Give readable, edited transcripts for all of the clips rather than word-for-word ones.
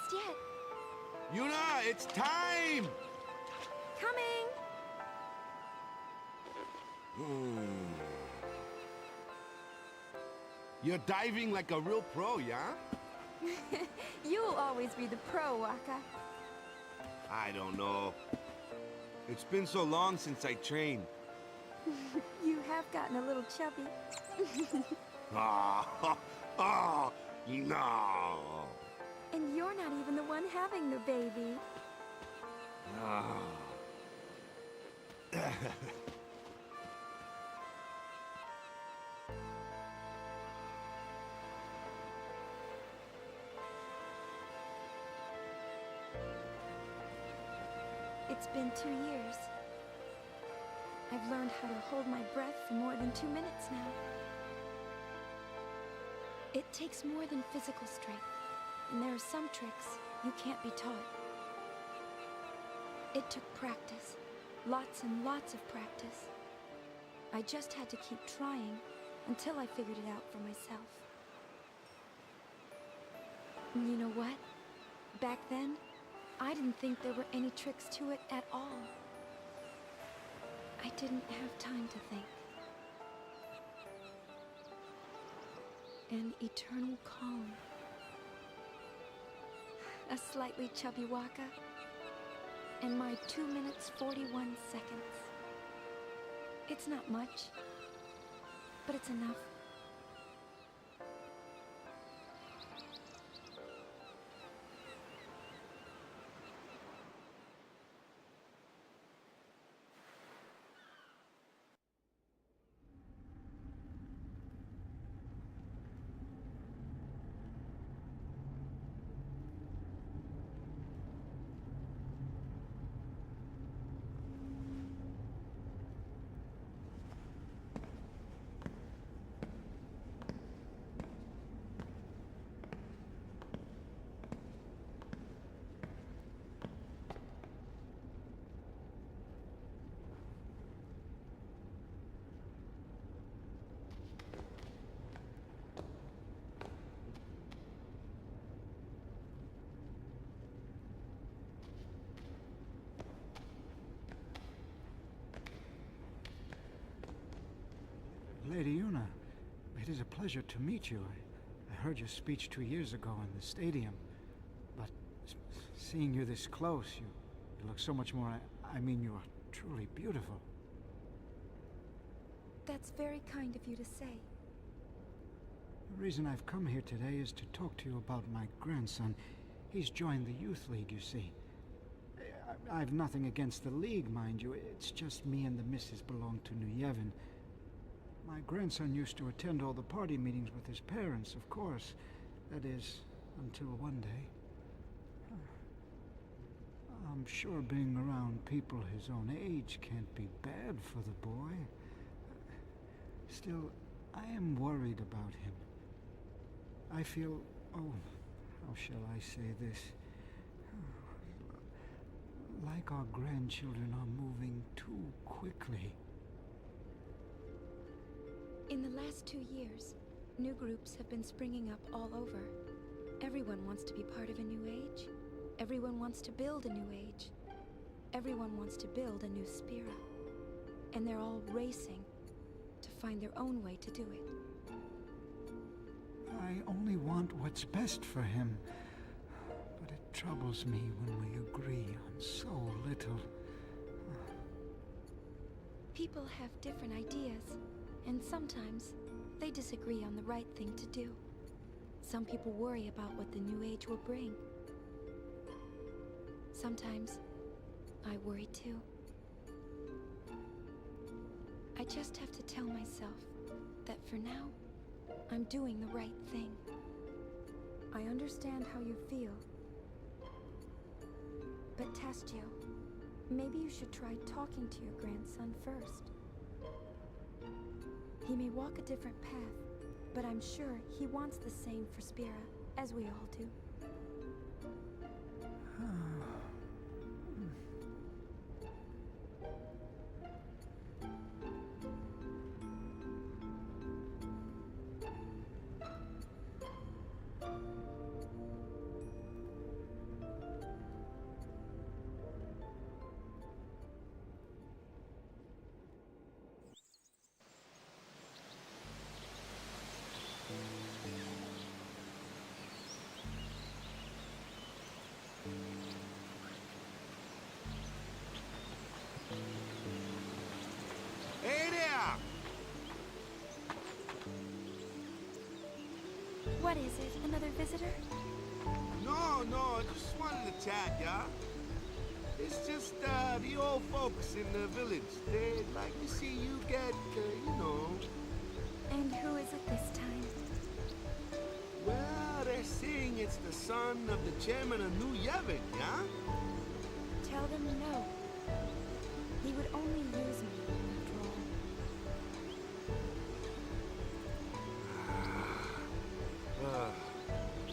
just yet. Yuna, it's time! Coming! You're diving like a real pro, yeah? You'll always be the pro, Waka. I don't know. It's been so long since I trained. You have gotten a little chubby. Oh, no! And you're not even the one having the baby. It's been 2 years. I've learned how to hold my breath for more than 2 minutes now. It takes more than physical strength, and there are some tricks you can't be taught. It took practice, lots and lots of practice. I just had to keep trying until I figured it out for myself. And you know what? Back then, I didn't think there were any tricks to it at all. I didn't have time to think. An eternal calm. A slightly chubby Waka. And my 2 minutes 41 seconds. It's not much, but it's enough. Lady Yuna, it is a pleasure to meet you. I heard your speech 2 years ago in the stadium, but seeing you this close, you look so much more... I mean, you are truly beautiful. That's very kind of you to say. The reason I've come here today is to talk to you about my grandson. He's joined the youth league, you see. I've nothing against the league, mind you. It's just me and the missus belong to New Yevon. My grandson used to attend all the party meetings with his parents, of course. That is, until one day. I'm sure being around people his own age can't be bad for the boy. Still, I am worried about him. I feel... oh, how shall I say this? Like our grandchildren are moving too quickly. In the last 2 years, new groups have been springing up all over. Everyone wants to be part of a new age. Everyone wants to build a new age. Everyone wants to build a new Spira. And they're all racing to find their own way to do it. I only want what's best for him. But it troubles me when we agree on so little. People have different ideas. And sometimes, they disagree on the right thing to do. Some people worry about what the new age will bring. Sometimes, I worry too. I just have to tell myself that for now, I'm doing the right thing. I understand how you feel. But Tastio, maybe you should try talking to your grandson first. He may walk a different path, but I'm sure he wants the same for Spira, as we all do. What is it? Another visitor? No, I just wanted to chat, yeah? It's just, the old folks in the village. They'd like to see you get, you know... And who is it this time? Well, they're saying it's the son of the chairman of New Yevon, yeah? Tell them no. He would only use me, after all.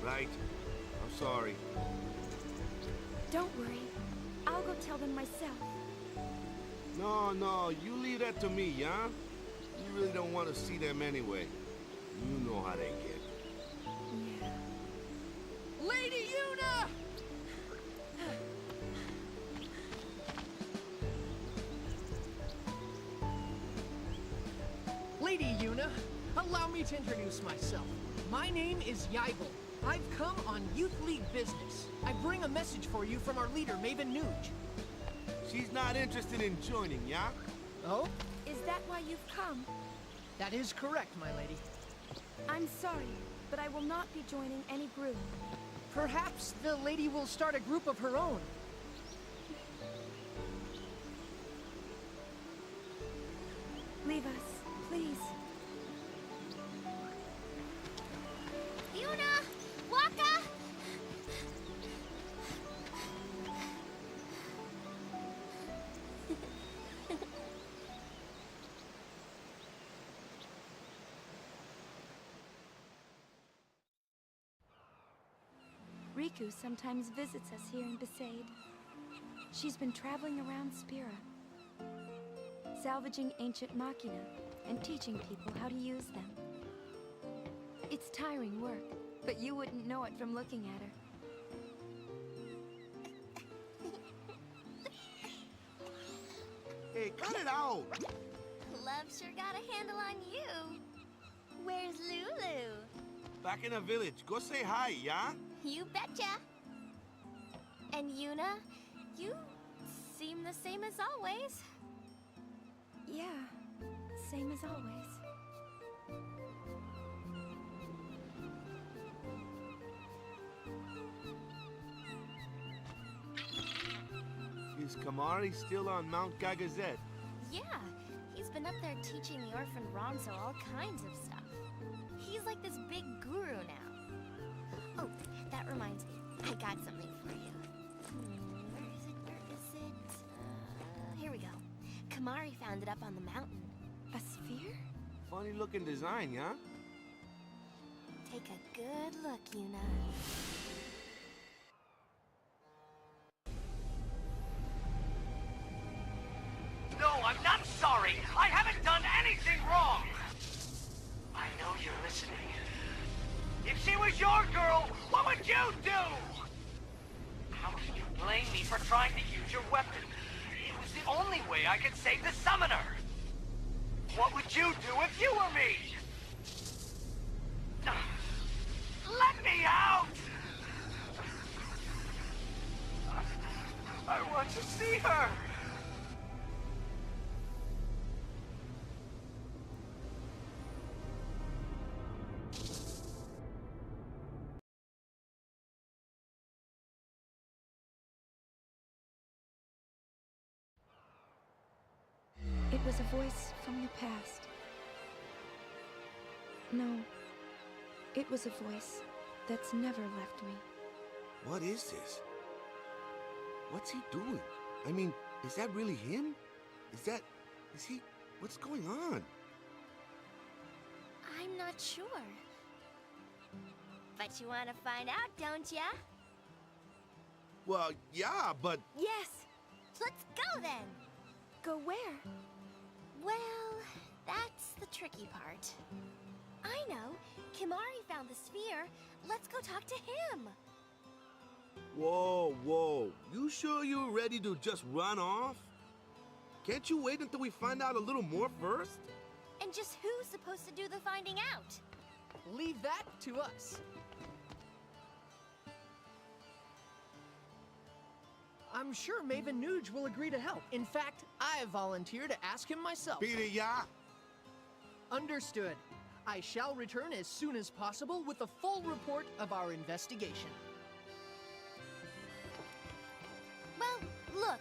Right. I'm sorry. Don't worry. I'll go tell them myself. No, you leave that to me, yeah? You really don't want to see them anyway. You know how they get. Yeah. Lady Yuna! Lady Yuna, allow me to introduce myself. My name is Yaibel. I've come on Youth League business. I bring a message for you from our leader, Maven Nuge. She's not interested in joining, yeah? Oh? Is that why you've come? That is correct, my lady. I'm sorry, but I will not be joining any group. Perhaps the lady will start a group of her own. Leave us, please. Yuna! Waka! Riku sometimes visits us here in Besaid. She's been traveling around Spira, salvaging ancient machina and teaching people how to use them. It's tiring work, but you wouldn't know it from looking at her. Hey, cut it out! Love sure got a handle on you. Where's Lulu? Back in the village. Go say hi, yeah? You betcha. And Yuna, you seem the same as always. Yeah, same as always. Is Kamari still on Mount Gagazet? Yeah, he's been up there teaching the orphan Ronso all kinds of stuff. He's like this big guru now. Oh, that reminds me. I got something for you. Where is it? Here we go. Kamari found it up on the mountain. A sphere? Funny looking design, yeah? Take a good look, Yuna. No, I'm not sorry. I haven't done anything wrong. I know you're listening. If she was your girl, what would you do? How can you blame me for trying to use your weapon? It was the only way I could save the summoner. What would you do if you were me? Let me out! I want to see her! It was a voice from the past. No, it was a voice that's never left me. What is this? What's he doing? I mean, is that really him? Is he... What's going on? I'm not sure. But you want to find out, don't ya? Well, yeah, but... Yes! Let's go then! Go where? Well, that's the tricky part. I know. Kimari found the sphere. Let's go talk to him. Whoa. You sure you're ready to just run off? Can't you wait until we find out a little more first? And just who's supposed to do the finding out? Leave that to us. I'm sure Maven Nuge will agree to help. In fact, I volunteer to ask him myself. Beat it, yeah? Understood. I shall return as soon as possible with a full report of our investigation. Well, look,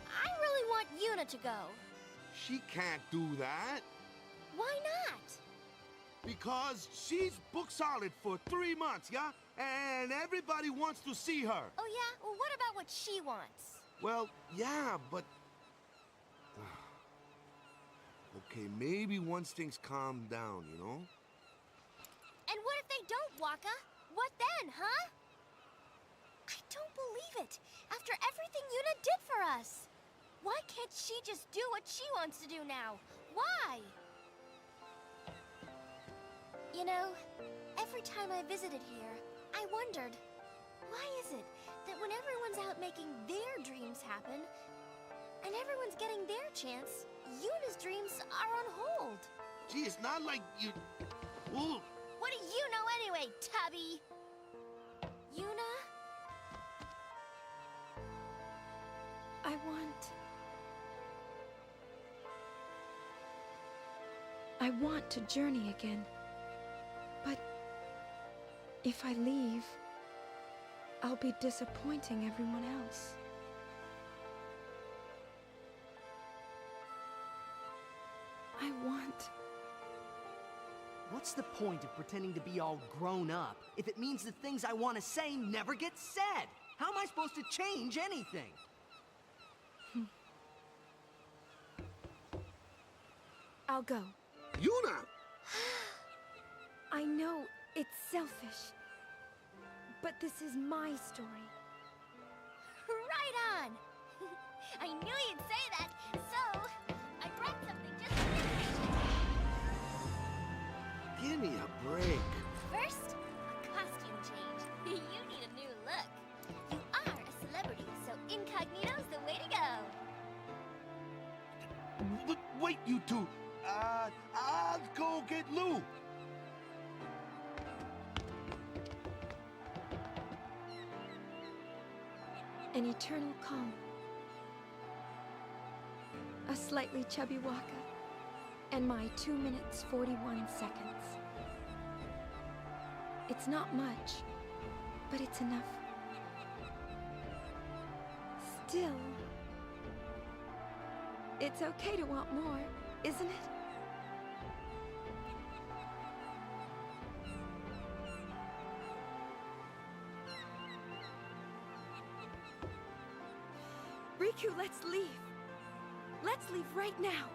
I really want Yuna to go. She can't do that. Why not? Because she's book solid for 3 months, yeah? And everybody wants to see her. Oh yeah? Well, what about what she wants? Well, yeah, but... Okay, maybe once things calm down, you know? And what if they don't, Waka? What then, huh? I don't believe it. After everything Yuna did for us. Why can't she just do what she wants to do now? Why? You know, every time I visited here, I wondered, why is it that when everyone's out making their dreams happen, and everyone's getting their chance, Yuna's dreams are on hold? Gee, it's not like you... Ooh. What do you know anyway, Tubby? Yuna? I want to journey again. But if I leave, I'll be disappointing everyone else. I want... What's the point of pretending to be all grown up if it means the things I want to say never get said? How am I supposed to change anything? I'll go. Yuna! I know it's selfish, but this is my story. Right on! I knew you'd say that, so I brought something just for you. Give me a break. First, a costume change. You need a new look. You are a celebrity, so incognito's the way to go. Wait, you two. I'll go get Lou. An eternal calm. A slightly chubby Waka. And my 2 minutes 41 seconds. It's not much, but it's enough. Still, it's okay to want more, isn't it? Riku, let's leave. Let's leave right now.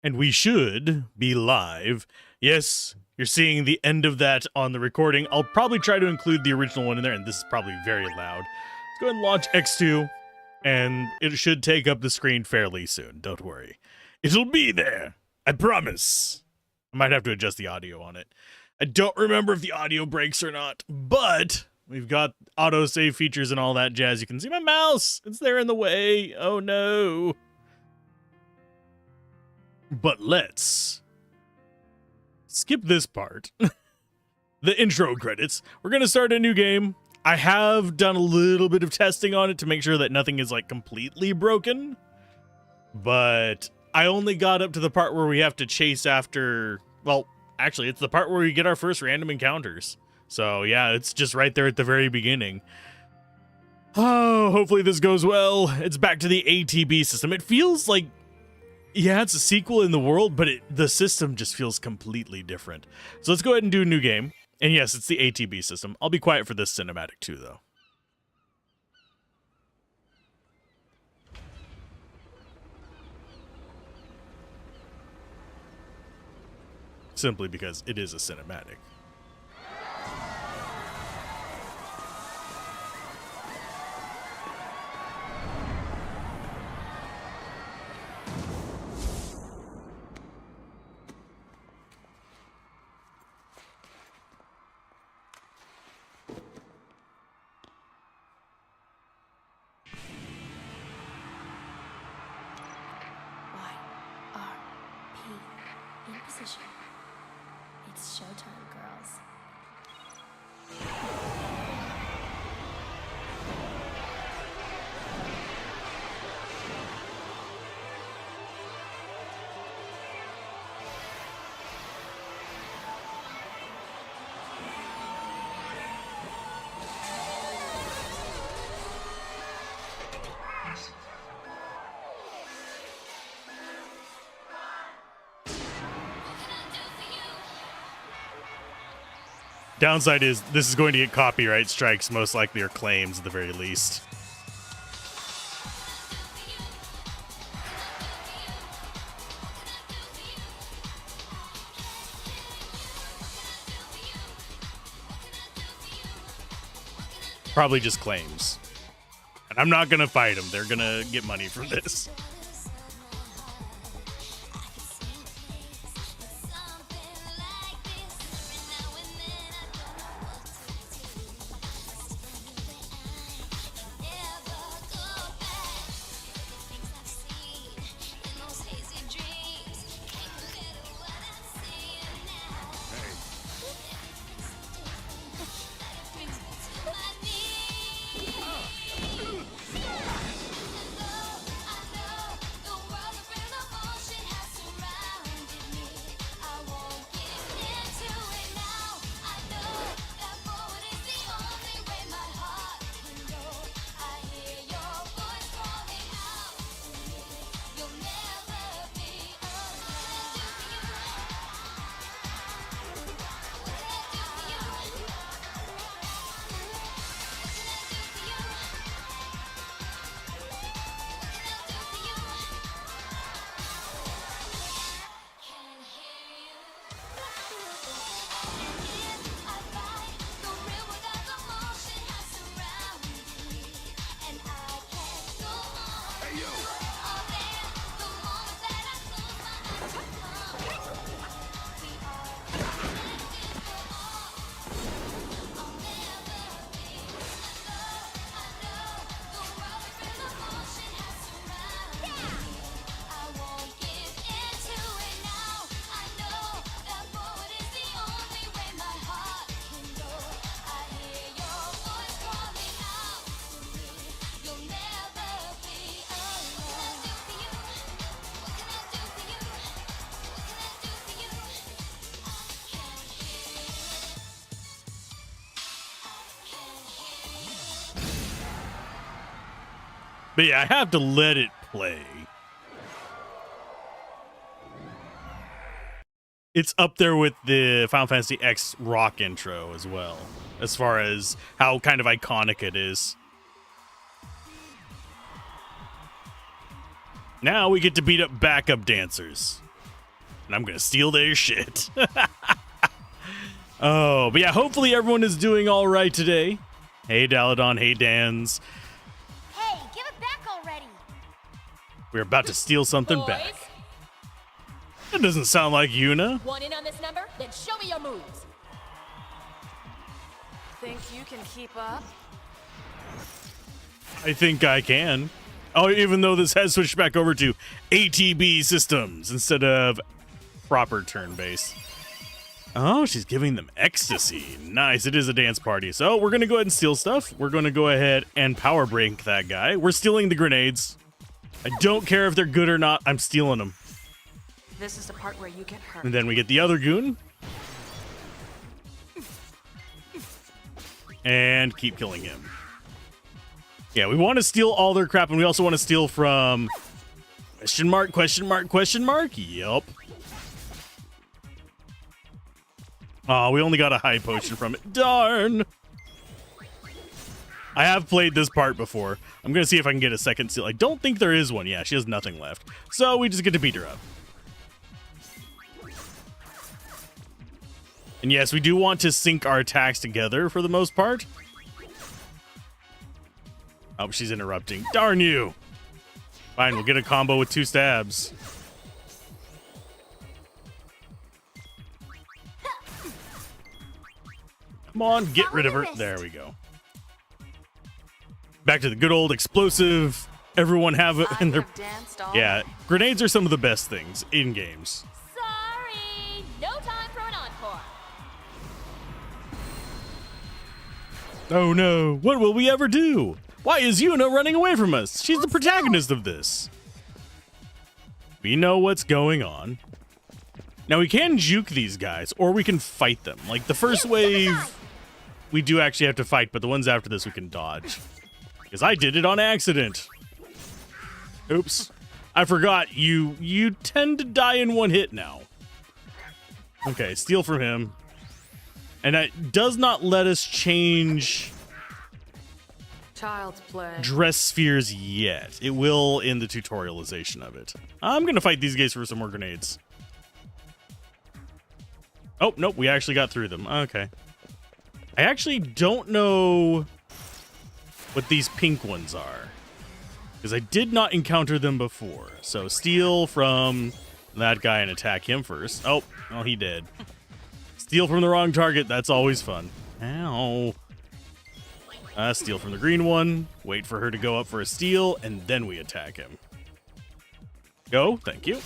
And we should be live. Yes, you're seeing the end of that on the recording. I'll probably try to include the original one in there, and this is probably very loud. Let's go ahead and launch X-2, and it should take up the screen fairly soon. Don't worry. It'll be there. I promise. I might have to adjust the audio on it. I don't remember if the audio breaks or not, but we've got autosave features and all that jazz. You can see my mouse. It's there in the way. Oh, no. But let's skip this part. The intro credits. We're going to start a new game. I have done a little bit of testing on it to make sure that nothing is like completely broken. But I only got up to the part where we have to chase after, well, actually it's the part where we get our first random encounters. So yeah, it's just right there at the very beginning. Oh, hopefully this goes well. It's back to the ATB system. It feels like, yeah, it's a sequel in the world, but the system just feels completely different. So let's go ahead and do a new game. And yes, it's the ATB system. I'll be quiet for this cinematic too, though. Simply because it is a cinematic. position. It's showtime, girls. Downside is this is going to get copyright strikes, most likely, or claims at the very least. Probably just claims. And I'm not going to fight them. They're going to get money from this. But yeah, I have to let it play. It's up there with the Final Fantasy X rock intro as well, as far as how kind of iconic it is. Now we get to beat up backup dancers. And I'm going to steal their shit. Oh, but yeah, hopefully everyone is doing all right today. Hey, Daladon. Hey, Dans. Hey, give it back already! We're about to steal something back. That doesn't sound like Yuna. Want in on this number? Then show me your moves. Think you can keep up? I think I can. Oh, even though this has switched back over to ATB systems instead of proper turn-based. Oh, she's giving them ecstasy. Nice. It is a dance party. So we're going to go ahead and steal stuff. We're going to go ahead and power break that guy. We're stealing the grenades. I don't care if they're good or not. I'm stealing them. This is the part where you get hurt. And then we get the other goon. And keep killing him. Yeah, we want to steal all their crap, and we also want to steal from... Question mark, question mark, question mark? Yup. Oh, we only got a high potion from it. Darn! I have played this part before. I'm going to see if I can get a second steal. I don't think there is one. Yeah, she has nothing left. So we just get to beat her up. And yes, we do want to sync our attacks together for the most part. Oh, she's interrupting. Darn you! Fine, we'll get a combo with 2 stabs. Come on, get rid of her. There we go. Back to the good old explosive. Everyone have it in their... Yeah, grenades are some of the best things in games. Sorry! Oh no, what will we ever do? Why is Yuna running away from us? She's the protagonist of this. We know what's going on. Now we can juke these guys, or we can fight them. Like the first wave, we do actually have to fight, but the ones after this we can dodge. Because I did it on accident. Oops. I forgot, you tend to die in one hit now. Okay, steal from him. And that does not let us change Child's play. dress spheres yet. It will in the tutorialization of it. I'm gonna fight these guys for some more grenades. Oh, nope, we actually got through them. Okay. I actually don't know what these pink ones are, because I did not encounter them before. So steal from that guy and attack him first. Oh, well, he did. Steal from the wrong target. That's always fun. Ow. Steal from the green one. Wait for her to go up for a steal, and then we attack him. Go. Thank you.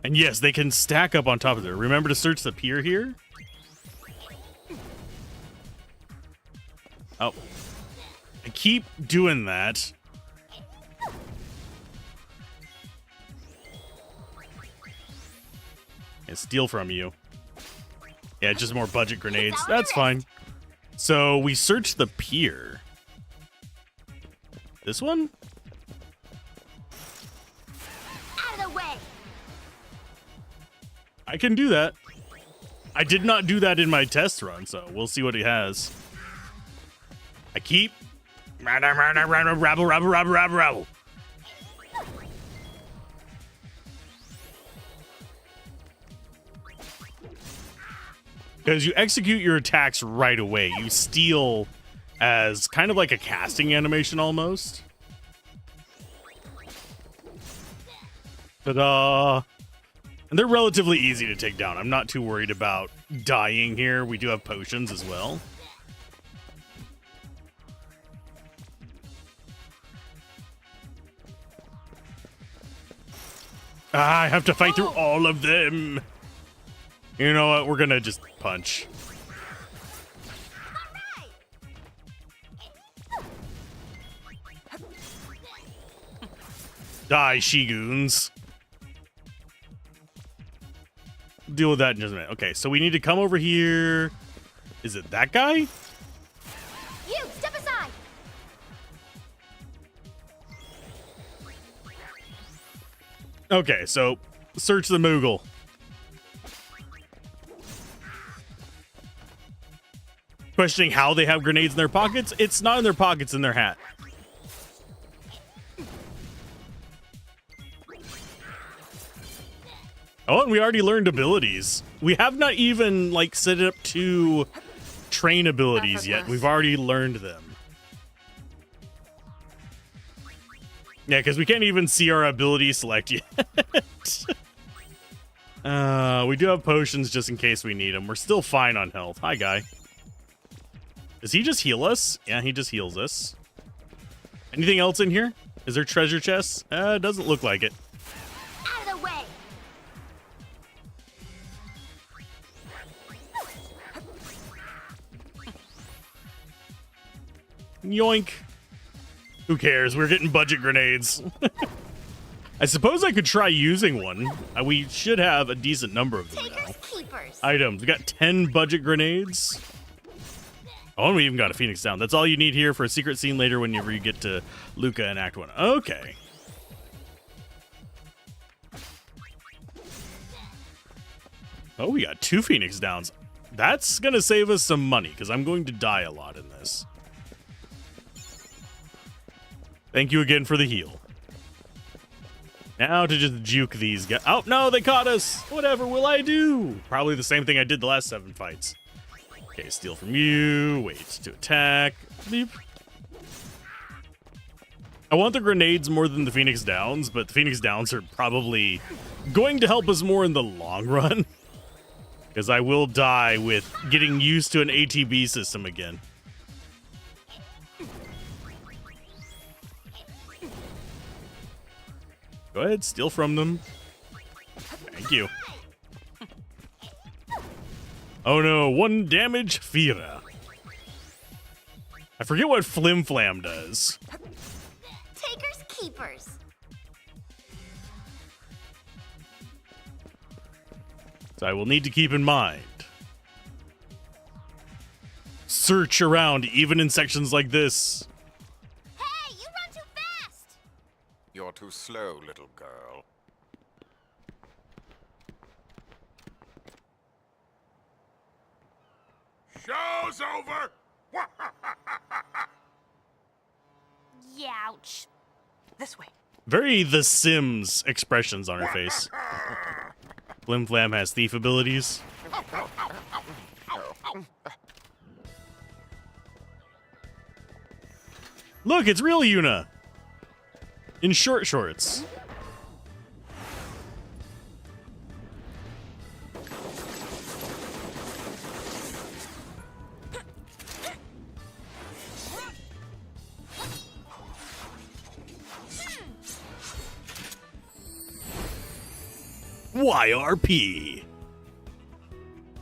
And yes, they can stack up on top of it. Remember to search the pier here. Oh. I keep doing that. And steal from you. Yeah, just more budget grenades. That's fine. So we search the pier. This one? Out of the way. I can do that. I did not do that in my test run, so we'll see what he has. I keep... Rabble. Because you execute your attacks right away. You steal as kind of like a casting animation almost. Ta-da! And they're relatively easy to take down. I'm not too worried about dying here. We do have potions as well. I have to fight through all of them. You know what? We're gonna just punch. Die, Shigoons. Deal with that in just a minute. Okay, so we need to come over here. Is it that guy? You, step aside. Okay, so search the Moogle. Questioning how they have grenades in their pockets. It's not in their pockets, in their hat. Oh, and we already learned abilities. We have not even, like, set it up to train abilities yet. We've already learned them. Yeah, because we can't even see our ability select yet. We do have potions just in case we need them. We're still fine on health. Hi, guy. Does he just heal us? Yeah, he just heals us. Anything else in here? Is there treasure chests? It doesn't look like it. Out of the way. Yoink. Who cares? We're getting budget grenades. I suppose I could try using one. We should have a decent number of them now. Takers, keepers. Items. We got 10 budget grenades. Oh, and we even got a Phoenix down. That's all you need here for a secret scene later whenever you get to Luca in Act 1. Okay. Oh, we got 2 Phoenix downs. That's going to save us some money because I'm going to die a lot in this. Thank you again for the heal. Now to just juke these guys. Oh, no, they caught us. Whatever will I do? Probably the same thing I did the last 7 fights. Okay, steal from you. Wait to attack. Beep. I want the grenades more than the Phoenix Downs, but the Phoenix Downs are probably going to help us more in the long run. Because I will die with getting used to an ATB system again. Go ahead, steal from them. Thank you. Oh no, 1 damage, Fira. I forget what Flim Flam does. Takers, keepers. So I will need to keep in mind. Search around, even in sections like this. Hey, you run too fast! You're too slow, little girl. Show's over! Youch. This way. Very The Sims expressions on her face. Flim Flam has thief abilities. Look, it's real Yuna. In short shorts. YRP.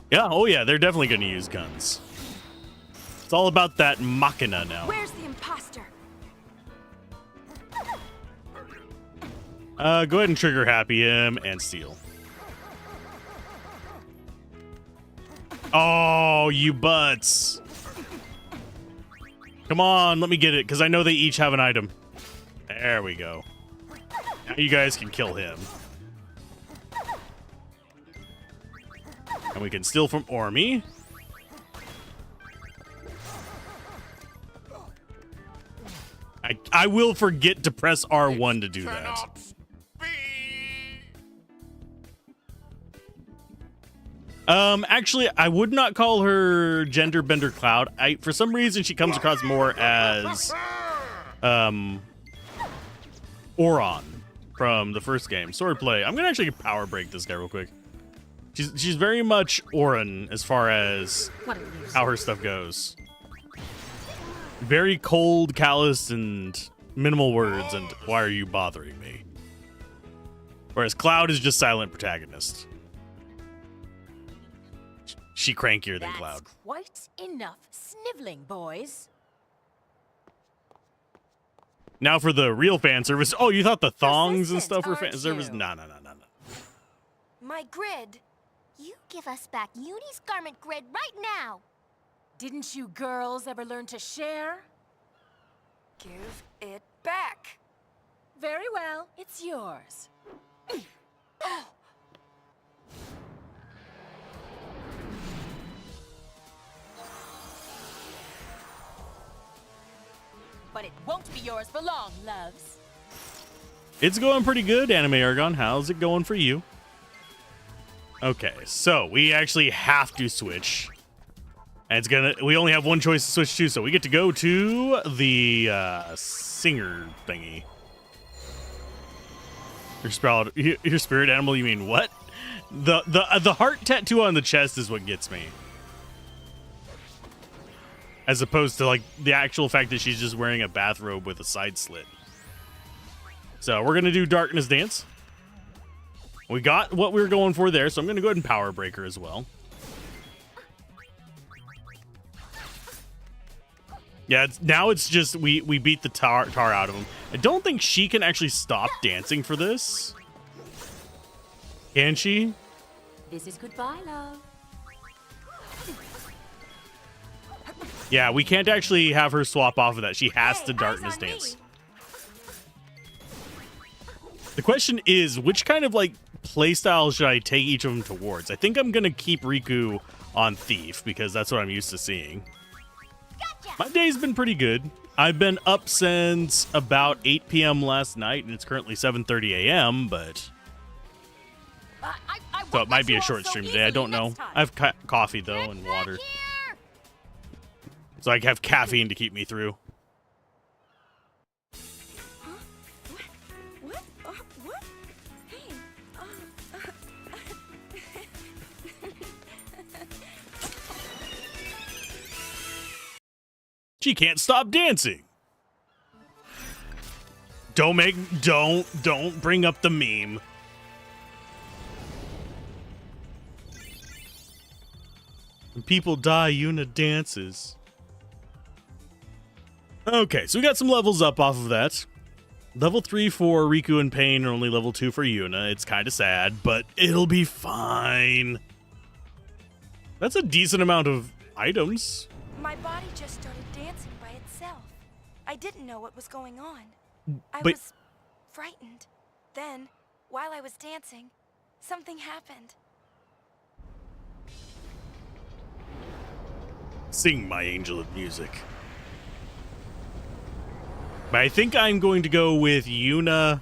Yeah, oh yeah, they're definitely going to use guns. It's all about that machina now. Where's the imposter? Go ahead and trigger Happy him and steal. Oh, you butts. Come on, let me get it, because I know they each have an item. There we go. Now you guys can kill him. And we can steal from Ormy. I will forget to press R1 to do that. Actually, I would not call her Gender Bender Cloud. For some reason, she comes across more as Oron from the first game. Swordplay. I'm gonna actually power break this guy real quick. She's very much Oron as far as how her stuff goes. Very cold, callous, and minimal words, and why are you bothering me? Whereas Cloud is just silent protagonist. She crankier than Cloud. That's quite enough sniveling, boys. Now for the real fan service. Oh, you thought the thongs and Persistent, stuff were fan aren't service? you? No. My grid. You give us back Uni's garment grid right now. Didn't you girls ever learn to share? Give it back. Very well, it's yours. But it won't be yours for long, loves. It's going pretty good, Anime Argon. How's it going for you? Okay, so we actually have to switch. And we only have one choice to switch to, so we get to go to the singer thingy. Your spirit animal, you mean what? The heart tattoo on the chest is what gets me. As opposed to like the actual fact that she's just wearing a bathrobe with a side slit. So we're gonna do Darkness Dance. We got what we were going for there, so I'm gonna go ahead and Power Breaker as well. Yeah, now it's just we beat the tar out of him. I don't think she can actually stop dancing for this. Can she? This is goodbye, love. Yeah, we can't actually have her swap off of that. She has to Darkness Dance. The question is, which kind of like playstyle should I take each of them towards? I think I'm gonna keep Riku on Thief because that's what I'm used to seeing. My day's been pretty good. I've been up since about 8 p.m. last night, and it's currently 7:30 a.m., but... So it might be a short stream today, I don't know. I have coffee, though, and water. So I have caffeine to keep me through. What? What? Hey. She can't stop dancing. Don't bring up the meme. When people die, Yuna dances. Okay, so we got some levels up off of that. Level 3 for Riku and Pain, and only level 2 for Yuna. It's kind of sad, but it'll be fine. That's a decent amount of items. My body just started dancing by itself. I didn't know what was going on. I But- was frightened. Then, while I was dancing, something happened. Sing, my angel of music. But I think I'm going to go with Yuna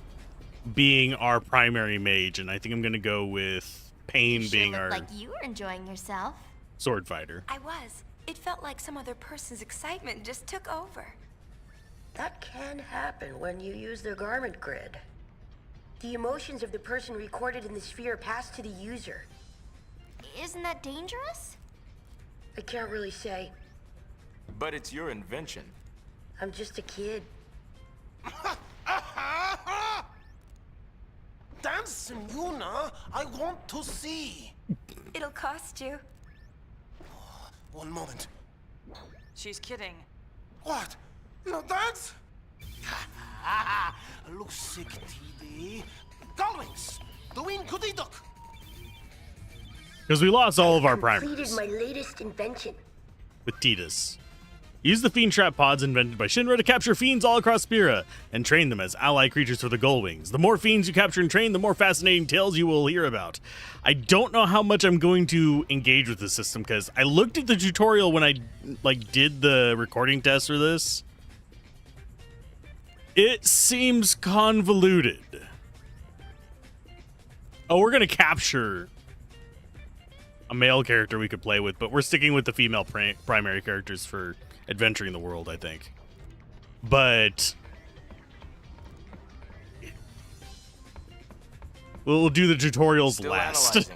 being our primary mage, and I think I'm going to go with Pain You being sure our looked like you were enjoying yourself. sword fighter. I was. It felt like some other person's excitement just took over. That can happen when you use the garment grid. The emotions of the person recorded in the sphere pass to the user. Isn't that dangerous? I can't really say. But it's your invention. I'm just a kid. Dance, Yuna. I want to see. It'll cost you. One moment. She's kidding. What? No dance? Looks sick, TD. Gollings, doing goody duck. Because we lost all of our Completed primers my latest invention. with Tidus. Use the fiend trap pods invented by Shinra to capture fiends all across Spira and train them as ally creatures for the Gullwings. The more fiends you capture and train, the more fascinating tales you will hear about. I don't know how much I'm going to engage with the system because I looked at the tutorial when I did the recording test for this. It seems convoluted. Oh, we're going to capture a male character we could play with, but we're sticking with the female primary characters for adventuring the world, I think. But we'll do the tutorials Still last.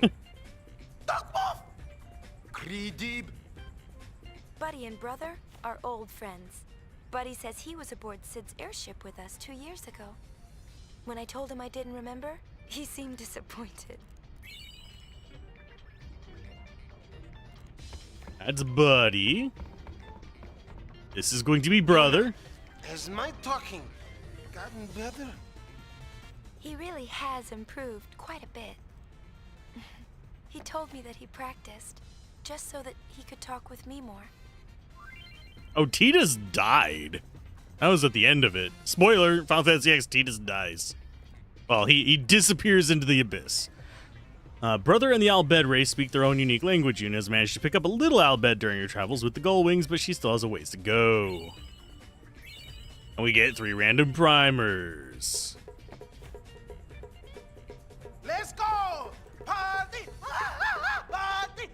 Buddy and Brother are old friends. Buddy says he was aboard Sid's airship with us 2 years ago. When I told him I didn't remember, he seemed disappointed. That's Buddy. This is going to be Brother. Has my talking gotten better? He really has improved quite a bit. He told me that he practiced, just so that he could talk with me more. Oh, Tidus died. That was at the end of it. Spoiler, Final Fantasy X, Tidus dies. Well, he disappears into the abyss. Brother and the Albed race speak their own unique language. Yuna has managed to pick up a little Albed during her travels with the Gullwings, but she still has a ways to go. And we get 3 random primers. Let's go! Party! Party!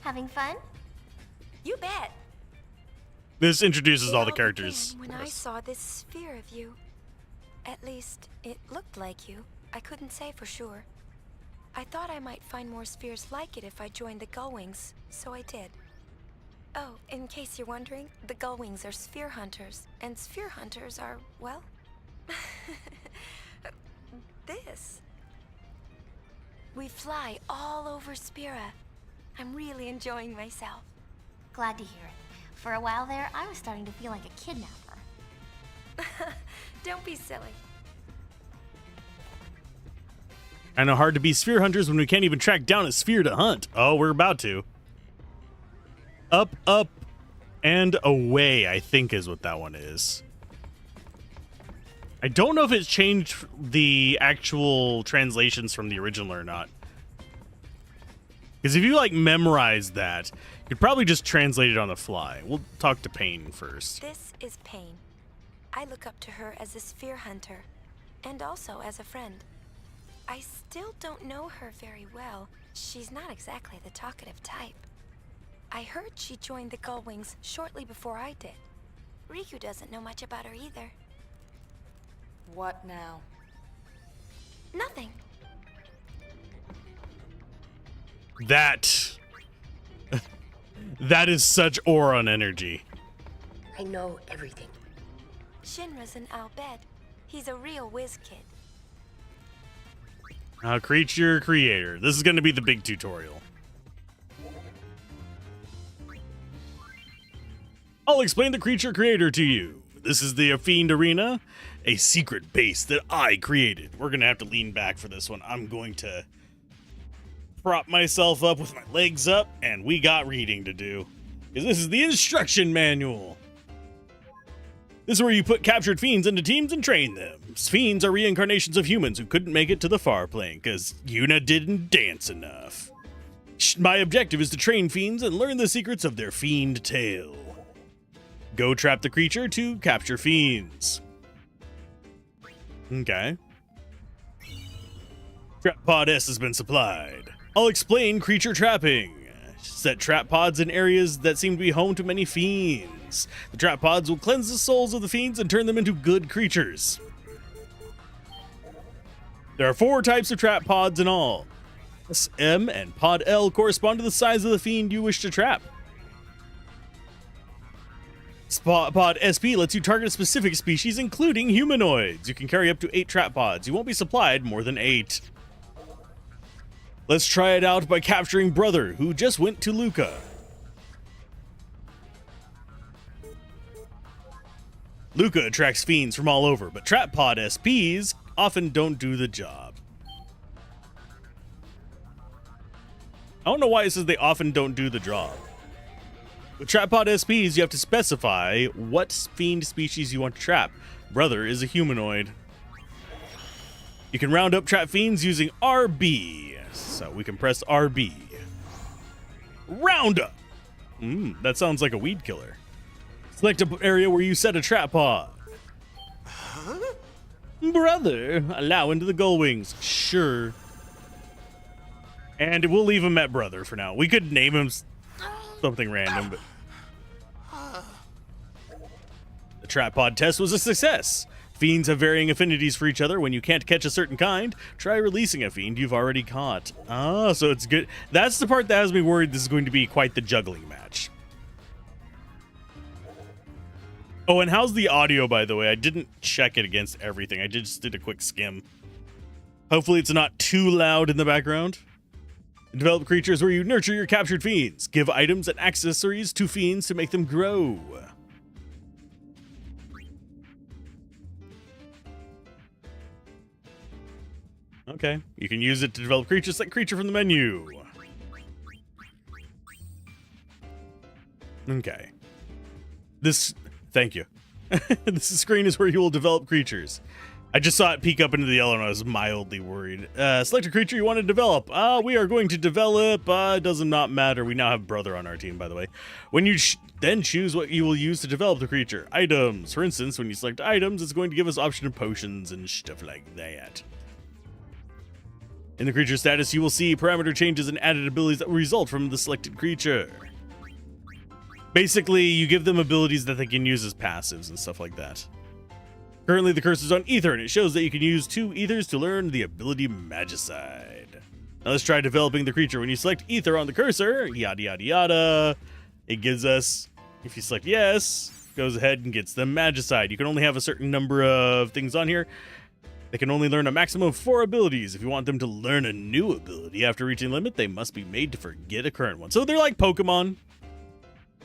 Having fun? You bet. This introduces It all the all characters. began when I saw this sphere of you. At least, it looked like you. I couldn't say for sure. I thought I might find more spheres like it if I joined the Gullwings, so I did. Oh, in case you're wondering, the Gullwings are sphere hunters, and sphere hunters are, well, this. We fly all over Spira. I'm really enjoying myself. Glad to hear it. For a while there, I was starting to feel like a kidnapper. Don't be silly. I know hard to be sphere hunters when we can't even track down a sphere to hunt. Oh, we're about to. Up, up, and away, I think is what that one is. I don't know if it's changed the actual translations from the original or not. Because if you, memorize that, you could probably just translate it on the fly. We'll talk to Pain first. This is Pain. I look up to her as a sphere hunter, and also as a friend. I still don't know her very well. She's not exactly the talkative type. I heard she joined the Gullwings shortly before I did. Riku doesn't know much about her either. What now? Nothing. That is such Auron energy. I know everything. Shinra's an Albed. He's a real whiz kid. Creature creator. This is going to be the big tutorial. I'll explain the creature creator to you. This is the Fiend Arena, a secret base that I created. We're going to have to lean back for this one. I'm going to prop myself up with my legs up, and we got reading to do. Because this is the instruction manual. This is where you put captured fiends into teams and train them. Fiends are reincarnations of humans who couldn't make it to the far plane because Yuna didn't dance enough. My objective is to train fiends and learn the secrets of their fiend tale. Go trap the creature to capture fiends. Okay. Trap pod S has been supplied. I'll explain creature trapping. Set trap pods in areas that seem to be home to many fiends. The trap pods will cleanse the souls of the fiends and turn them into good creatures. There are 4 types of trap pods in all. SM and Pod L correspond to the size of the fiend you wish to trap. Pod SP lets you target a specific species, including humanoids. You can carry up to 8 trap pods. You won't be supplied more than 8. Let's try it out by capturing Brother, who just went to Luca. Luca attracts fiends from all over, but trap pod SPs often don't do the job. I don't know why it says they often don't do the job. With trap pod SPs, you have to specify what fiend species you want to trap. Brother is a humanoid. You can round up trap fiends using RB. So we can press RB. Round up! That sounds like a weed killer. Select an area where you set a trap pod. Huh? Brother, allow into the gull wings. Sure. And we'll leave him at Brother for now. We could name him something random, but... The trap pod test was a success. Fiends have varying affinities for each other. When you can't catch a certain kind, try releasing a fiend you've already caught. Ah, so it's good. That's the part that has me worried this is going to be quite the juggling match. Oh, and how's the audio, by the way? I didn't check it against everything. I just did a quick skim. Hopefully it's not too loud in the background. Develop creatures where you nurture your captured fiends. Give items and accessories to fiends to make them grow. Okay, you can use it to develop creatures. Select creature from the menu. Okay. Thank you. This screen is where you will develop creatures. I just saw it peek up into the yellow and I was mildly worried. Select a creature you want to develop. We are going to develop, it does not matter. We now have Brother on our team, by the way. When you then choose what you will use to develop the creature. Items. For instance, when you select items, it's going to give us option of potions and stuff like that. In the creature status, you will see parameter changes and added abilities that will result from the selected creature. Basically, you give them abilities that they can use as passives and stuff like that. Currently, the cursor's on Ether, and it shows that you can use 2 Ethers to learn the ability Magicide. Now let's try developing the creature. When you select Ether on the cursor, yada yada yada, it gives us, if you select yes, goes ahead and gets them Magicide. You can only have a certain number of things on here. They can only learn a maximum of 4 abilities. If you want them to learn a new ability after reaching the limit, they must be made to forget a current one. So they're like Pokemon.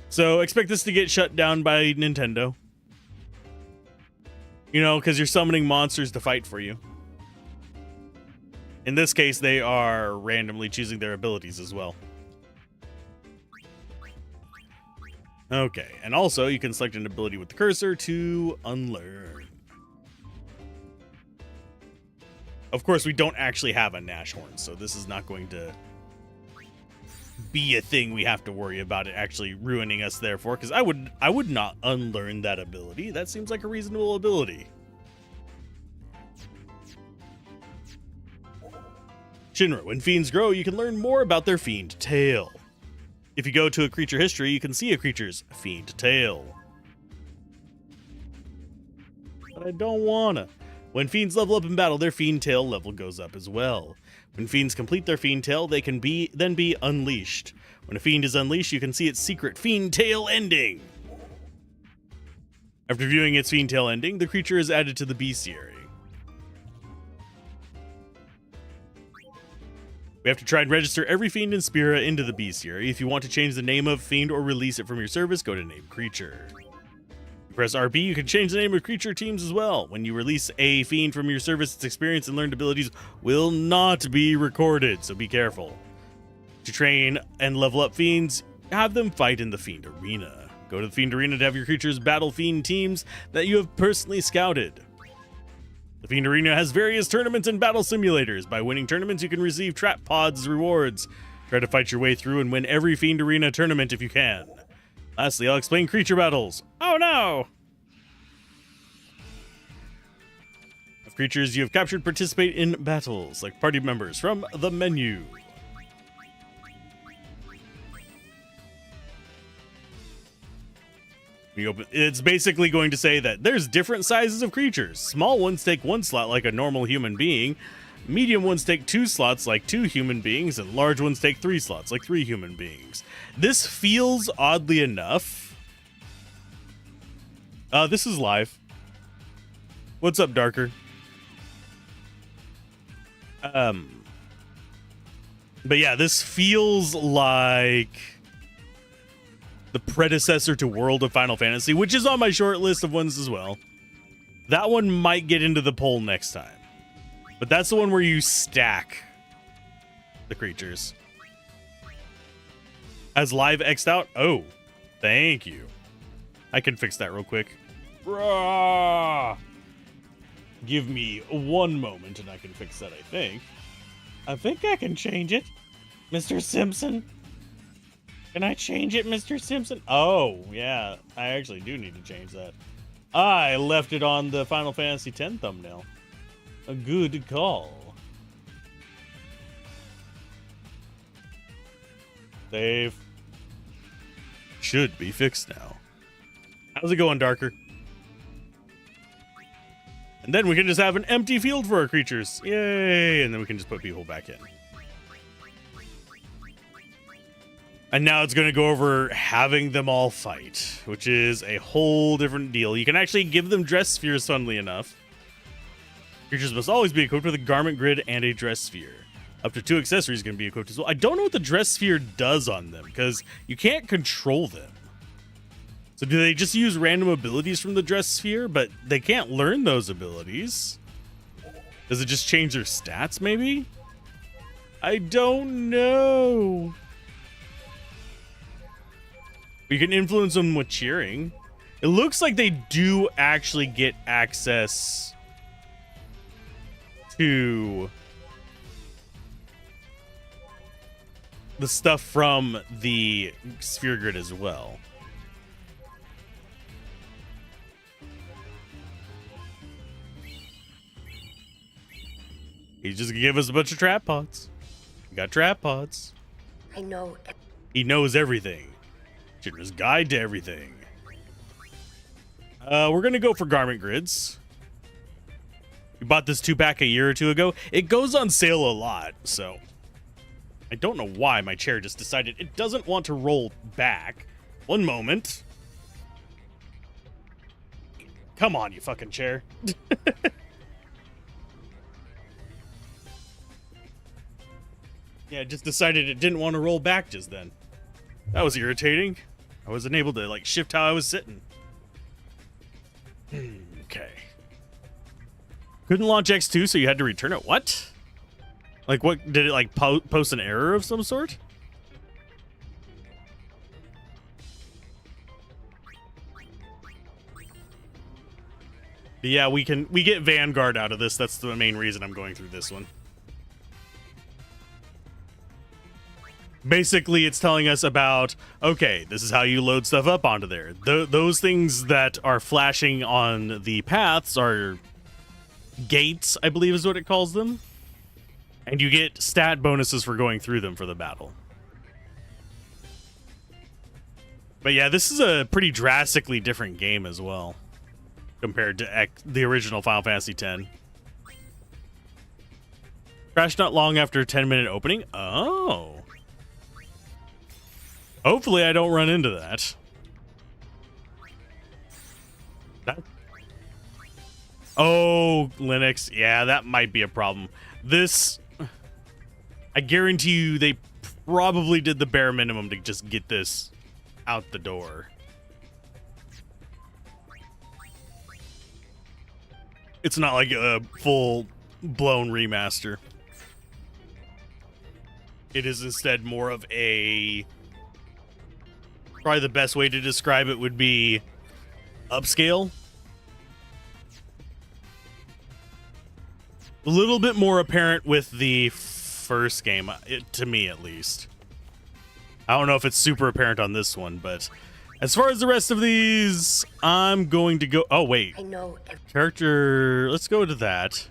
So expect this to get shut down by Nintendo. You know, because you're summoning monsters to fight for you. In this case, they are randomly choosing their abilities as well. Okay, and also you can select an ability with the cursor to unlearn. Of course, we don't actually have a Nashorn, so this is not going to be a thing we have to worry about it actually ruining us therefore, because I would not unlearn that ability. That seems like a reasonable ability. Shinra, when fiends grow, you can learn more about their fiend tale. If you go to a creature history, you can see a creature's fiend tale. But I don't wanna. When fiends level up in battle, their fiend tale level goes up as well. When fiends complete their fiend tale, they can then be unleashed. When a fiend is unleashed, you can see its secret fiend tale ending. After viewing its fiend tale ending, the creature is added to the bestiary. We have to try and register every fiend and Spira into the bestiary. If you want to change the name of fiend or release it from your service, go to name creature. Press RB, you can change the name of creature teams as well. When you release a fiend from your service, its experience and learned abilities will not be recorded, so be careful. To train and level up fiends, have them fight in the fiend arena. Go to the fiend arena to have your creatures battle fiend teams that you have personally scouted. The Fiend Arena has various tournaments and battle simulators. By winning tournaments, you can receive trap pods as rewards. Try to fight your way through and win every Fiend Arena tournament if you can. Lastly, I'll explain creature battles. Oh no! Of creatures you have captured, participate in battles. Like party members from the menu. It's basically going to say that there's different sizes of creatures. Small ones take 1 slot like a normal human being. Medium ones take 2 slots like 2 human beings. And large ones take 3 slots like 3 human beings. This feels, oddly enough... this is live. What's up, Darker? But yeah, this feels like... the predecessor to World of Final Fantasy, which is on my short list of ones as well. That one might get into the poll next time. But that's the one where you stack the creatures. As live X'd out? Oh, thank you. I can fix that real quick. Give me 1 moment and I can fix that, I think. I think I can change it. Mr. Simpson? Can I change it, Mr. Simpson? Oh, yeah. I actually do need to change that. I left it on the Final Fantasy X thumbnail. A good call. Save. Should be fixed now. How's it going, Darker? And then we can just have an empty field for our creatures. Yay! And then we can just put people back in. And now it's going to go over having them all fight, which is a whole different deal. You can actually give them dress spheres, funnily enough. Creatures must always be equipped with a garment grid and a dress sphere. Up to 2 accessories can be equipped as well. I don't know what the dress sphere does on them, because you can't control them. So do they just use random abilities from the dress sphere, but they can't learn those abilities? Does it just change their stats, maybe? I don't know. You can influence them with cheering. It looks like they do actually get access to the stuff from the sphere grid as well. He's just gonna give us a bunch of trap pods. We got trap pods. I know. He knows everything. Shinra's guide to everything. We're gonna go for garment grids. We bought this 2-pack a year or 2 ago. It goes on sale a lot, so I don't know why my chair just decided it doesn't want to roll back. One moment. Come on, you fucking chair. Yeah, it just decided it didn't want to roll back just then. That was irritating. I wasn't able to, like, shift how I was sitting. Okay. Couldn't launch X-2, so you had to return it. What? Like, what? Did it, like, post an error of some sort? But yeah, we get Vanguard out of this. That's the main reason I'm going through this one. Basically, it's telling us about, okay, this is how you load stuff up onto there. Those things that are flashing on the paths are gates, I believe is what it calls them. And you get stat bonuses for going through them for the battle. But yeah, this is a pretty drastically different game as well compared to the original Final Fantasy X. Crashed not long after a 10-minute opening. Oh. Hopefully I don't run into that. Oh, Linux. Yeah, that might be a problem. This... I guarantee you they probably did the bare minimum to just get this out the door. It's not like a full-blown remaster. It is instead more of a... Probably the best way to describe it would be upscale. A little bit more apparent with the first game, to me at least. I don't know if it's super apparent on this one, but as far as the rest of these, I'm going to go... Oh, wait. I know. Character... Let's go to that.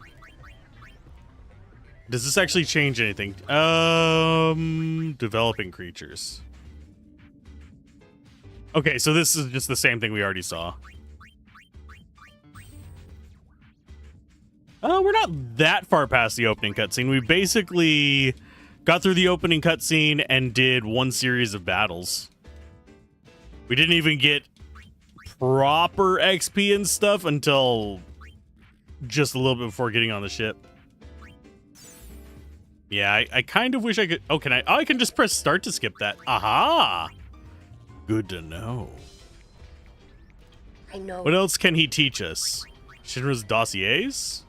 Does this actually change anything? Developing creatures. Okay, so this is just the same thing we already saw. We're not that far past the opening cutscene. We basically got through the opening cutscene and did one series of battles. We didn't even get proper XP and stuff until just a little bit before getting on the ship. Yeah, I kind of wish I could... Oh, can I... Oh, I can just press start to skip that. Aha! Good to know. I know. What else can he teach us? Shinra's dossiers?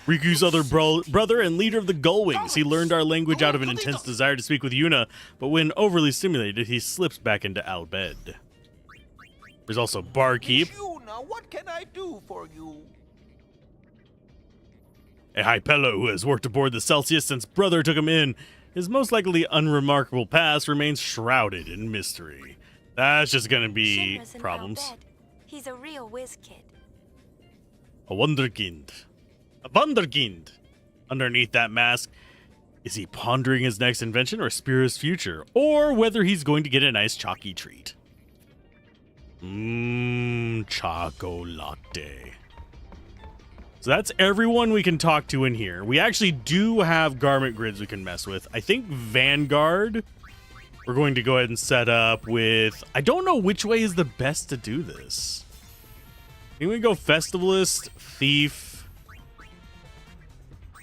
Riku's other brother and leader of the Gullwings. He learned our language out of an intense desire to speak with Yuna, but when overly stimulated, he slips back into Albed. There's also Barkeep. Yuna, what can I do for you? A Hypello who has worked aboard the Celsius since brother took him in. His most likely unremarkable past remains shrouded in mystery. That's just gonna be Shinra's in problems. Albed. He's a real whiz kid. A wonderkind. A wunderkind. Underneath that mask, is he pondering his next invention or Spira's future? Or whether he's going to get a nice chalky treat. Chocolate. So that's everyone we can talk to in here. We actually do have garment grids we can mess with. I think Vanguard, we're going to go ahead and set up with... I don't know which way is the best to do this. Can we go Festivalist, Thief,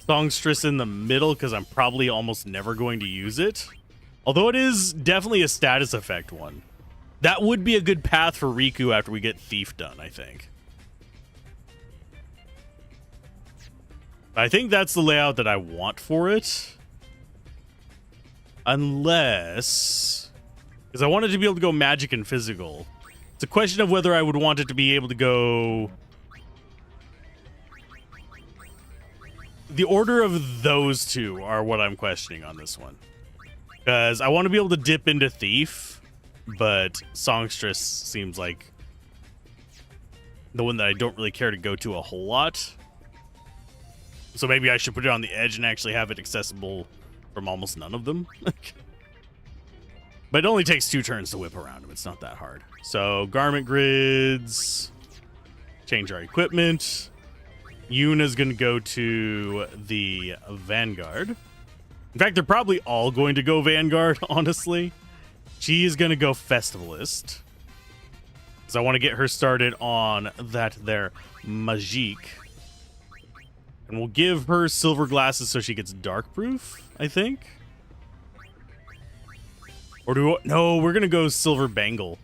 Songstress in the middle, because I'm probably almost never going to use it. Although it is definitely a status effect one. That would be a good path for Riku after we get Thief done, I think. I think that's the layout that I want for it. Unless... Because I wanted to be able to go magic and physical. It's a question of whether I would want it to be able to go... The order of those two are what I'm questioning on this one. Because I want to be able to dip into Thief, but Songstress seems like the one that I don't really care to go to a whole lot. So maybe I should put it on the edge and actually have it accessible from almost none of them. But it only takes 2 turns to whip around him. It's not that hard. So garment grids, change our equipment. Yuna's going to go to the Vanguard. In fact, they're probably all going to go Vanguard, honestly. She is going to go Festivalist, because I want to get her started on that there Magique. And we'll give her silver glasses so she gets dark proof, I think. Or do we... No, we're going to go silver bangle.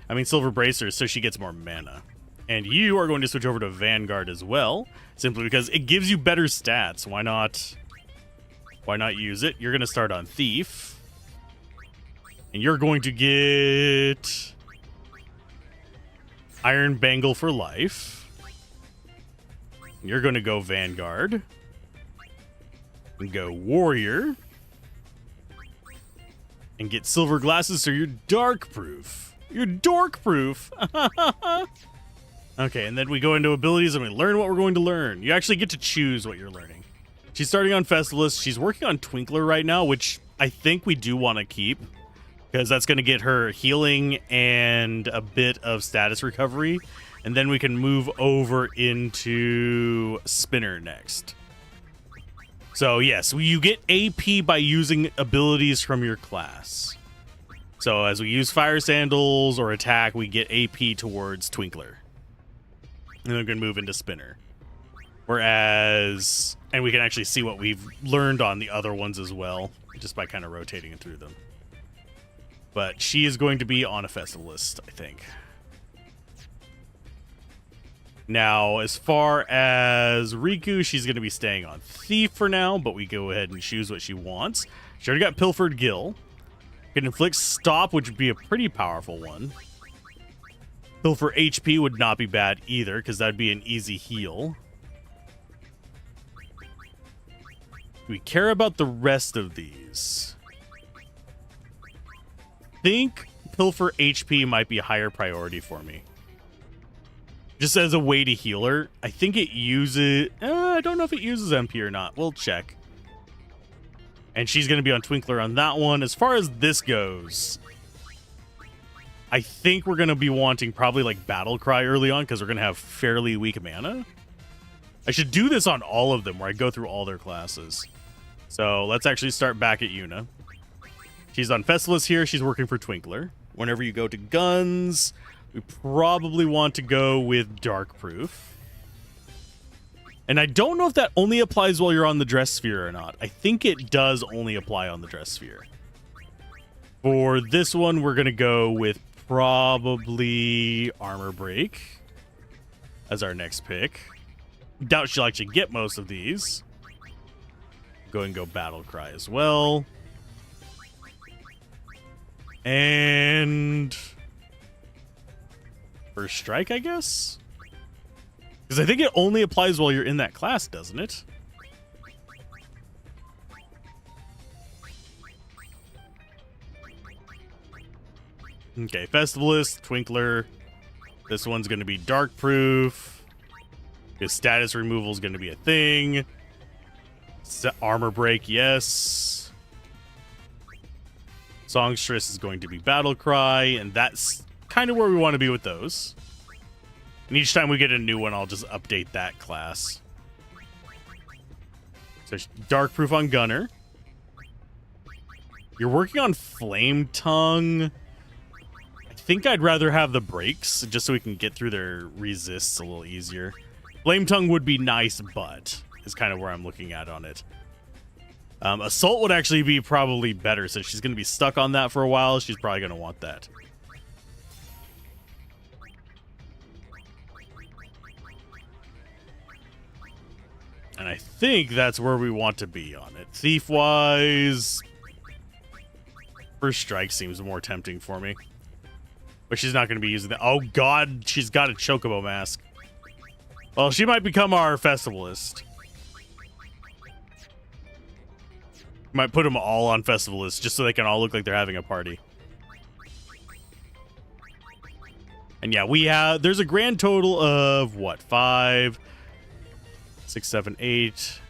I mean silver bracers so she gets more mana. And you are going to switch over to Vanguard as well, simply because it gives you better stats. Why not? Why not use it? You're going to start on Thief. And you're going to get Iron Bangle for life. You're going to go Vanguard. And go Warrior. And get silver glasses so you're dark proof. You're dork proof. Okay, and then we go into abilities and we learn what we're going to learn. You actually get to choose what you're learning. She's starting on Festivalist. She's working on Twinkler right now, which I think we do want to keep, because that's going to get her healing and a bit of status recovery. And then we can move over into Spinner next. So yes, you get AP by using abilities from your class. So as we use Fire Sandals or attack, we get AP towards Twinkler. And then we're going to move into Spinner. Whereas, and we can actually see what we've learned on the other ones as well, just by kind of rotating through them. But she is going to be on a festival list, I think. Now, as far as Riku, she's going to be staying on Thief for now, but we go ahead and choose what she wants. She already got Pilfered Gill. Can inflict Stop, which would be a pretty powerful one. Pilfer HP would not be bad either, because that'd be an easy heal. Do we care about the rest of these? I think Pilfer HP might be a higher priority for me. Just as a way to heal her. I think it uses... I don't know if it uses MP or not. We'll check. And she's going to be on Twinkler on that one. As far as this goes, I think we're going to be wanting probably like Battle Cry early on because we're going to have fairly weak mana. I should do this on all of them where I go through all their classes. So let's actually start back at Yuna. She's on Festivus here. She's working for Twinkler. Whenever you go to guns... we probably want to go with Dark Proof. And I don't know if that only applies while you're on the Dress Sphere or not. I think it does only apply on the Dress Sphere. For this one, we're going to go with probably Armor Break as our next pick. Doubt she'll actually get most of these. Go and go Battle Cry as well. And... First Strike, I guess? Because I think it only applies while you're in that class, doesn't it? Okay, Festivalist, Twinkler. This one's going to be Dark Proof. His status removal is going to be a thing. Armor Break, yes. Songstress is going to be Battle Cry, and that's kind of where we want to be with those. And each time we get a new one, I'll just update that class. So Dark Proof on Gunner. You're working on Flame Tongue. I think I'd rather have the breaks just so we can get through their resists a little easier. Flame Tongue would be nice, but is kind of where I'm looking at on it. Assault would actually be probably better since she's going to be stuck on that for a while. She's probably going to want that. And I think that's where we want to be on it. Thief-wise, First Strike seems more tempting for me. But she's not going to be using that. Oh, God, she's got a Chocobo Mask. Well, she might become our Festivalist. Might put them all on Festivalist just so they can all look like they're having a party. And yeah, we have... There's a grand total of, what, 5... 6, 7, 8,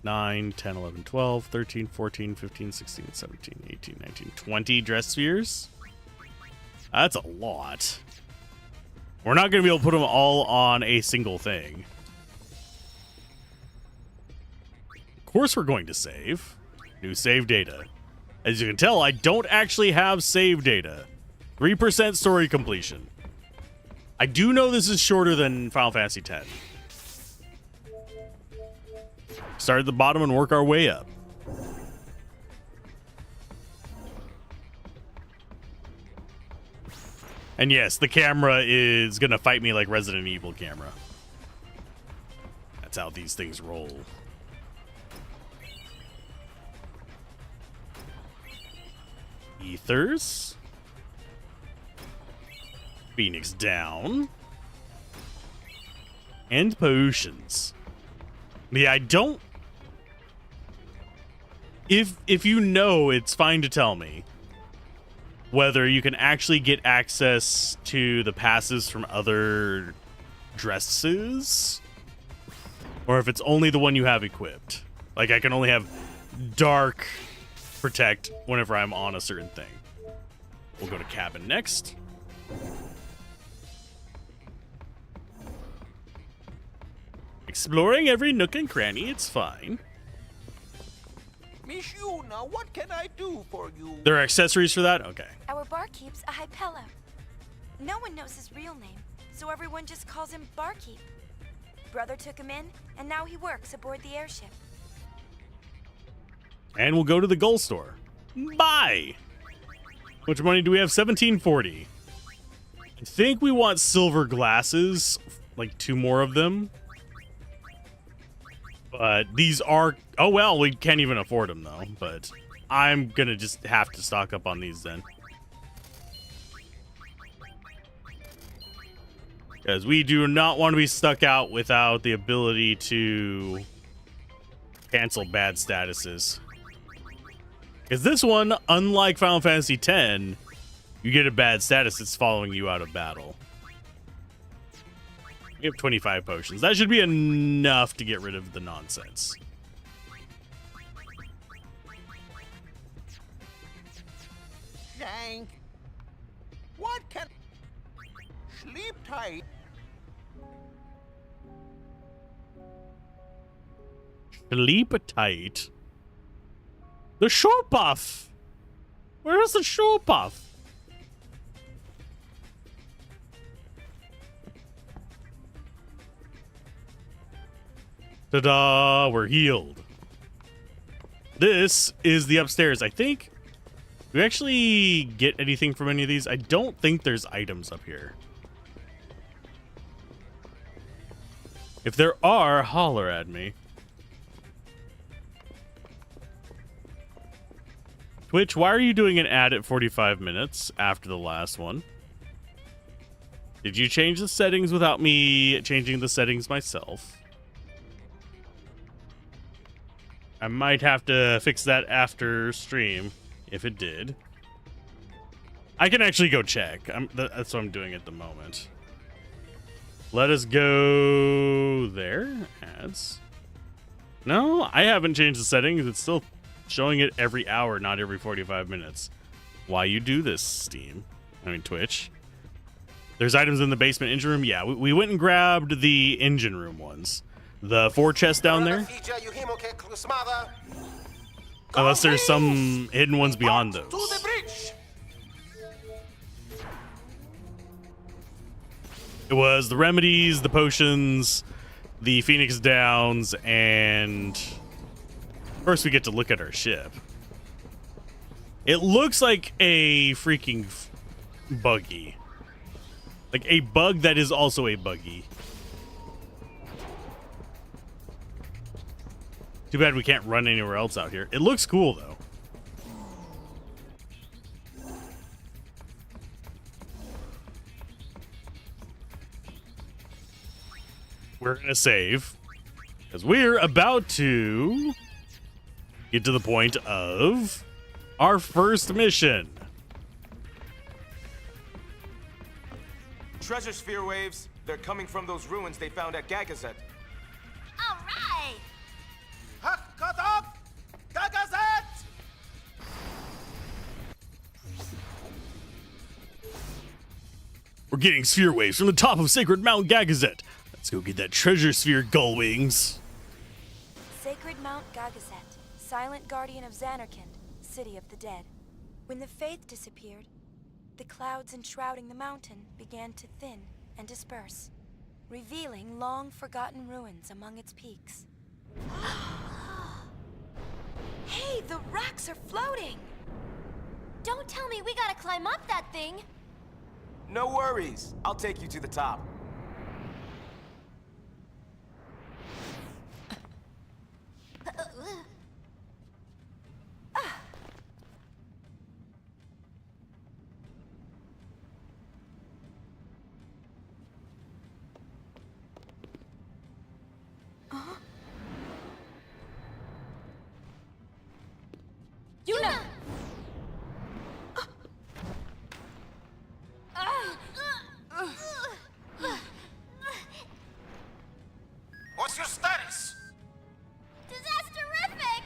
9, 10, 11, 12, 13, 14, 15, 16, 17, 18, 19, 20 Dress Spheres. That's a lot. We're not going to be able to put them all on a single thing. Of course we're going to save. New save data. As you can tell, I don't actually have save data. 3% story completion. I do know this is shorter than Final Fantasy X. Start at the bottom and work our way up. And yes, the camera is gonna fight me like Resident Evil camera. That's how these things roll. Ethers. Phoenix down. And potions. Yeah, I don't... If you know, it's fine to tell me whether you can actually get access to the passes from other dresses or if it's only the one you have equipped. Like, I can only have Dark Protect whenever I'm on a certain thing. We'll go to Cabin next. Exploring every nook and cranny, it's fine. Miss Yuna, what can I do for you? There are accessories for that? Okay. Our barkeep's a Hypello. No one knows his real name, so everyone just calls him Barkeep. Brother took him in, and now he works aboard the airship. And we'll go to the gold store. Bye! How much money do we have? 1740. I think we want silver glasses, like 2 more of them. But these are... Oh, well, we can't even afford them, though. But I'm going to just have to stock up on these then. Because we do not want to be stuck out without the ability to cancel bad statuses. Because this one, unlike Final Fantasy X, you get a bad status, it's following you out of battle. We have 25 potions. That should be enough to get rid of the nonsense. Shank, what can... Sleep tight. Sleep tight? The shore buff! Where is the shore buff? Ta-da! We're healed. This is the upstairs. I think... Do we actually get anything from any of these? I don't think there's items up here. If there are, holler at me. Twitch, why are you doing an ad at 45 minutes after the last one? Did you change the settings without me changing the settings myself? I might have to fix that after stream, if it did. I can actually go check. That's what I'm doing at the moment. Let us go there. Ads. No, I haven't changed the settings. It's still showing it every hour, not every 45 minutes. Why you do this, Steam? I mean, Twitch. There's items in the basement engine room. Yeah, we went and grabbed the engine room ones. The 4 chests down there. Unless there's some hidden ones beyond those. It was the remedies, the potions, the Phoenix Downs, and first we get to look at our ship. It looks like a freaking buggy. Like a bug that is also a buggy. Too bad we can't run anywhere else out here. It looks cool, though. We're going to save. Because we're about to get to the point of our first mission. Treasure sphere waves. They're coming from those ruins they found at Gagazet. All right. We're getting sphere waves from the top of Sacred Mount Gagazet. Let's go get that treasure sphere, Gullwings. Sacred Mount Gagazet, silent guardian of Xanarkand, city of the dead. When the faith disappeared, the clouds enshrouding the mountain began to thin and disperse, revealing long-forgotten ruins among its peaks. Hey, the rocks are floating! Don't tell me we gotta climb up that thing! No worries. I'll take you to the top. Yuna! What's your status? Disasterific!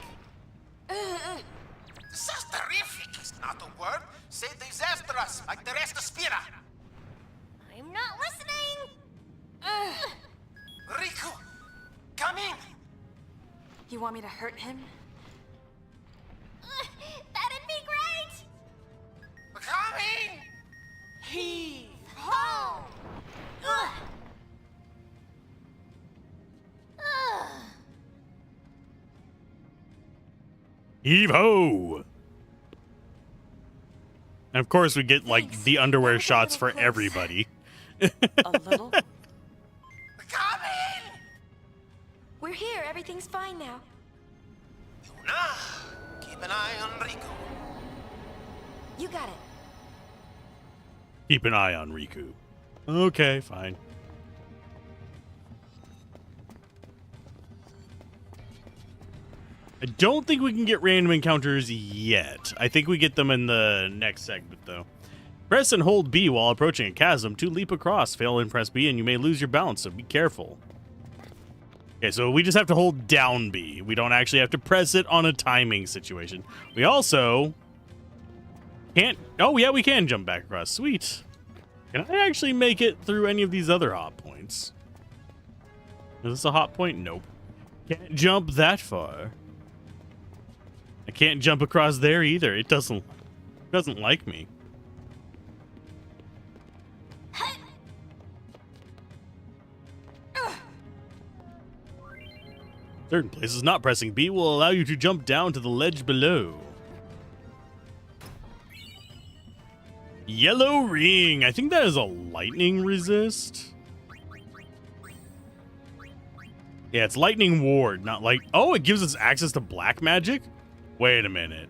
Disasterific is not a word. Say disastrous, like the rest of Spira. I'm not listening! Riku, come in. You want me to hurt him? That'd be great! Come in. Heave! Ho! Heave ho! And of course, we get like the underwear shots for everybody. A little? We're here. Everything's fine now. Yuna, keep an eye on Riku. You got it. Keep an eye on Riku. Okay, fine. I don't think we can get random encounters yet. I think we get them in the next segment, though. Press and hold B while approaching a chasm to leap across. Fail and press B, and you may lose your balance, so be careful. Okay, so we just have to hold down B. We don't actually have to press it on a timing situation. We also can't... Oh, yeah, we can jump back across. Sweet. Can I actually make it through any of these other hot points? Is this a hot point? Nope. Can't jump that far. I can't jump across there either. It doesn't like me. Certain places not pressing B will allow you to jump down to the ledge below. Yellow ring. I think that is a lightning resist. Yeah, it's lightning ward, not like... Oh, it gives us access to black magic? Wait a minute.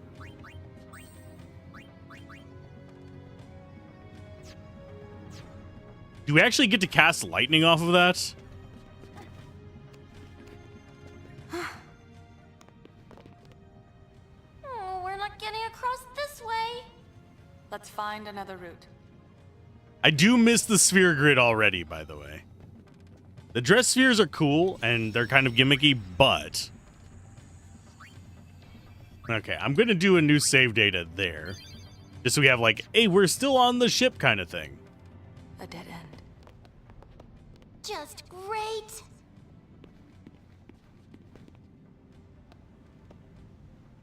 Do we actually get to cast lightning off of that? Oh, we're not getting across this way. Let's find another route. I do miss the sphere grid already, by the way. The dress spheres are cool, and they're kind of gimmicky, but... Okay, I'm going to do a new save data there. Just so we have like, hey, we're still on the ship kind of thing. A dead end. Just great.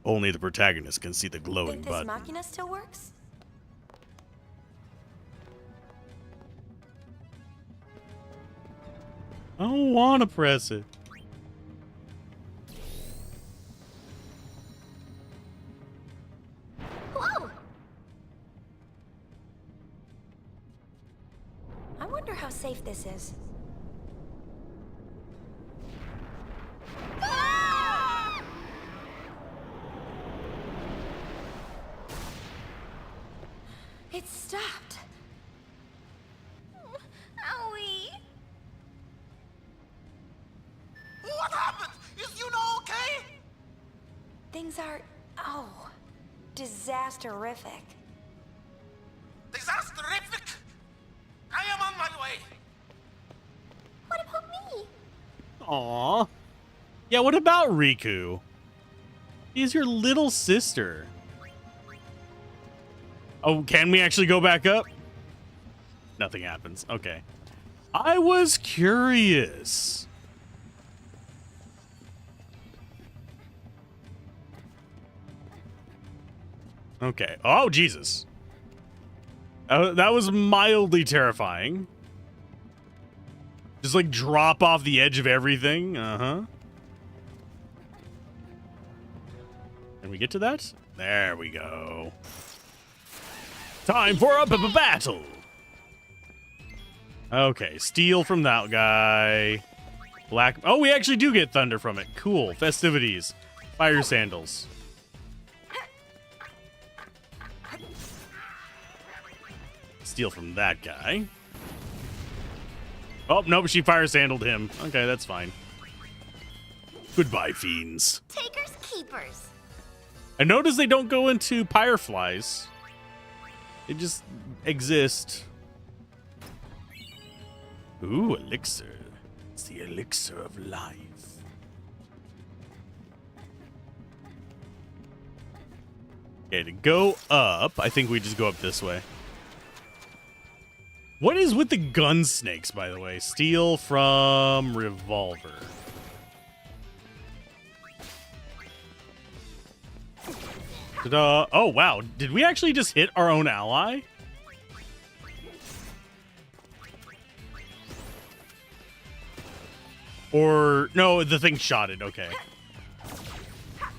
Only the protagonist can see the Think glowing this button. machina still works? I don't want to press it. Whoa! I wonder how safe this is. It stopped. Owie. What happened? Is Yuna okay? Things are, disasterific. Disasterific! I am on my way. What about me? Aww. Yeah, what about Riku? She's your little sister. Oh, can we actually go back up? Nothing happens. Okay. I was curious. Okay. Oh, Jesus. That was mildly terrifying. Just like drop off the edge of everything. Uh-huh. Can we get to that? There we go. Time for a battle. Okay, steal from that guy. Black. Oh, we actually do get thunder from it. Cool. Festivities. Fire sandals. Steal from that guy. Oh, nope, she fire sandaled him. Okay, that's fine. Goodbye, fiends. Takers, keepers. I notice they don't go into fireflies. They just exist. Ooh, elixir. It's the elixir of life. Okay, to go up, I think we just go up this way. What is with the gun snakes, by the way? Steal from revolver. Ta-da. Oh, wow. Did we actually just hit our own ally? Or, no, the thing shot it. Okay.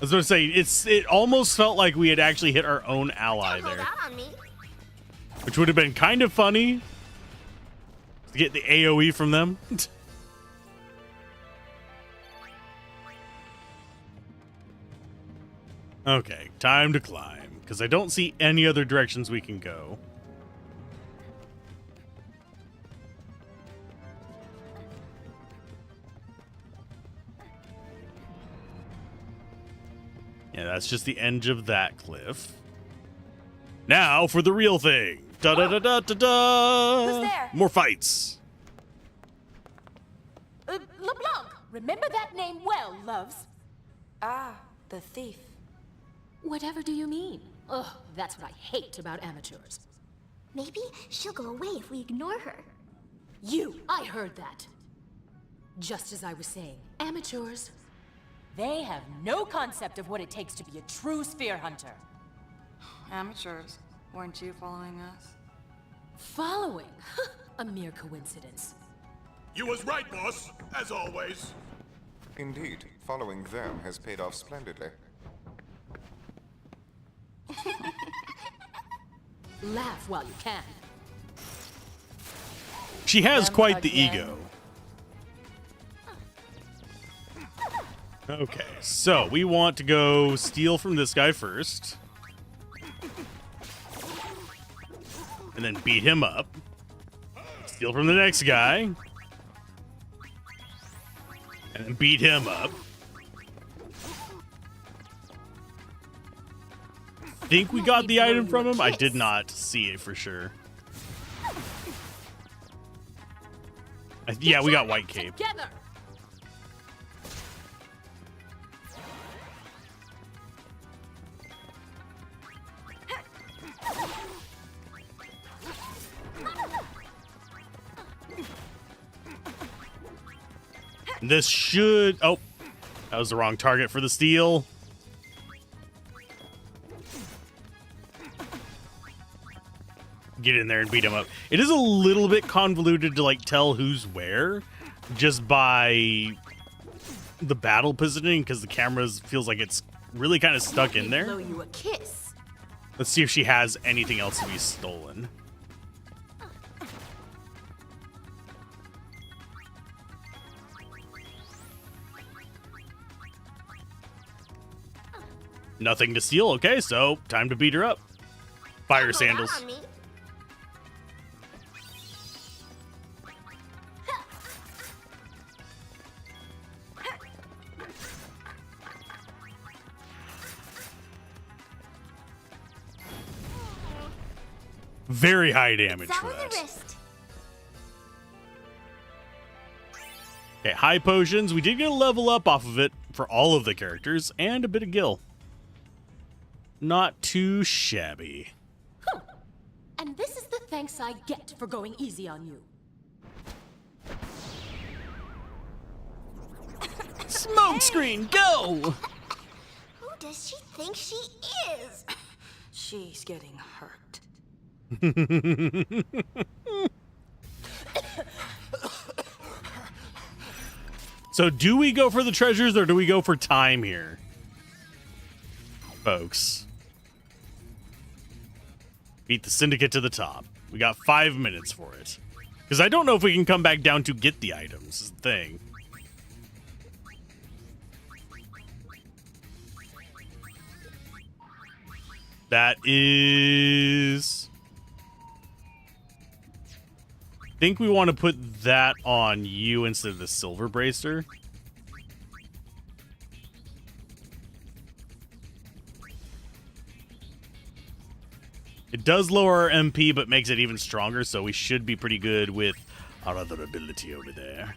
I was going to say, it almost felt like we had actually hit our own ally Hold there. out on me. Which would have been kind of funny to get the AoE from them. Okay, time to climb, because I don't see any other directions we can go. Yeah, that's just the edge of that cliff. Now for the real thing. Da da da da da da. Who's there? More fights. LeBlanc, remember that name well, loves. Ah, the thief. Whatever do you mean? Ugh, that's what I hate about amateurs. Maybe she'll go away if we ignore her. I heard that. Just as I was saying, amateurs, they have no concept of what it takes to be a true sphere hunter. Amateurs, weren't you following us? Following? A mere coincidence. You was right, boss, as always. Indeed, following them has paid off splendidly. Laugh while you can. She has quite the ego. Okay, so we want to go steal from this guy first. And then beat him up. Steal from the next guy. And then beat him up. Think we got the item from him? I did not see it for sure. Yeah, we got White Cape. Together. This should... Oh, that was the wrong target for the steal. Get in there and beat him up. It is a little bit convoluted to like tell who's where just by the battle positioning because the camera feels like it's really kind of stuck in there. Blow you a kiss. Let's see if she has anything else to be stolen. Nothing to steal. Okay, so time to beat her up. Fire sandals. Very high damage for us. Okay, high potions. We did get a level up off of it for all of the characters and a bit of gil. Not too shabby. And this is the thanks I get for going easy on you. Smoke screen, go! Who does she think she is? She's getting hurt. So do we go for the treasures or do we go for time here? Folks. Beat the syndicate to the top. We got 5 minutes for it. Because I don't know if we can come back down to get the items, is the thing. That is... I think we want to put that on you instead of the silver bracer. It does lower our MP, but makes it even stronger, so we should be pretty good with our other ability over there.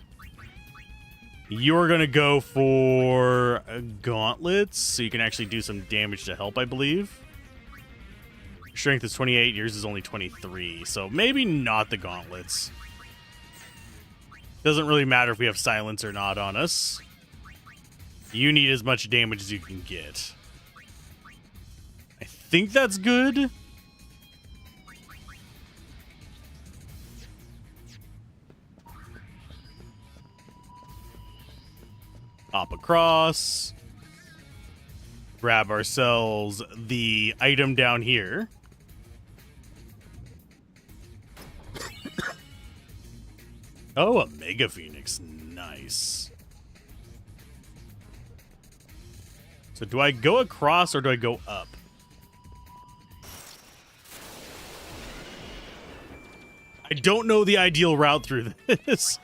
You're going to go for gauntlets, so you can actually do some damage to help, I believe. Strength is 28, yours is only 23, so maybe not the gauntlets. Doesn't really matter if we have silence or not on us. You need as much damage as you can get. I think that's good. Hop across. grab ourselves the item down here. Oh, a Mega Phoenix. Nice. So do I go across or do I go up? I don't know the ideal route through this.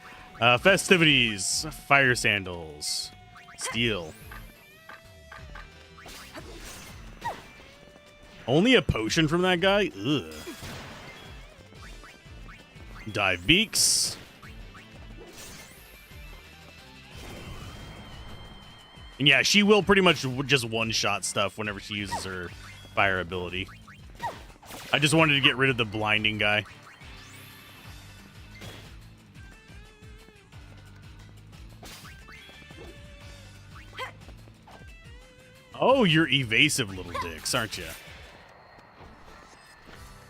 Festivities, fire sandals, steel. Only a potion from that guy? Ugh. Dive beaks. And yeah, she will pretty much just one-shot stuff whenever she uses her fire ability. I just wanted to get rid of the blinding guy. Oh, you're evasive little dicks, aren't you?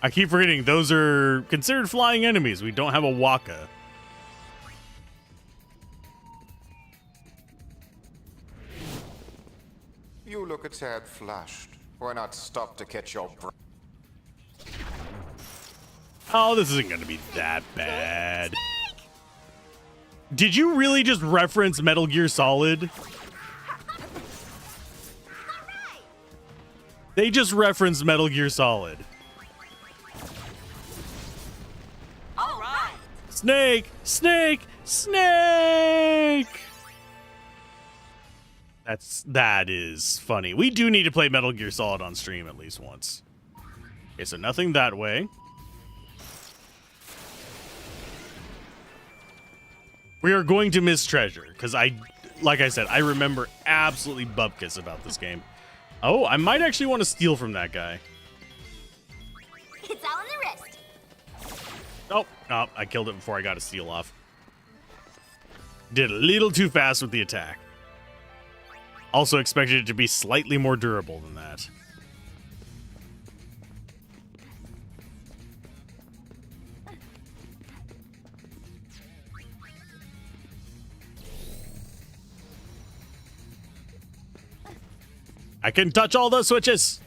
I keep forgetting those are considered flying enemies. We don't have a Waka. You look a tad flushed. Why not stop to catch your breath? Oh, this isn't going to be that bad. Did you really just reference Metal Gear Solid? They just referenced Metal Gear Solid. All right. Snake! Snake! Snake! That is funny. We do need to play Metal Gear Solid on stream at least once. Okay, so nothing that way. We are going to miss treasure, because like I said, I remember absolutely bupkis about this game. Oh, I might actually want to steal from that guy. It's all in the wrist. Oh, I killed it before I got a steal off. Did a little too fast with the attack. Also expected it to be slightly more durable than that. I can touch all those switches.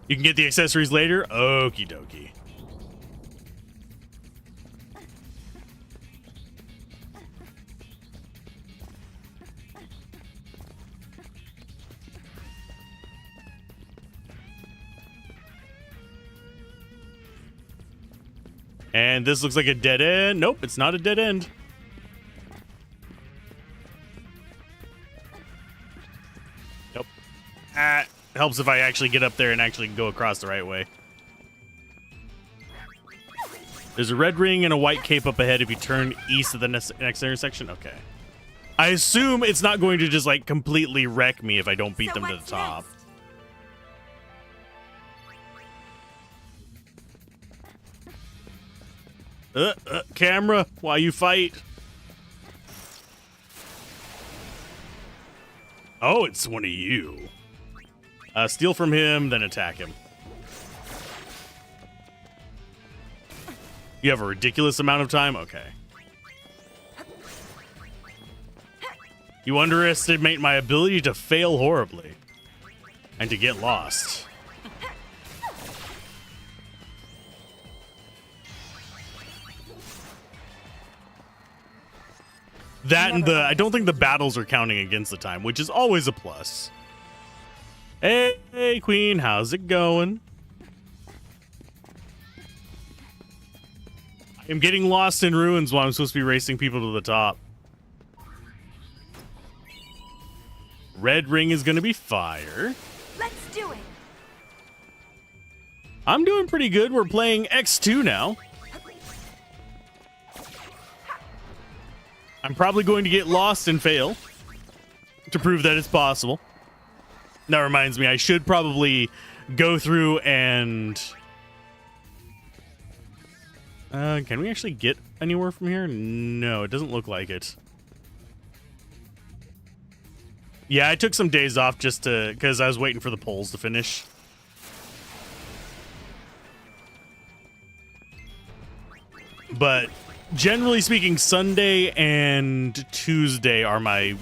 You can get the accessories later. Okie dokie. And this looks like a dead end. Nope, it's not a dead end. Nope. Helps if I actually get up there and actually go across the right way. There's a red ring and a white cape up ahead if you turn east of the next intersection. Okay. I assume it's not going to just like completely wreck me if I don't beat them to the top. Camera, while you fight. Oh, it's one of you. Steal from him, then attack him. You have a ridiculous amount of time? Okay. You underestimate my ability to fail horribly. And to get lost. That and I don't think the battles are counting against the time, which is always a plus. Hey, Queen, how's it going? I'm getting lost in ruins while I'm supposed to be racing people to the top. Red ring is going to be fire. Let's do it. I'm doing pretty good. We're playing X-2 now. I'm probably going to get lost and fail to prove that it's possible. That reminds me, I should probably go through and... can we actually get anywhere from here? No, it doesn't look like it. Yeah, I took some days off just to... because I was waiting for the polls to finish. But generally speaking, Sunday and Tuesday are my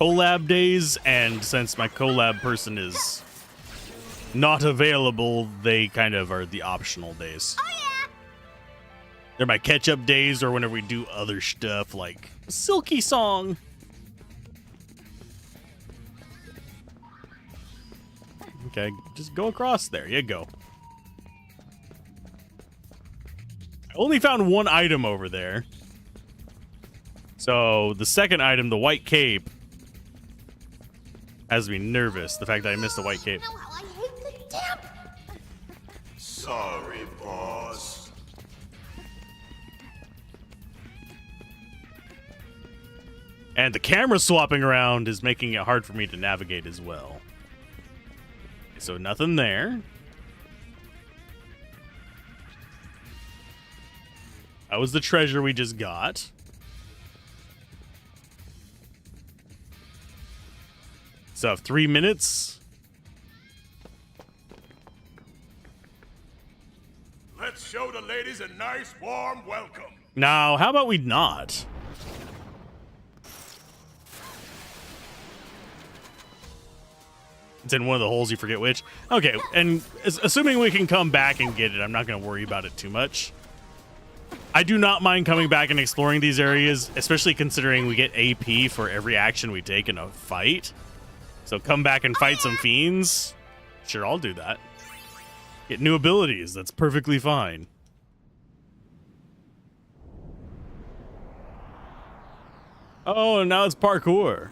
collab days, and since my collab person is not available, they kind of are the optional days. Oh yeah. They're my catch-up days, or whenever we do other stuff like Silky Song. Okay, just go across there. You go. I only found one item over there. So the second item, the white cape, has me nervous. The fact that I missed the white cape. You know how I hate the damp. Sorry, boss. And the camera swapping around is making it hard for me to navigate as well. So nothing there. That was the treasure we just got. So 3 minutes. Let's show the ladies a nice, warm welcome. Now, how about we not? It's in one of the holes, you forget which. Okay, and assuming we can come back and get it, I'm not going to worry about it too much. I do not mind coming back and exploring these areas, especially considering we get AP for every action we take in a fight. So come back and fight some fiends. Sure, I'll do that. Get new abilities. That's perfectly fine. Oh, and now it's parkour.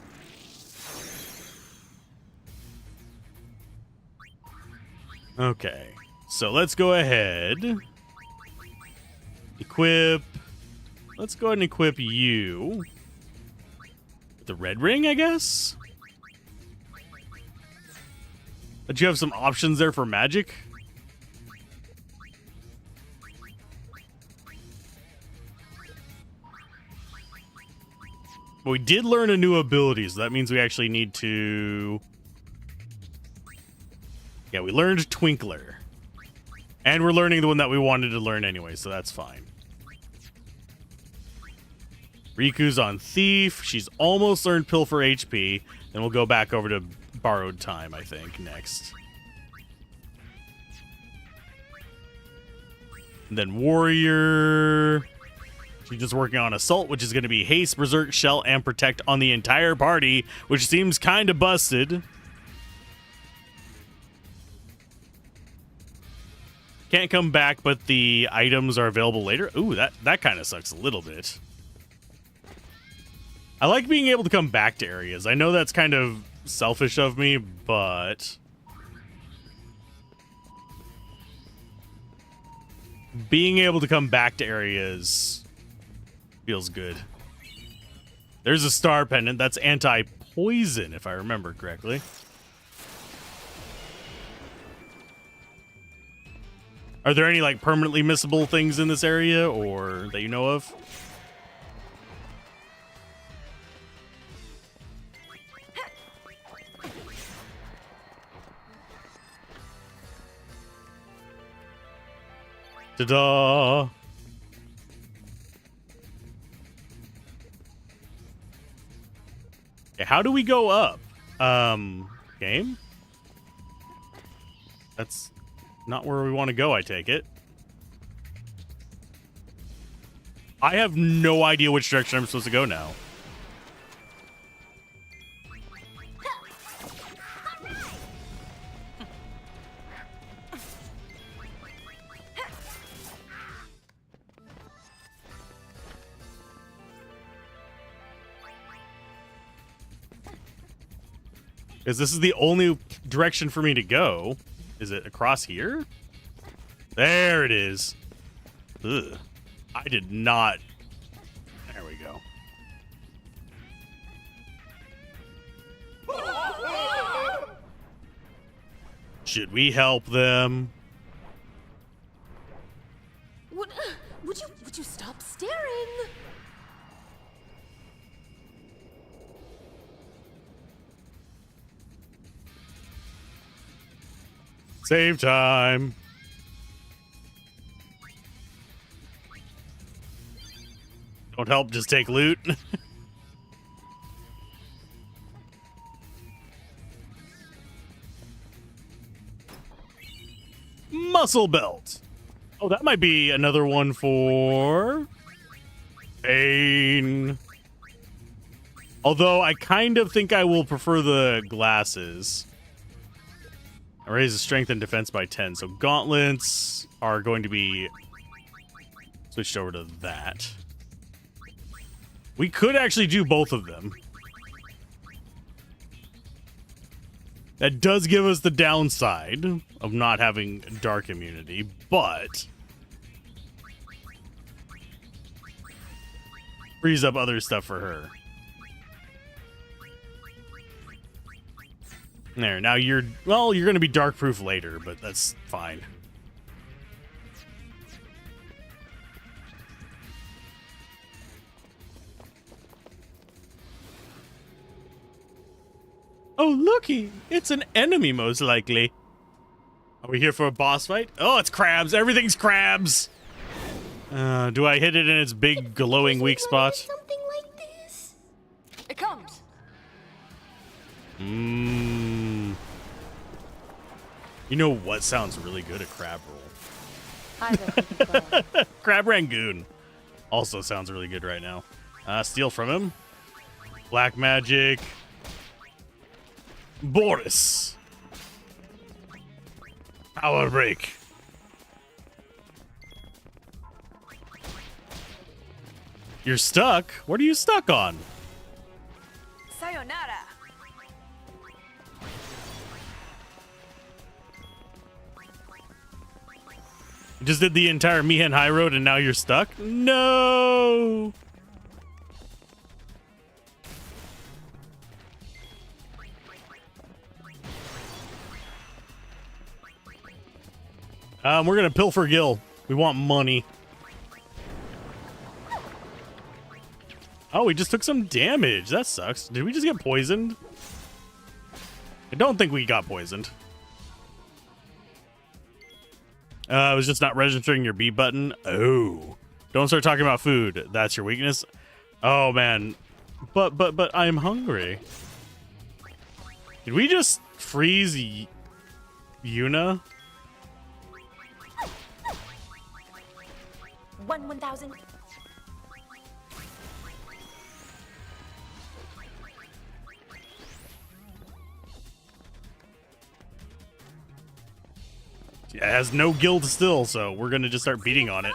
Okay, so let's go ahead. Equip. Let's go ahead and equip you. The red ring, I guess? But you have some options there for magic. But we did learn a new ability, so that means we actually need to... Yeah, we learned Twinkler. And we're learning the one that we wanted to learn anyway, so that's fine. Riku's on Thief. She's almost learned Pilfer HP. Then we'll go back over to Borrowed Time, I think, next. And then Warrior. She's just working on Assault, which is going to be Haste, Berserk, Shell, and Protect on the entire party, which seems kind of busted. Can't come back, but the items are available later. Ooh, that kind of sucks a little bit. I like being able to come back to areas. I know that's kind of selfish of me, but... being able to come back to areas feels good. There's a star pendant. That's anti-poison, if I remember correctly. Are there any, like, permanently missable things in this area, or that you know of? Ta-da! Okay, how do we go up? Game? That's not where we want to go, I take it. I have no idea which direction I'm supposed to go now. Because this is the only direction for me to go. Is it across here? There it is. Ugh. I did not. There we go. Should we help them? Would you stop staring? Save time. Don't help, just take loot. Muscle belt. Oh, that might be another one for pain. Although I kind of think I will prefer the glasses. I raise the strength and defense by 10. So gauntlets are going to be switched over to that. We could actually do both of them. That does give us the downside of not having dark immunity, but frees up other stuff for her. There, now you're going to be dark proof later, but that's fine. Oh, looky! It's an enemy, most likely. Are we here for a boss fight? Oh, it's crabs! Everything's crabs! Do I hit it in its big, glowing weak spot? Something like this. It comes. Mmm. You know what sounds really good? A crab roll. Crab Rangoon. Also sounds really good right now. Steal from him. Black magic. Boris. Power break. You're stuck? What are you stuck on? Sayonara. You just did the entire Mihen High Road and now you're stuck? No! We're gonna pilfer Gil. We want money. Oh, we just took some damage. That sucks. Did we just get poisoned? I don't think we got poisoned. I was just not registering your B button. Oh. Don't start talking about food. That's your weakness? Oh, man. But I'm hungry. Did we just freeze Yuna? 1,000. It has no guild still, so we're gonna just start beating on it.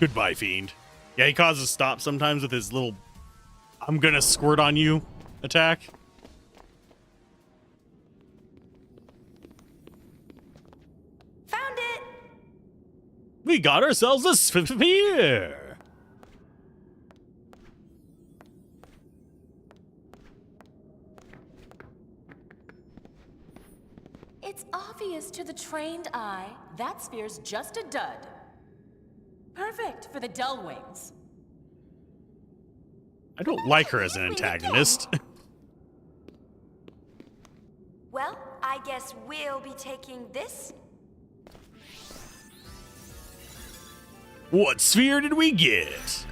Goodbye, fiend. Yeah, he causes stop sometimes with his little I'm gonna squirt on you attack. Found it. We got ourselves a sphere. It's obvious to the trained eye, that sphere's just a dud. Perfect for the dull wings. I don't like her as an antagonist. Well, I guess we'll be taking this. What sphere did we get?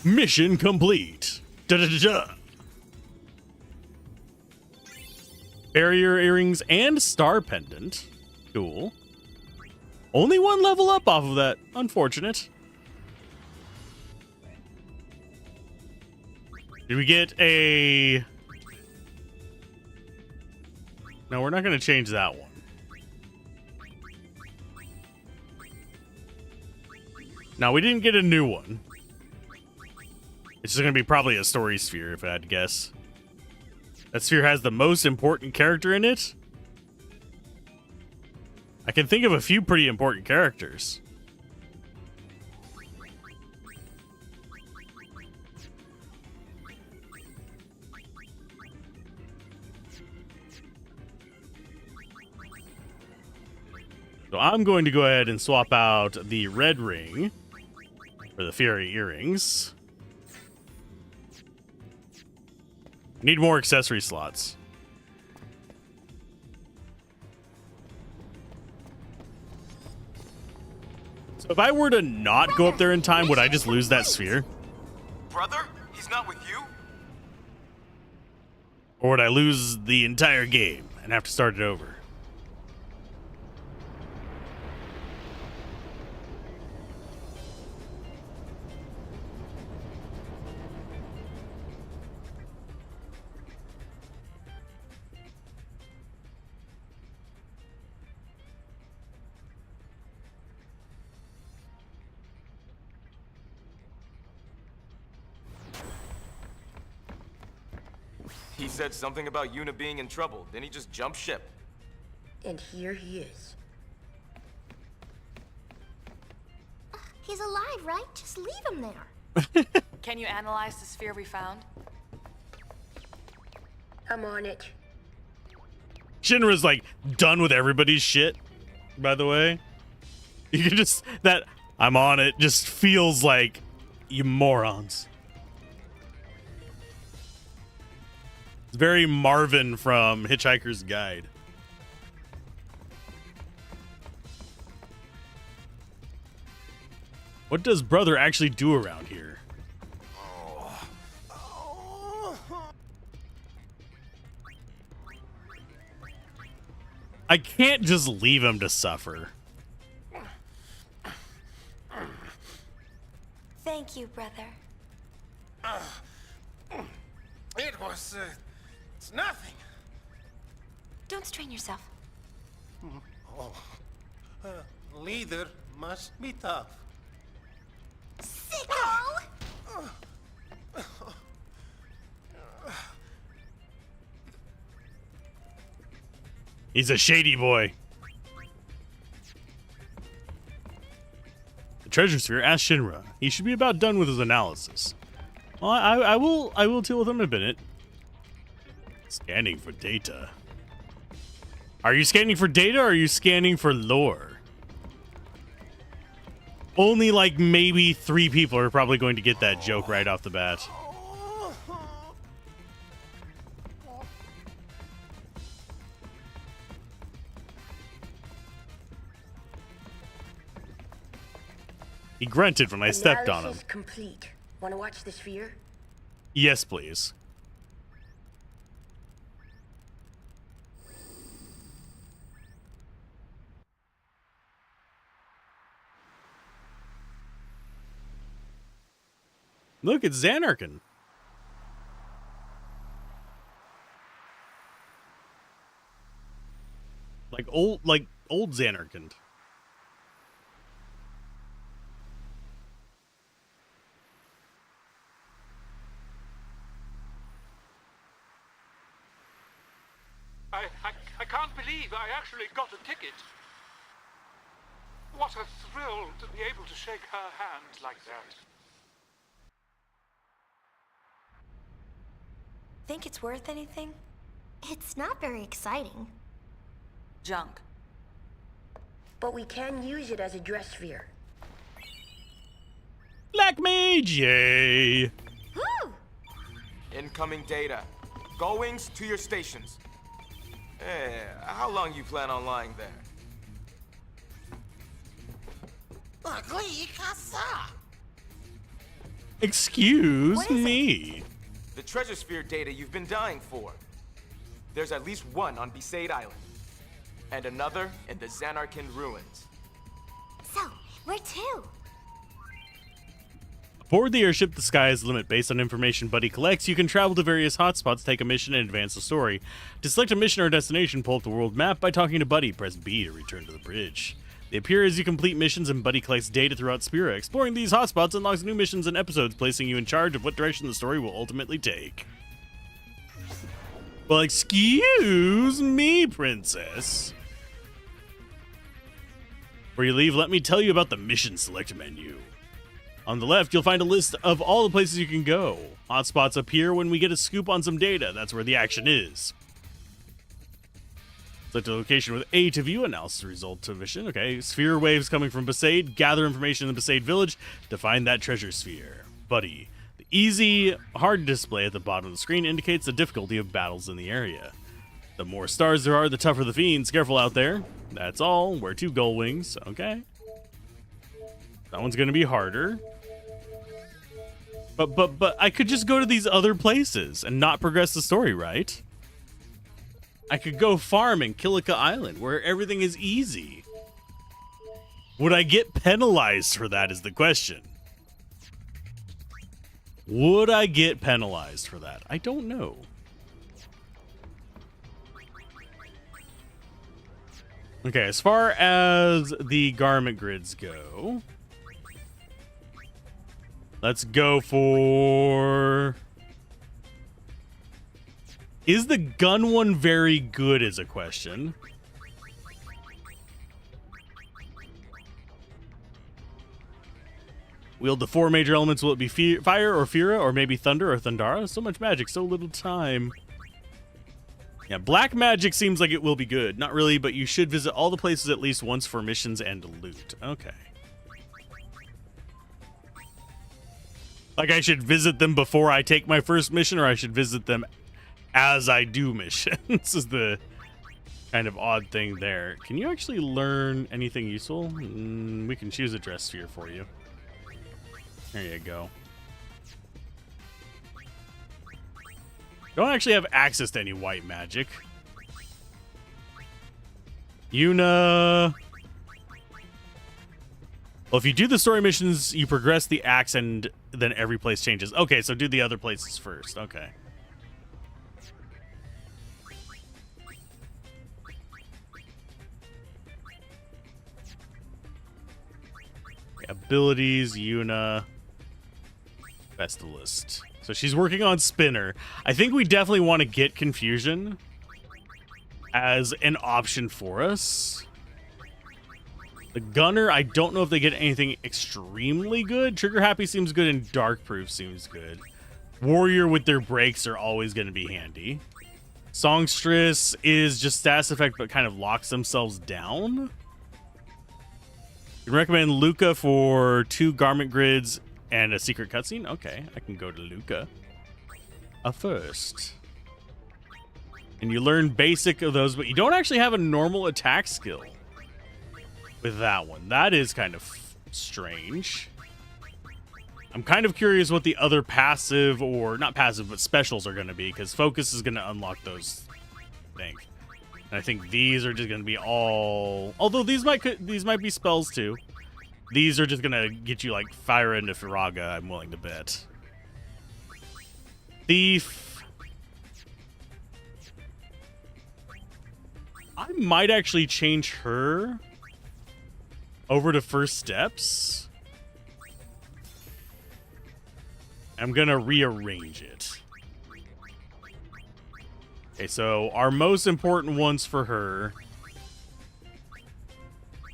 Mission complete. Da-da-da-da. Barrier earrings and star pendant. Cool. Only one level up off of that. Unfortunate. Did we get a... No, we're not going to change that one. No, we didn't get a new one. It's just going to be probably a story sphere, if I had to guess. That sphere has the most important character in it. I can think of a few pretty important characters. So I'm going to go ahead and swap out the red ring for the fairy earrings. Need more accessory slots. So if I were to not go up there in time, would I just lose that sphere? Brother? He's not with you? Or would I lose the entire game and have to start it over? He said something about Yuna being in trouble, then he just jumped ship. And here he is. He's alive, right? Just leave him there. Can you analyze the sphere we found? I'm on it. Shinra's like done with everybody's shit, by the way. You can just, that I'm on it just feels like you morons. It's very Marvin from Hitchhiker's Guide. What does brother actually do around here? I can't just leave him to suffer. Thank you, brother. It was, it's nothing. Don't strain yourself. Oh, leader must be tough. Sicko! He's a shady boy. The treasure sphere asked Shinra. He should be about done with his analysis. Well, I will deal with him in a minute. Scanning for data. Are you scanning for data or are you scanning for lore? Only like maybe 3 people are probably going to get that joke right off the bat. He grunted when I stepped on him. Analysis complete. Want to watch the sphere? Yes, please. Look, it's Xanarkin. Like old Xanarkin. I can't believe I actually got a ticket. What a thrill to be able to shake her hand like that. Think it's worth anything? It's not very exciting. Junk. But we can use it as a dress sphere. Black Mage, yay! Woo! Incoming data. Go wings to your stations. Hey, how long you plan on lying there? Excuse me. The treasure sphere data you've been dying for. There's at least one on Besaid Island. And another in the Xanarkin ruins. So, where to? Aboard the airship, the sky is the limit. Based on information Buddy collects, you can travel to various hotspots, take a mission, and advance the story. To select a mission or destination, pull up the world map by talking to Buddy. Press B to return to the bridge. They appear as you complete missions, and Buddy collects data throughout Spira. Exploring these hotspots unlocks new missions and episodes, placing you in charge of what direction the story will ultimately take. Well, excuse me, princess. Before you leave, let me tell you about the mission select menu. On the left, you'll find a list of all the places you can go. Hotspots appear when we get a scoop on some data. That's where the action is. Select a location with A to view. Analysis result to mission. Okay, sphere waves coming from Besaid. Gather information in the Besaid village to find that treasure sphere. Buddy. The easy, hard display at the bottom of the screen indicates the difficulty of battles in the area. The more stars there are, the tougher the fiends. Careful out there. That's all. Wear 2 gold wings. Okay. That one's going to be harder. But I could just go to these other places and not progress the story, right? I could go farm in Kilika Island where everything is easy. Would I get penalized for that is the question. Would I get penalized for that? I don't know. Okay, as far as the garment grids go, let's go for... Is the gun one very good is a question. Wield the 4 major elements. Will it be fire or Fira or maybe thunder or Thundara? So much magic, so little time. Yeah, black magic seems like it will be good. Not really, but you should visit all the places at least once for missions and loot. Okay. Like I should visit them before I take my first mission, or I should visit them as I do missions. This is the kind of odd thing there. Can you actually learn anything useful? We can choose a dress sphere for you. There you go. Don't actually have access to any white magic. Yuna. Well, if you do the story missions, you progress the axe and then every place changes. Okay, so do the other places first. Okay. Abilities, Yuna. Festalist. So she's working on Spinner. I think we definitely want to get Confusion as an option for us. The Gunner, I don't know if they get anything extremely good. Trigger Happy seems good and Dark Proof seems good. Warrior with their breaks are always going to be handy. Songstress is just status effect but kind of locks themselves down. You can recommend Luca for 2 garment grids and a secret cutscene? Okay, I can go to Luca first. And you learn basic of those, but you don't actually have a normal attack skill with that one. That is kind of strange. I'm kind of curious what the other passive, or not passive, but specials are going to be, because focus is going to unlock those, I think. And I think these are just going to be all... Although these might be spells too. These are just going to get you like fire into Firaga, I'm willing to bet. Thief. I might actually change her over to first steps. I'm going to rearrange it. Okay, so our most important ones for her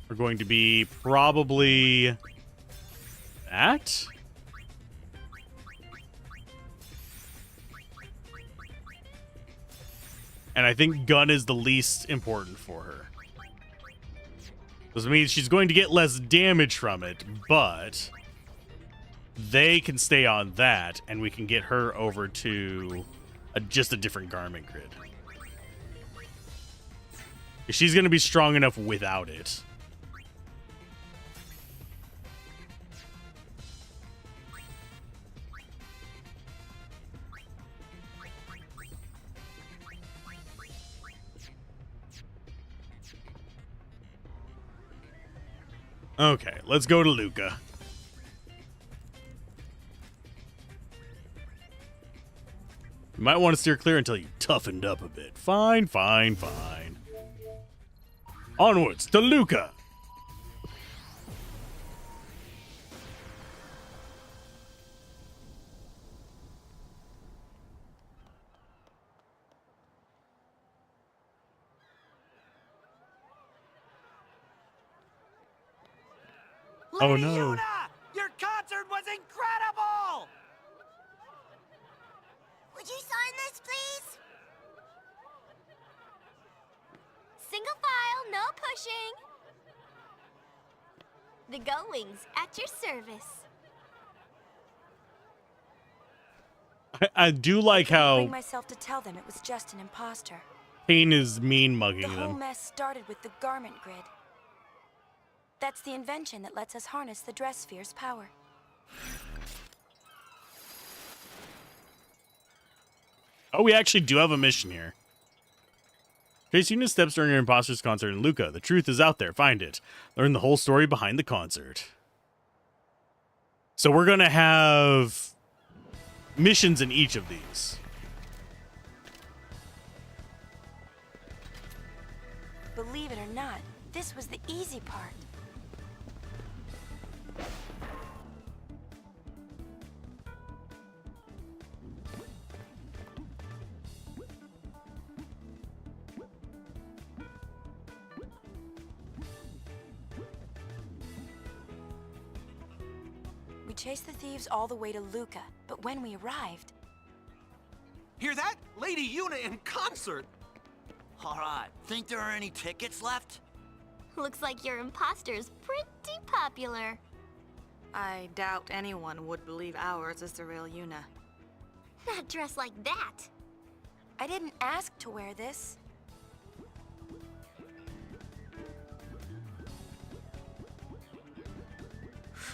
are going to be probably that. And I think gun is the least important for her. This means she's going to get less damage from it, but they can stay on that, and we can get her over to just a different garment grid. She's going to be strong enough without it. Okay, let's go to Luca. You might want to steer clear until you toughened up a bit. Fine, fine, fine. Onwards to Luca. Oh no. Yuna, your concert was incredible! Would you sign this, please? Single file, no pushing. The Gullwings at your service. I do like I how bring myself to tell them it was just an imposter. Pain is mean mugging The whole them. mess started with the garment grid. That's the invention that lets us harness the dress sphere's power. Oh, we actually do have a mission here. Trace Yuna's steps during your imposter's concert in Luca. The truth is out there. Find it. Learn the whole story behind the concert. So we're going to have missions in each of these. Believe it or not, this was the easy part. We chased the thieves all the way to Luca, but when we arrived... Hear that? Lady Yuna in concert! Alright, think there are any tickets left? Looks like your imposter's pretty popular. I doubt anyone would believe ours is the real Yuna. Not dressed like that. I didn't ask to wear this.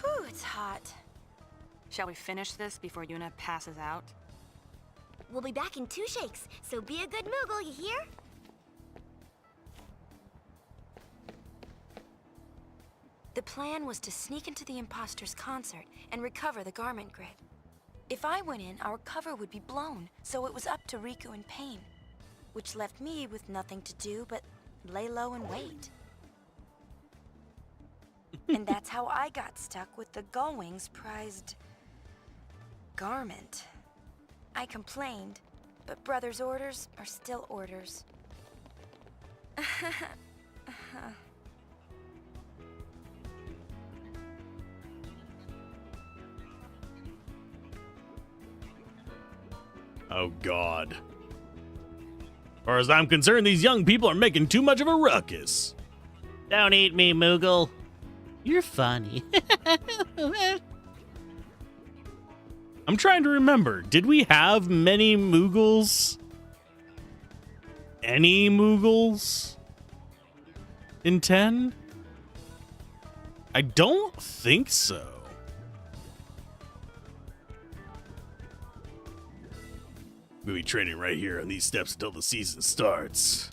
Whew, it's hot. Shall we finish this before Yuna passes out? We'll be back in 2 shakes, so be a good Moogle, you hear? The plan was to sneak into the imposter's concert and recover the garment grid. If I went in, our cover would be blown, so it was up to Riku and Pain, which left me with nothing to do but lay low and wait. And that's how I got stuck with the Gullwing's prized garment. I complained, but Brother's orders are still orders. Oh, God. As far as I'm concerned, these young people are making too much of a ruckus. Don't eat me, Moogle. You're funny. I'm trying to remember. Did we have many Moogles? Any Moogles? In 10? I don't think so. We'll be training right here on these steps until the season starts.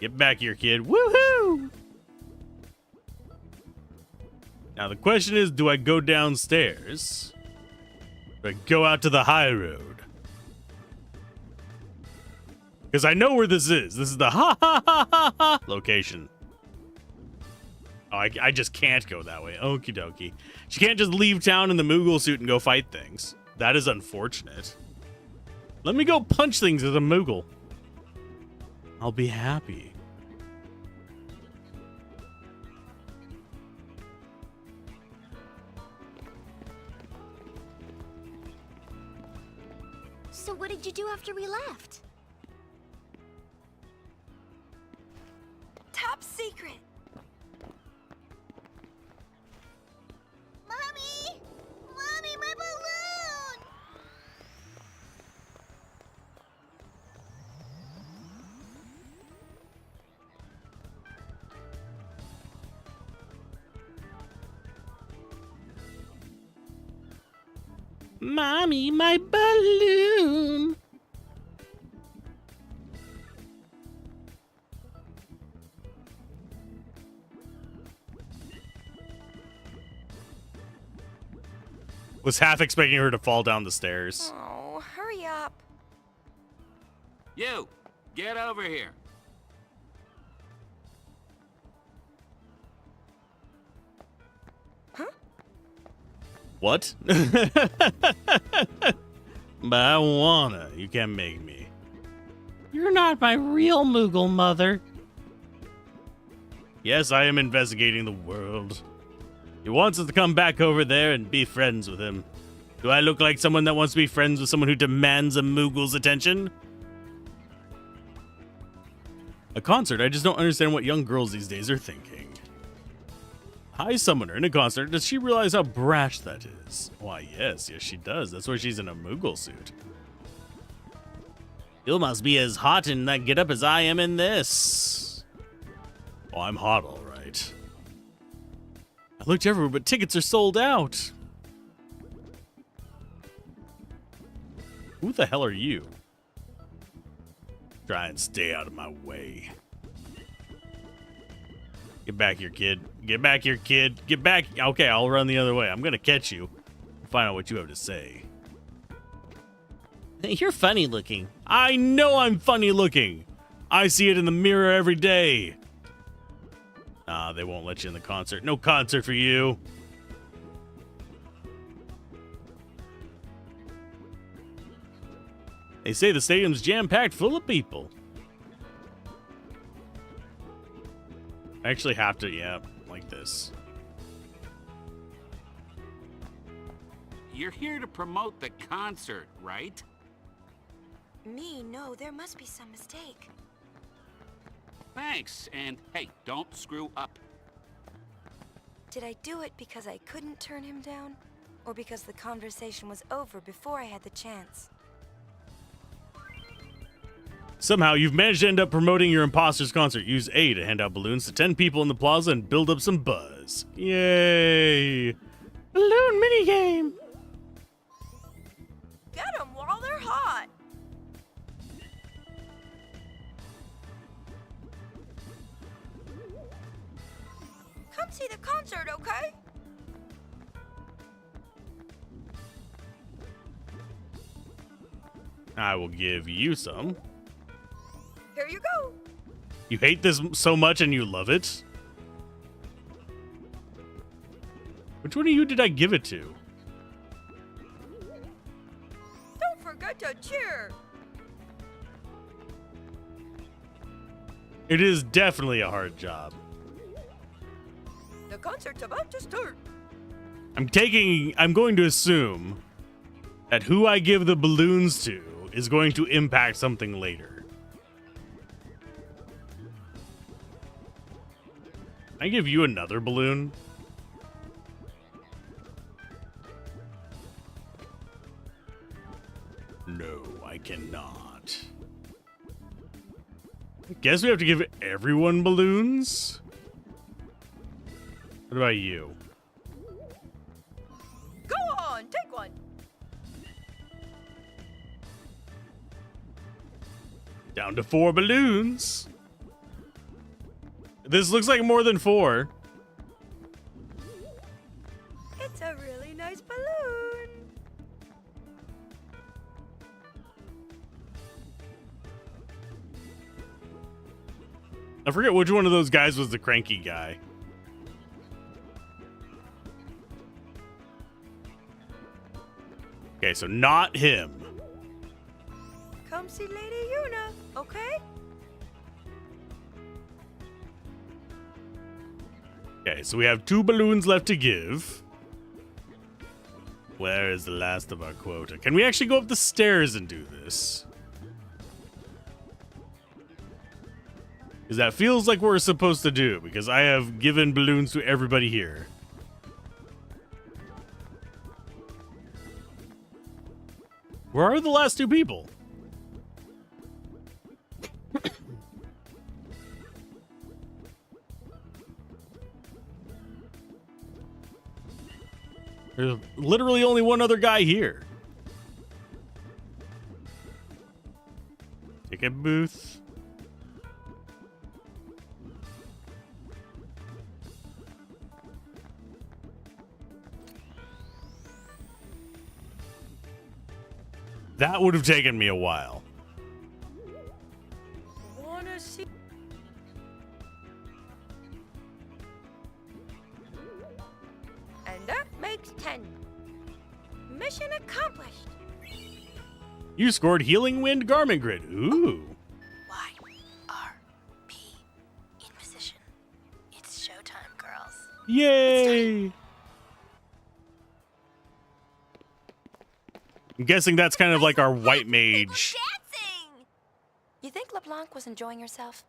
Get back here, kid. Woohoo! Now the question is, do I go downstairs? Do I go out to the high road? Because I know where this is. This is the ha location. Oh, I just can't go that way. Okie dokie. She can't just leave town in the Moogle suit and go fight things. That is unfortunate. Let me go punch things as a Moogle. I'll be happy. So what did you do after we left? Top secret! Mommy! Mommy, my balloon! Mommy, my balloon. Was half expecting her to fall down the stairs. Oh, hurry up. You, get over here. What? But I wanna. You can't make me. You're not my real Moogle mother. Yes, I am investigating the world. He wants us to come back over there and be friends with him. Do I look like someone that wants to be friends with someone who demands a Moogle's attention? A concert? I just don't understand what young girls these days are thinking. High Summoner in a concert. Does she realize how brash that is? Why, yes, she does. That's why she's in a Moogle suit. You must be as hot in that getup as I am in this. Oh, I'm hot, all right. looked everywhere, but tickets are sold out. Who the hell are you? Try and stay out of my way. Get back here, kid. Get back here, kid. Get back. Okay, I'll run the other way. I'm gonna catch you. Find out what you have to say. You're funny looking. I know I'm funny looking. I see it in the mirror every day. Nah, they won't let you in the concert. No concert for you. They say the stadium's jam-packed full of people. I actually have to, yeah, like this. You're here to promote the concert, right? Me? No, there must be some mistake. Thanks, and hey, don't screw up. Did I do it because I couldn't turn him down? Or because the conversation was over before I had the chance? Somehow, you've managed to end up promoting your imposter's concert. Use A to hand out balloons to 10 people in the plaza and build up some buzz. Yay! Balloon minigame! Get them while they're hot! Come see the concert, okay? I will give you some. Here you go. You hate this so much and you love it? Which one of you did I give it to? Don't forget to cheer. It is definitely a hard job. The concert's about to start. I'm going to assume that who I give the balloons to is going to impact something later. Can I give you another balloon? No, I cannot. I guess we have to give everyone balloons? What about you? Go on, take one. Down to 4 balloons. This looks like more than 4. It's a really nice balloon. I forget which one of those guys was the cranky guy. Okay, so not him. Come see Lady Yuna, okay? Okay, so we have 2 balloons left to give. Where is the last of our quota? Can we actually go up the stairs and do this? Because that feels like what we're supposed to do, because I have given balloons to everybody here. Where are the last 2 people? There's literally only one other guy here. Ticket booth. That would have taken me a while. Wanna see? And that makes 10. Mission accomplished. You scored Healing Wind Garment Grid. Ooh. Y-R-P. In position. It's showtime, girls. Yay! I'm guessing that's kind of like our white mage. You think LeBlanc was enjoying herself?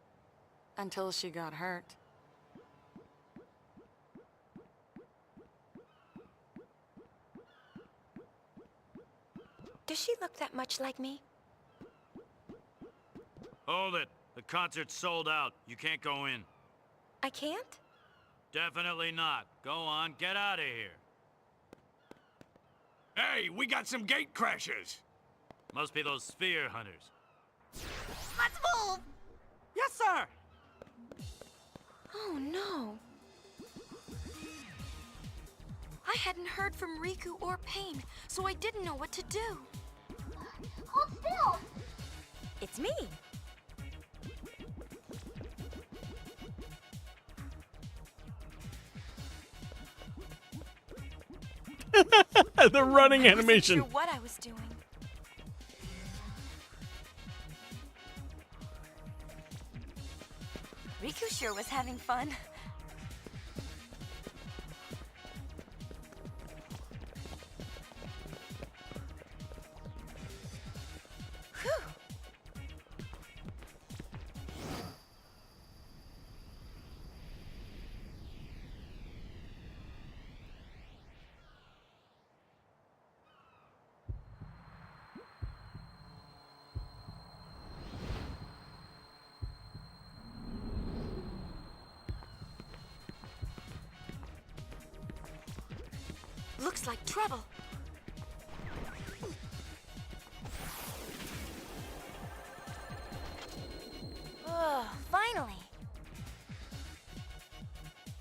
Until she got hurt. Does she look that much like me? Hold it. The concert's sold out. You can't go in. I can't? Definitely not. Go on, get out of here. Hey, we got some gate crashers. Must be those sphere hunters. Let's move! Yes, sir! Oh no. I hadn't heard from Riku or Pain, so I didn't know what to do. Hold still! It's me. The running I wasn't animation. sure what I was doing. Riku sure was having fun. Whew. Looks like trouble. Ugh, finally.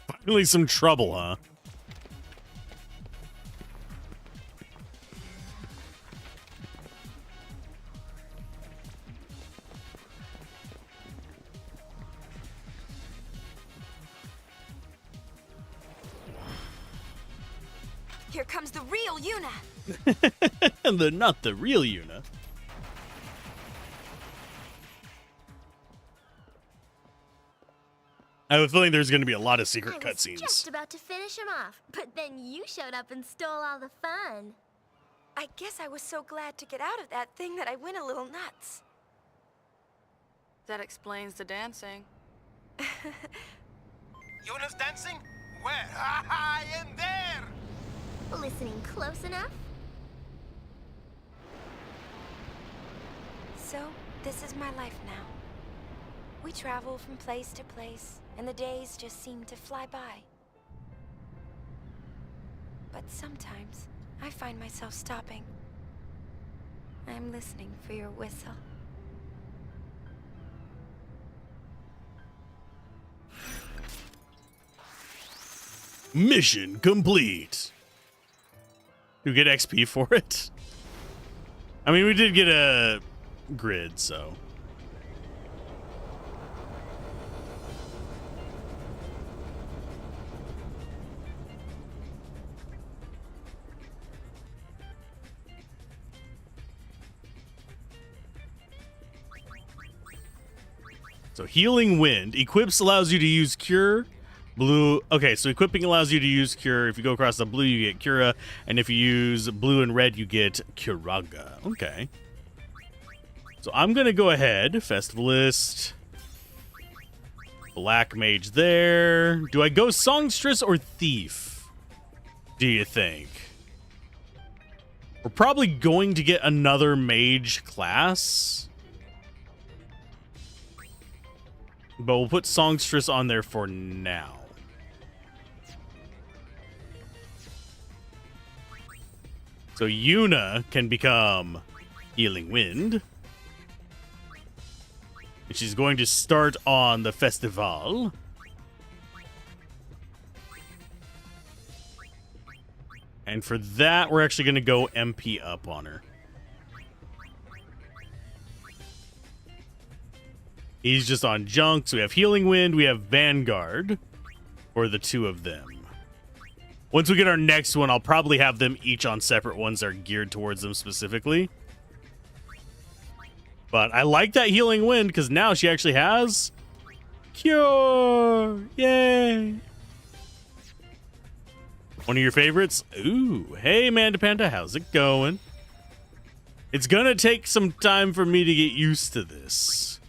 Finally some trouble, huh? Here comes the real Yuna. Not the real Yuna. I have a feeling there's going to be a lot of secret I was cutscenes. just about to finish him off, but then you showed up and stole all the fun. I guess I was so glad to get out of that thing that I went a little nuts. That explains the dancing. Yuna's dancing? Where? I am there! Listening close enough? So, this is my life now. We travel from place to place, and the days just seem to fly by. But sometimes, I find myself stopping. I'm listening for your whistle. Mission complete. Do we get XP for it? I mean, we did get a grid, so. So Healing Wind. Equips allows you to use Cure. Blue. Okay, so equipping allows you to use Cure. If you go across the blue, you get Cura. And if you use blue and red, you get Curaga. Okay. So I'm going to go ahead. Festivalist. Black Mage there. Do I go Songstress or Thief? Do you think? We're probably going to get another mage class. But we'll put Songstress on there for now. So Yuna can become Healing Wind. And she's going to start on the festival. And for that, we're actually going to go MP up on her. He's just on junk. So we have Healing Wind. We have Vanguard for the two of them. Once we get our next one, I'll probably have them each on separate ones that are geared towards them specifically. But I like that Healing Wind because now she actually has Cure. Yay. One of your favorites? Ooh. Hey, Manda Panda. How's it going? It's going to take some time for me to get used to this.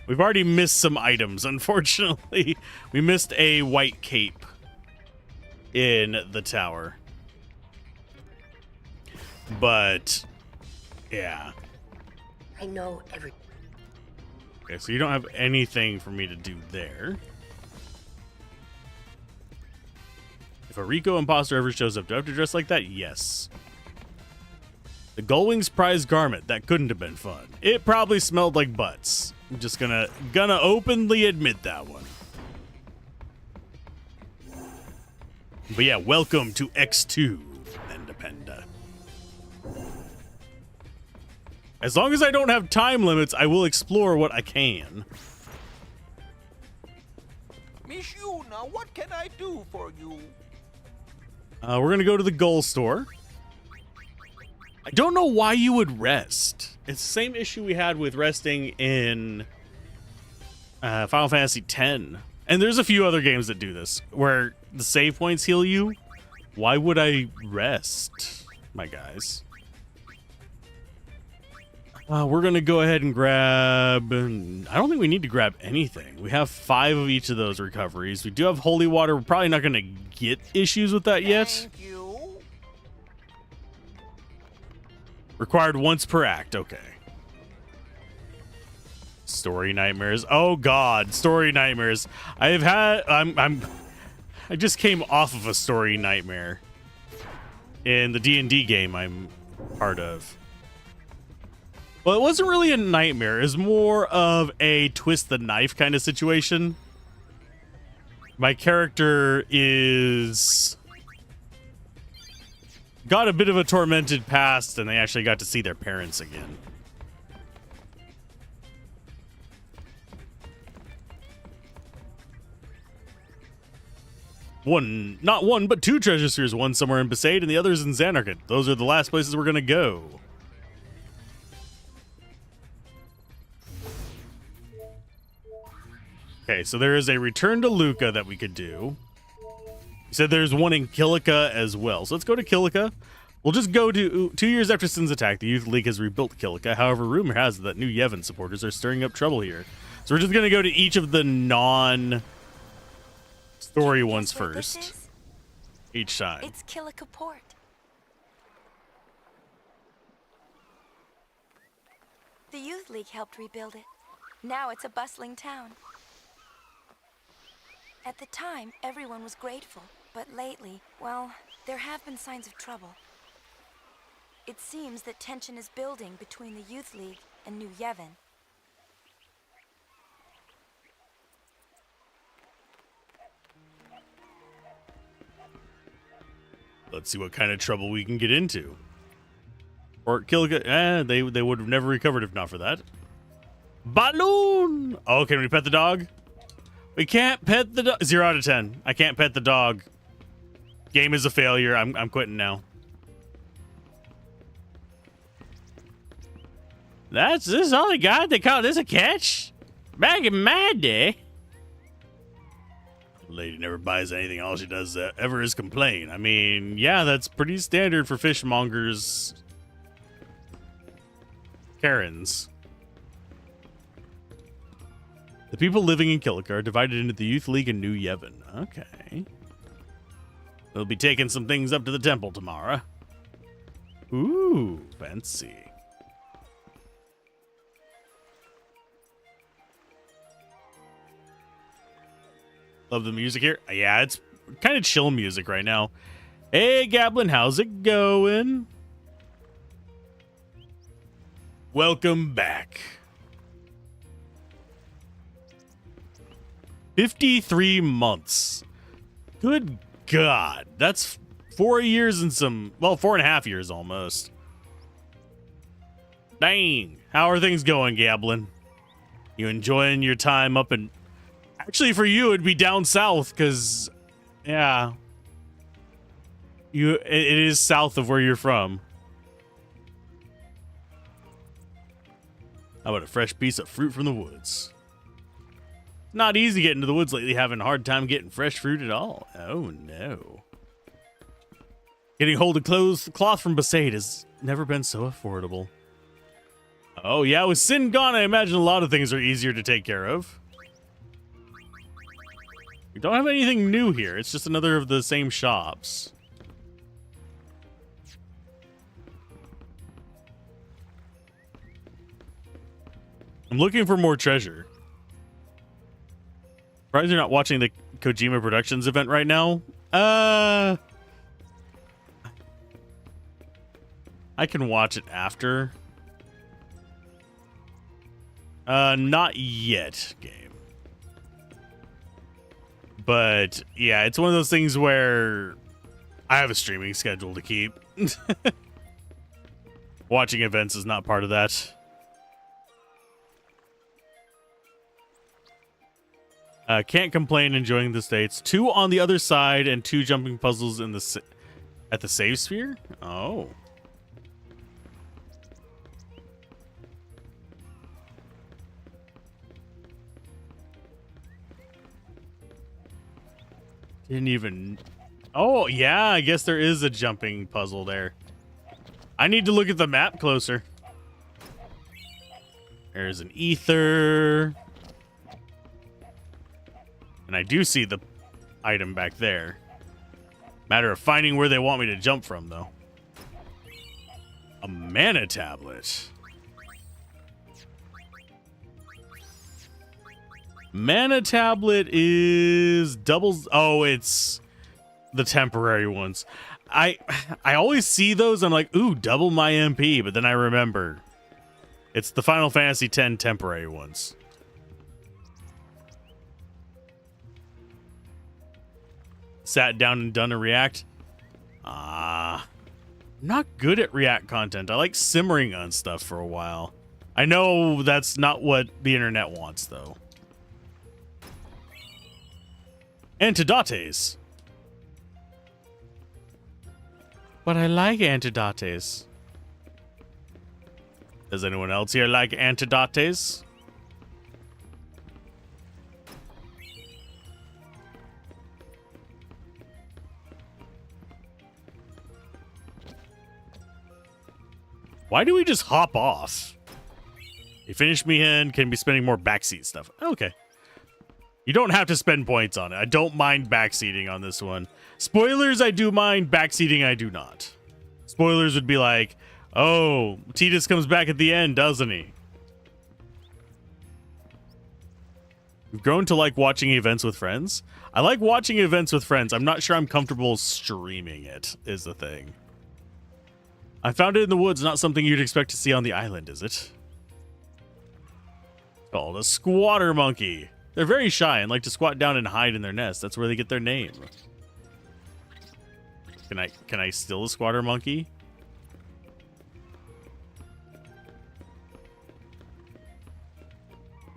We've already missed some items, unfortunately. We missed a white cape in the tower. But, yeah. I know every... Okay, so you don't have anything for me to do there. If a Rico imposter ever shows up, do I have to dress like that? Yes. The Gullwing's prize garment. That couldn't have been fun. It probably smelled like butts. I'm just gonna openly admit that one. But yeah, welcome to X-2, Independa. As long as I don't have time limits, I will explore what I can. Miss Yuna, what can I do for you? We're gonna go to the Gull store. I don't know why you would rest. It's the same issue we had with resting in Final Fantasy X. And there's a few other games that do this, where the save points heal you. Why would I rest, my guys? We're going to go ahead and grab... I don't think we need to grab anything. We have 5 of each of those recoveries. We do have holy water. We're probably not going to get issues with that yet. Thank you. Required once per act. Okay. Story nightmares. Oh God, story nightmares. I just came off of a story nightmare in the D&D game I'm part of. Well, it wasn't really a nightmare. It was more of a twist the knife kind of situation. My character got a bit of a tormented past, and they actually got to see their parents again. Not one, but 2 treasure spheres. One somewhere in Besaid, and the other's in Xanarkand. Those are the last places we're gonna go. Okay, so there is a return to Luca that we could do. He said there's one in Kilika as well. So let's go to Kilika. We'll just go to 2 years after Sin's attack. The Youth League has rebuilt Kilika. However, rumor has it that new Yevon supporters are stirring up trouble here. So we're just going to go to each of the non-story ones first. Each time. It's Kilika Port. The Youth League helped rebuild it. Now it's a bustling town. At the time, everyone was grateful. But lately, well, there have been signs of trouble. It seems that tension is building between the Youth League and New Yevon. Let's see what kind of trouble we can get into. Or Kilika, they would have never recovered if not for that. Balloon! Oh, can we pet the dog? We can't pet the dog. 0 out of 10. I can't pet the dog. Game is a failure. I'm quitting now. This is all they got? They call this a catch? Back in my day. Lady never buys anything. All she does ever is complain. I mean, yeah, that's pretty standard for fishmongers. Karens. The people living in Kilika are divided into the Youth League and New Yevon. Okay. We'll be taking some things up to the temple tomorrow. Ooh, fancy. Love the music here. Yeah, it's kind of chill music right now. Hey, Gablin, how's it going? Welcome back. 53 months. Good God. That's 4 years and some, well, 4.5 years almost. Dang. How are things going, Gablin? You enjoying your time up in... Actually, for you, it'd be down south, because, yeah. It is south of where you're from. How about a fresh piece of fruit from the woods? Not easy getting to the woods lately, having a hard time getting fresh fruit at all. Oh, no. Getting hold of cloth from Besaid has never been so affordable. Oh, yeah, with Sin gone, I imagine a lot of things are easier to take care of. We don't have anything new here. It's just another of the same shops. I'm looking for more treasure. Surprised you're not watching the Kojima Productions event right now. I can watch it after. Not yet, game. But yeah, it's one of those things where I have a streaming schedule to keep. Watching events is not part of that. Can't complain, enjoying the states. 2 on the other side and 2 jumping puzzles in the at the save sphere. Oh. Didn't even... Oh, yeah, I guess there is a jumping puzzle there. I need to look at the map closer. There's an ether. And I do see the item back there. Matter of finding where they want me to jump from, though. A mana tablet. Mana tablet is doubles. Oh, it's the temporary ones. I always see those. I'm like, ooh, double my MP. But then I remember it's the Final Fantasy X temporary ones. Sat down and done a react. I'm not good at react content. I like simmering on stuff for a while. I know that's not what the internet wants, though. Antidotes. But I like antidotes. Does anyone else here like antidotes? Why do we just hop off? You finish me in, can be spending more backseat stuff. Okay. You don't have to spend points on it. I don't mind backseating on this one. Spoilers, I do mind. Backseating, I do not. Spoilers would be like, oh, Tidus comes back at the end, doesn't he? You've grown to like watching events with friends? I like watching events with friends. I'm not sure I'm comfortable streaming it, is the thing. I found it in the woods, not something you'd expect to see on the island, is it? It's called a squatter monkey. They're very shy and like to squat down and hide in their nest. That's where they get their name. Can I steal a squatter monkey?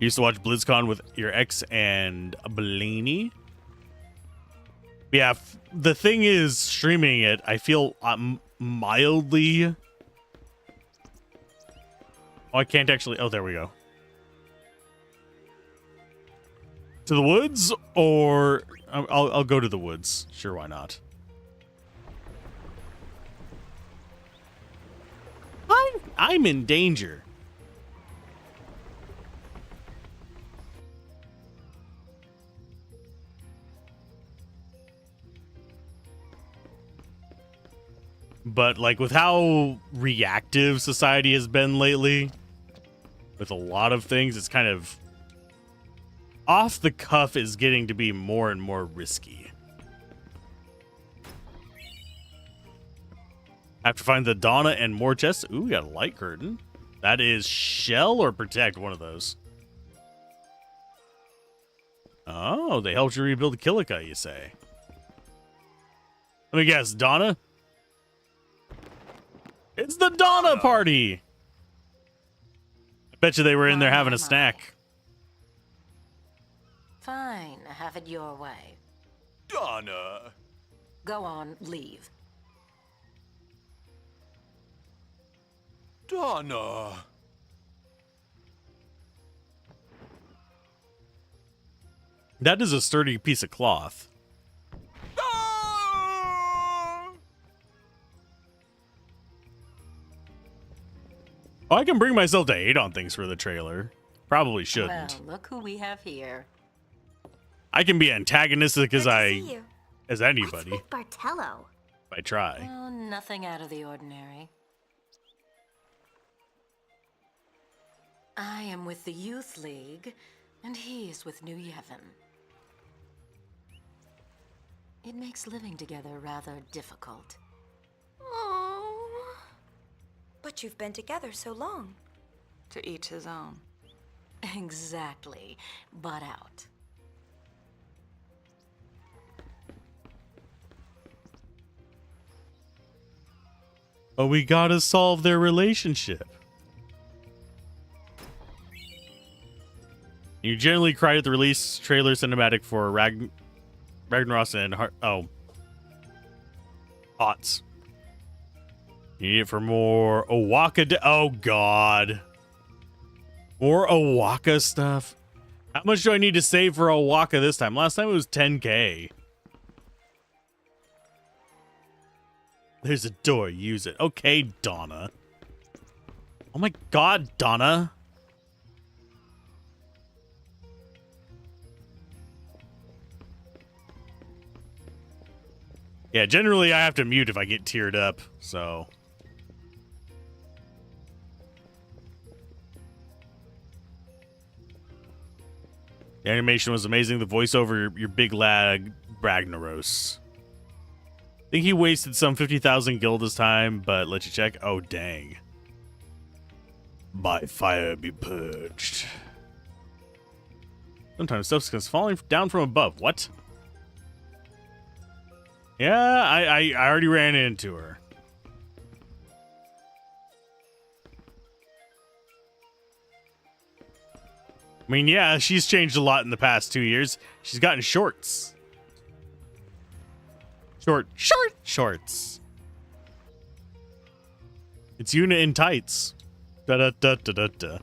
You used to watch BlizzCon with your ex and Blaney? Yeah, the thing is, streaming it, I feel mildly... Oh, I can't actually... Oh, there we go. To the woods, or... I'll go to the woods. Sure, why not? I'm in danger. But, like, with how reactive society has been lately, with a lot of things, it's kind of... Off the cuff is getting to be more and more risky. Have to find the Donna and more chests. Ooh, we got a light curtain. That is shell or protect, one of those. Oh, they helped you rebuild Kilika, you say. Let me guess, Donna? It's the Donna party! I bet you they were in there having a snack. Fine, have it your way. Donna! Go on, leave. Donna! That is a sturdy piece of cloth. Oh, I can bring myself to 8 on things for the trailer. Probably shouldn't. Well, look who we have here. I can be antagonistic as anybody. With Bartello. If I try. Oh, nothing out of the ordinary. I am with the Youth League, and he is with New Yevon. It makes living together rather difficult. Oh. But you've been together so long. To each his own. Exactly. Butt out. But we gotta solve their relationship. You generally cried at the release trailer cinematic for Ragnaros and Hots. You need it for more Owaka. Oh, God. More Owaka stuff. How much do I need to save for Owaka this time? Last time it was 10K. There's a door. Use it. Okay, Donna. Oh, my God, Donna. Yeah, generally I have to mute if I get teared up, so. The animation was amazing. The voiceover, your big lad, Ragnaros. I think he wasted some 50,000 gil this time, but let you check. Oh, dang. By fire be purged. Sometimes stuff comes falling down from above. What? Yeah, I already ran into her. I mean, yeah, she's changed a lot in the past 2 years. She's gotten shorts. Shorts. It's Yuna in tights. Da-da-da-da-da-da.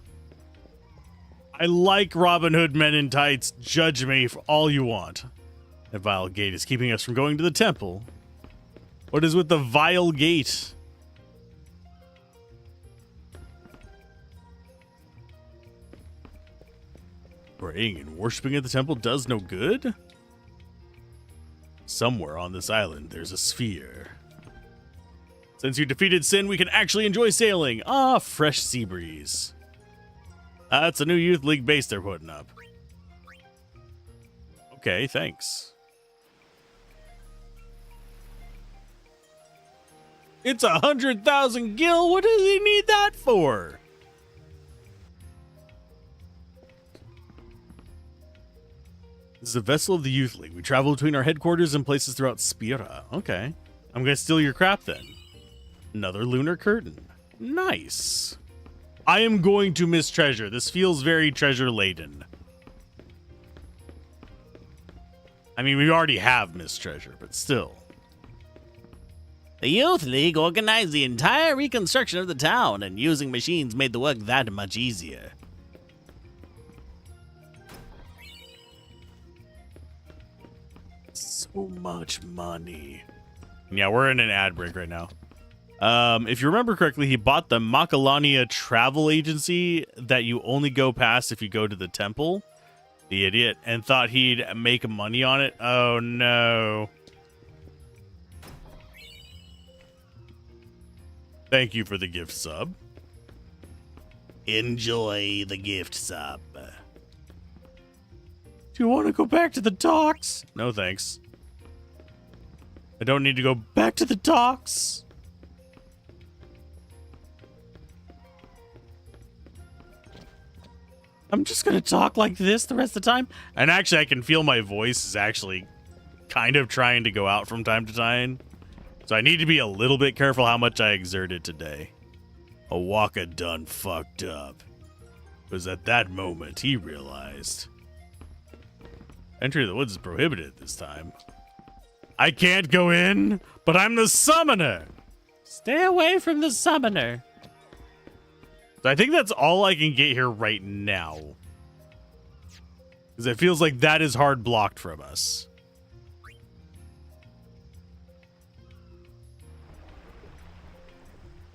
I like Robin Hood men in tights. Judge me for all you want. The vile gate is keeping us from going to the temple. What is with the vile gate? Praying and worshiping at the temple does no good? Somewhere on this island, there's a sphere. Since you defeated Sin, we can actually enjoy sailing. Ah, fresh sea breeze. That's a new Youth League base they're putting up. Okay, thanks. It's 100,000 gil. What does he need that for? This is a vessel of the Youth League. We travel between our headquarters and places throughout Spira. Okay. I'm going to steal your crap then. Another lunar curtain. Nice. I am going to miss treasure. This feels very treasure laden. I mean, we already have missed treasure, but still. The Youth League organized the entire reconstruction of the town, and using machines made the work that much easier. So much money. Yeah, we're in an ad break right now. If you remember correctly, he bought the Makalania travel agency that you only go past if you go to the temple. The idiot. And thought he'd make money on it. Oh, no. Thank you for the gift sub. Enjoy the gift sub. Do you want to go back to the docks? No, thanks. I don't need to go back to the docks. I'm just going to talk like this the rest of the time. And actually, I can feel my voice is actually kind of trying to go out from time to time. So I need to be a little bit careful how much I exerted today. Owaka done fucked up. It was at that moment he realized. Entry to the woods is prohibited this time. I can't go in, but I'm the summoner. Stay away from the summoner. So I think that's all I can get here right now. Because it feels like that is hard blocked from us.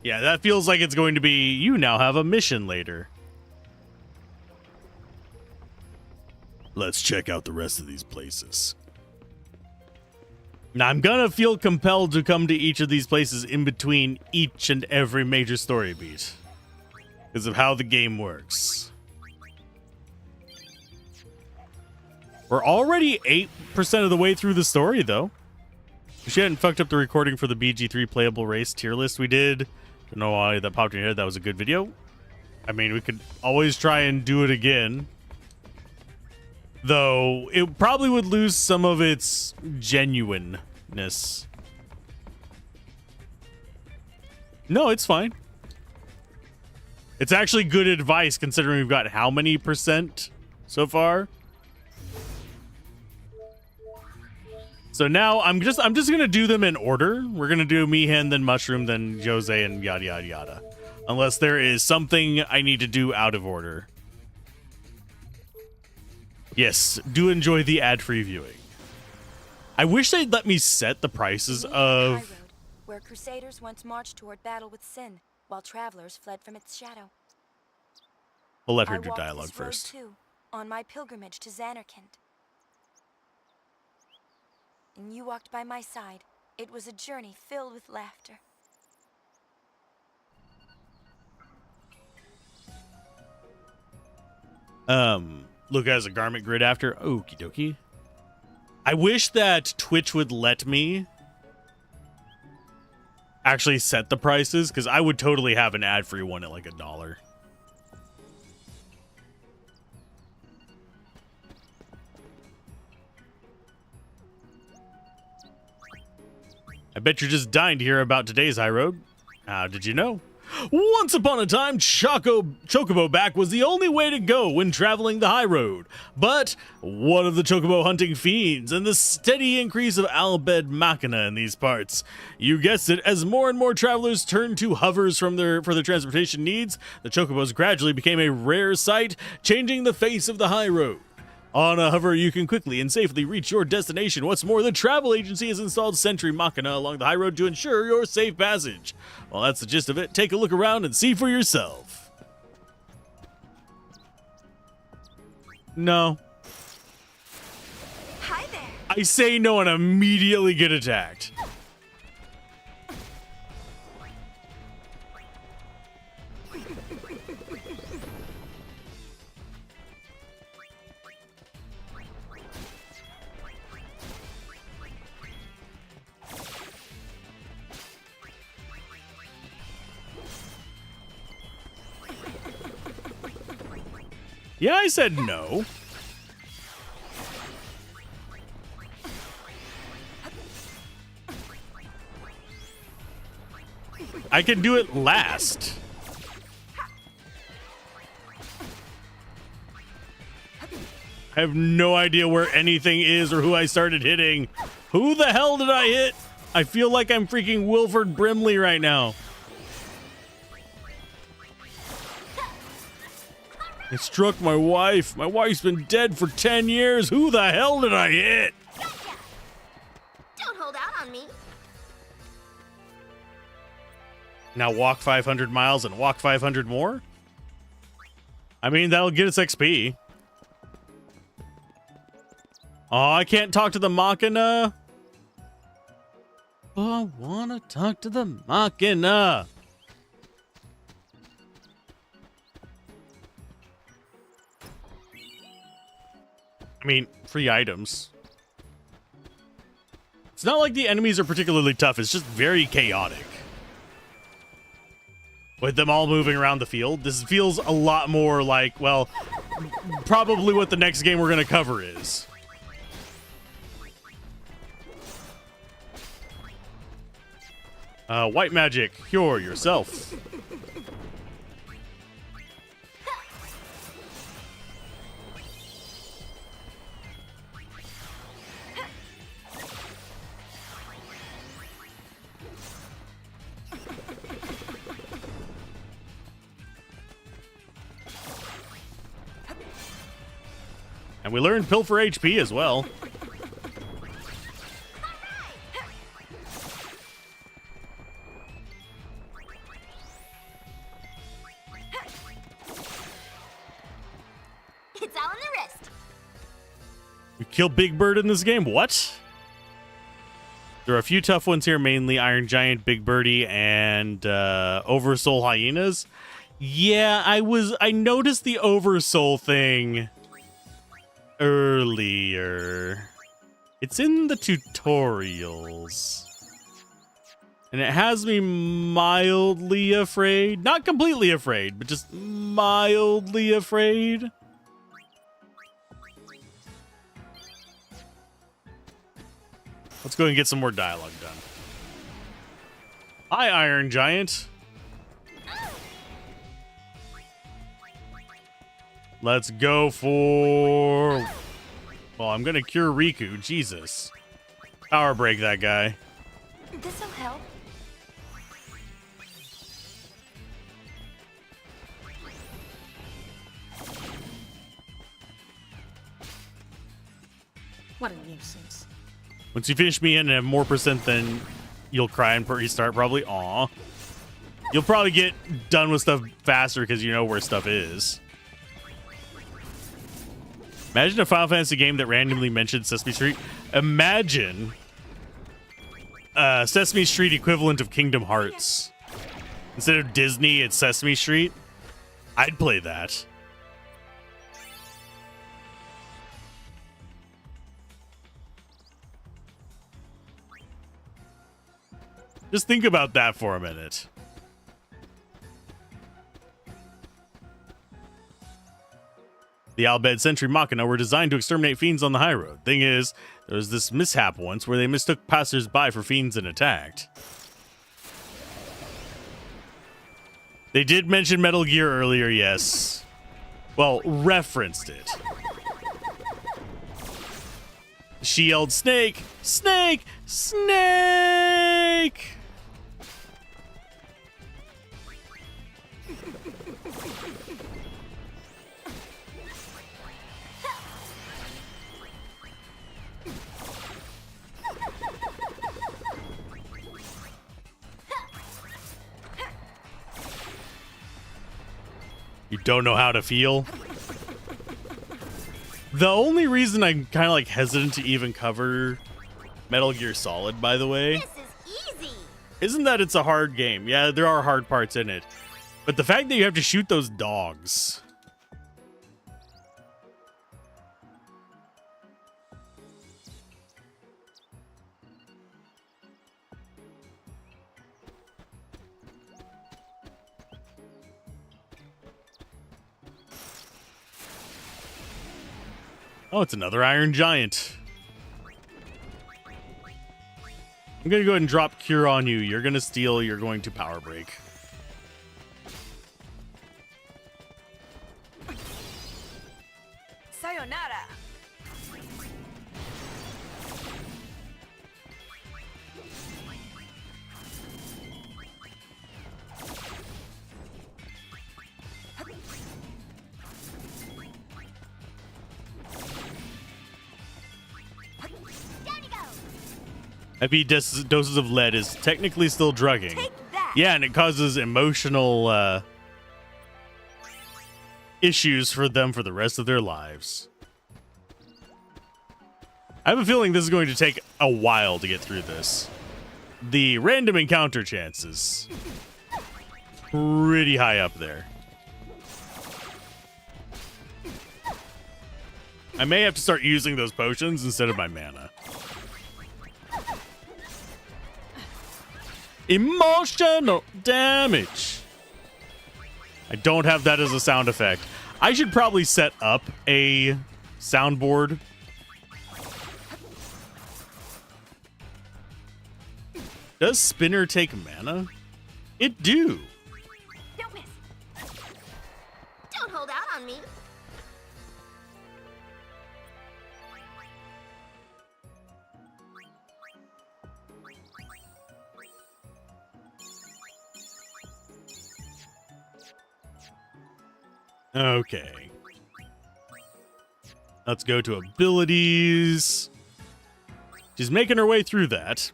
Yeah, that feels like it's going to be, you now have a mission later. Let's check out the rest of these places. Now, I'm gonna feel compelled to come to each of these places in between each and every major story beat. Because of how the game works. We're already 8% of the way through the story, though. She hadn't fucked up the recording for the BG3 playable race tier list we did. Don't know why that popped in your head. That was a good video. I mean, we could always try and do it again. Though, it probably would lose some of its genuineness. No, it's fine. It's actually good advice considering we've got how many % so far? So now I'm just gonna do them in order. We're gonna do Mihen, then Mushroom, then Jose, and yada yada yada. Unless there is something I need to do out of order. Yes, do enjoy the ad-free viewing. I wish they'd let me set the prices of... Where Crusaders once marched toward battle with sin, while travelers fled from its shadow. We'll let her I do walked dialogue this road first. too, on my pilgrimage to Xanarkand. And you walked by my side. It was a journey filled with laughter. Look as a garment grid after. Okie dokie. I wish that Twitch would let me actually set the prices, because I would totally have an ad-free one at like $1. I bet you're just dying to hear about today's high road. How did you know? Once upon a time, Chocobo back was the only way to go when traveling the high road. But what of the Chocobo hunting fiends and the steady increase of Albed Machina in these parts? You guessed it, as more and more travelers turned to hovers for their transportation needs, the Chocobos gradually became a rare sight, changing the face of the high road. On a hover, you can quickly and safely reach your destination. What's more, the travel agency has installed Sentry Machina along the high road to ensure your safe passage. Well, that's the gist of it. Take a look around and see for yourself. No. Hi there. I say no and immediately get attacked. Yeah, I said no. I can do it last. I have no idea where anything is or who I started hitting. Who the hell did I hit? I feel like I'm freaking Wilford Brimley right now. It struck my wife. My wife's been dead for 10 years. Who the hell did I hit? Gotcha. Don't hold out on me. Now walk 500 miles and walk 500 more? I mean, that'll get us XP. Oh, I can't talk to the Machina. Oh, I want to talk to the Machina. I mean, free items. It's not like the enemies are particularly tough. It's just very chaotic. With them all moving around the field, this feels a lot more like, well, probably what the next game we're going to cover is. White magic, cure yourself. And we learned Pilfer HP as well. It's all in the wrist. We kill Big Bird in this game? What? There are a few tough ones here, mainly Iron Giant, Big Birdie, and Oversoul Hyenas. Yeah, I noticed the Oversoul thing earlier. It's in the tutorials. And it has me mildly afraid. Not completely afraid, but just mildly afraid. Let's go and get some more dialogue done. Hi, Iron Giant. Let's go for... Well, I'm gonna cure Riku. Jesus. Power break that guy. This'll help. What a nuisance. Once you finish me in and have more percent than you'll cry and restart, probably. Aw. You'll probably get done with stuff faster because you know where stuff is. Imagine a Final Fantasy game that randomly mentioned Sesame Street. Imagine Sesame Street equivalent of Kingdom Hearts. Instead of Disney, it's Sesame Street. I'd play that. Just think about that for a minute. The Albed Sentry Machina were designed to exterminate fiends on the high road. Thing is, there was this mishap once where they mistook passers-by for fiends and attacked. They did mention Metal Gear earlier, yes. Well, referenced it. She yelled, "Snake! Snake! Snake!" You don't know how to feel? The only reason I'm kind of like hesitant to even cover Metal Gear Solid, by the way, This is easy. isn't that it's a hard game. Yeah, there are hard parts in it. But the fact that you have to shoot those dogs. Oh, it's another Iron Giant. I'm going to go ahead and drop Cure on you. You're going to steal. You're going to Power Break. Sayonara. Heavy doses of lead is technically still drugging. Yeah, and it causes emotional issues for them for the rest of their lives. I have a feeling this is going to take a while to get through this. The random encounter chances, pretty high up there. I may have to start using those potions instead of my mana. Emotional damage. I don't have that as a sound effect. I should probably set up a soundboard. Does Spinner take mana? It do. Don't miss. Don't hold out on me. Okay. Let's go to abilities. She's making her way through that.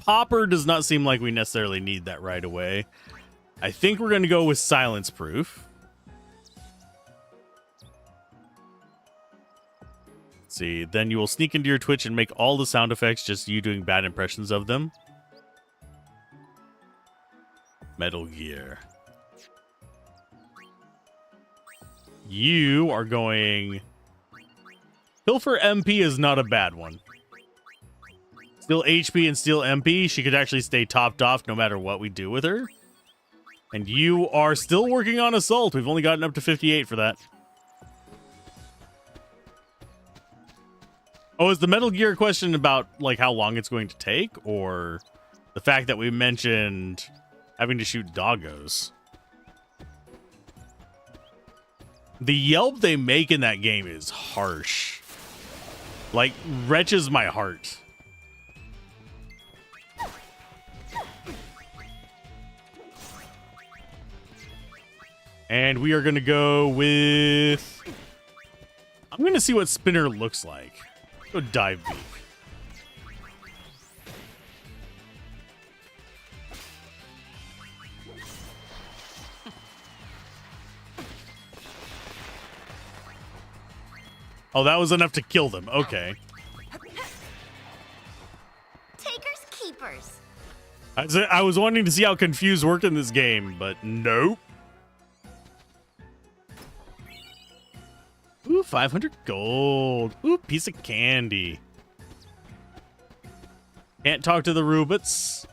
Popper does not seem like we necessarily need that right away. I think we're going to go with Silence Proof. Let's see. Then you will sneak into your Twitch and make all the sound effects, just you doing bad impressions of them. Metal Gear. You are going Pilfer MP is not a bad one. Steal HP and steal MP. She could actually stay topped off no matter what we do with her. And you are still working on Assault. We've only gotten up to 58 for that. Oh, is the Metal Gear question about like how long it's going to take? Or the fact that we mentioned having to shoot doggos? The yelp they make in that game is harsh. Like, wrenches my heart. And we are going to go with... I'm going to see what Spinner looks like. Go Dive Beak. Oh, that was enough to kill them. Okay. Takers, keepers. I was wanting to see how Confused worked in this game, but nope. Ooh, 500 gold. Ooh, piece of candy. Can't talk to the Rubits.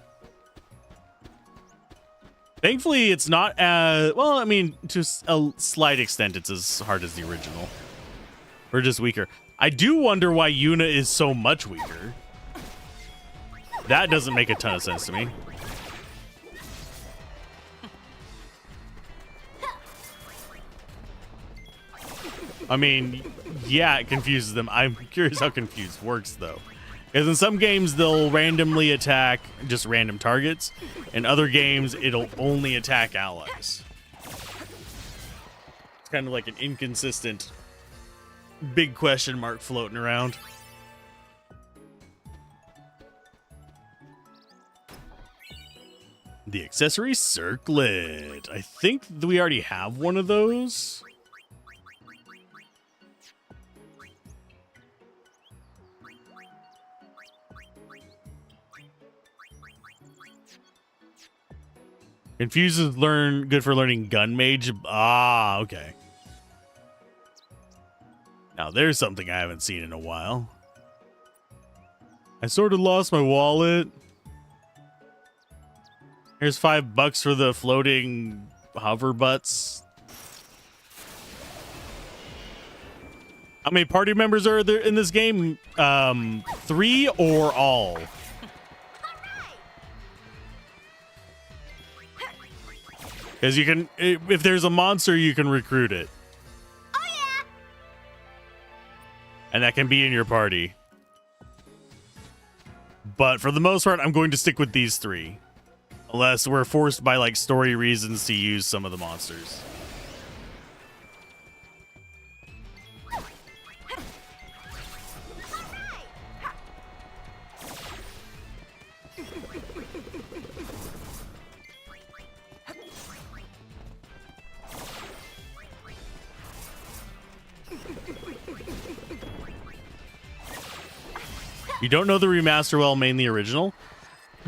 Thankfully, it's not as... Well, I mean, to a slight extent, it's as hard as the original. Or just weaker. I do wonder why Yuna is so much weaker. That doesn't make a ton of sense to me. I mean, yeah, it confuses them. I'm curious how Confused works, though. Because in some games, they'll randomly attack just random targets. In other games, it'll only attack allies. It's kind of like an inconsistent big question mark floating around. The accessory circlet. I think we already have one of those. Confuses learn good for learning gun mage. Ah, okay. Now there's something I haven't seen in a while. I sort of lost my wallet. Here's $5 for the floating hover butts. How many party members are there in this game? 3 or all? Because you can, if there's a monster, you can recruit it. Oh, yeah. And that can be in your party. But for the most part, I'm going to stick with these 3. Unless we're forced by, like, story reasons to use some of the monsters. You don't know the remaster well, main the original?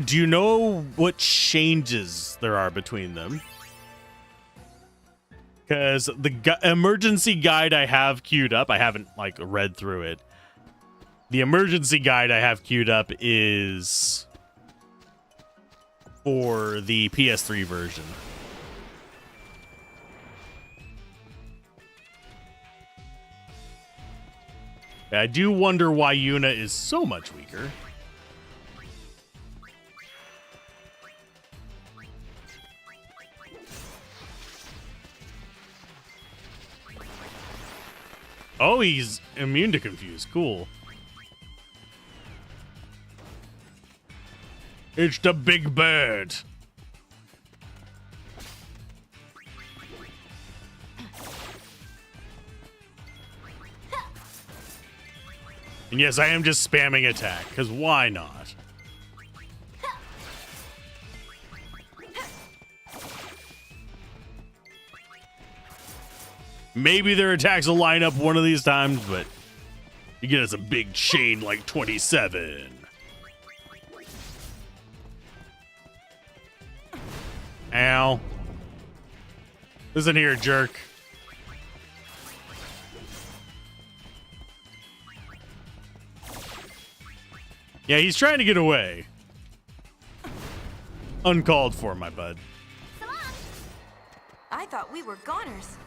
Do you know what changes there are between them? Because the emergency guide I have queued up, I haven't like read through it. The emergency guide I have queued up is for the PS3 version. I do wonder why Yuna is so much weaker. Oh, he's immune to Confuse. Cool. It's the big bird. And yes, I am just spamming attack, because why not? Maybe their attacks will line up one of these times, but you get us a big chain like 27. Ow. Listen here, jerk. Yeah, he's trying to get away. Uncalled for, my bud. I thought we were goners.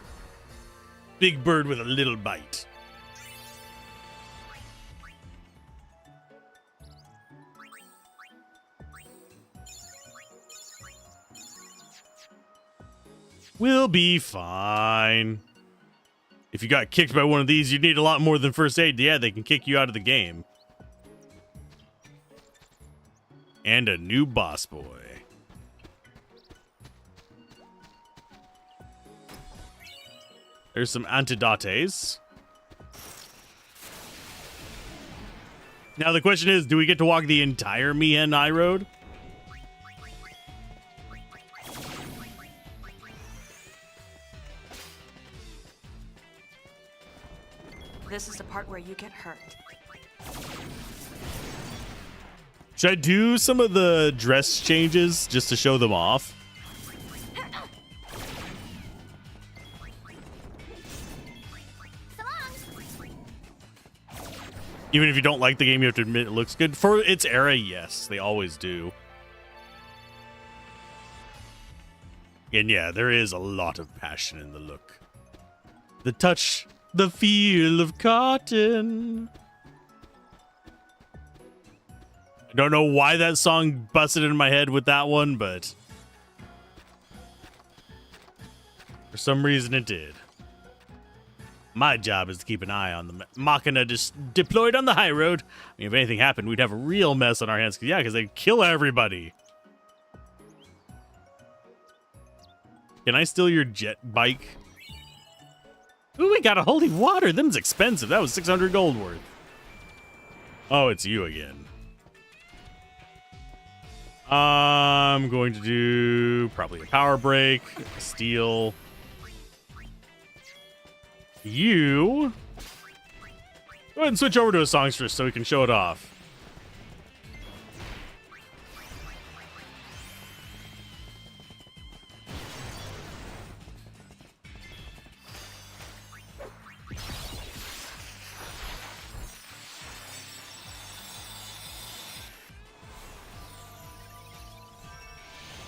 Big bird with a little bite. We'll be fine. If you got kicked by one of these, you need a lot more than first aid. Yeah, they can kick you out of the game. And a new boss boy. There's some antidotes. Now the question is, do we get to walk the entire Mihen High Road? This is the part where you get hurt. Should I do some of the dress changes just to show them off? Even if you don't like the game, you have to admit it looks good. For its era, yes, they always do. And yeah, there is a lot of passion in the look. The touch, the feel of cotton. I don't know why that song busted in my head with that one, but for some reason it did. My job is to keep an eye on the Machina just deployed on the high road. I mean, if anything happened, we'd have a real mess on our hands. Yeah, because they'd kill everybody. Can I steal your jet bike? Ooh, we got a holy water. Them's expensive. That was 600 gold worth. Oh, it's you again. I'm going to do probably a power break, steal. You go ahead and switch over to a songstress so we can show it off.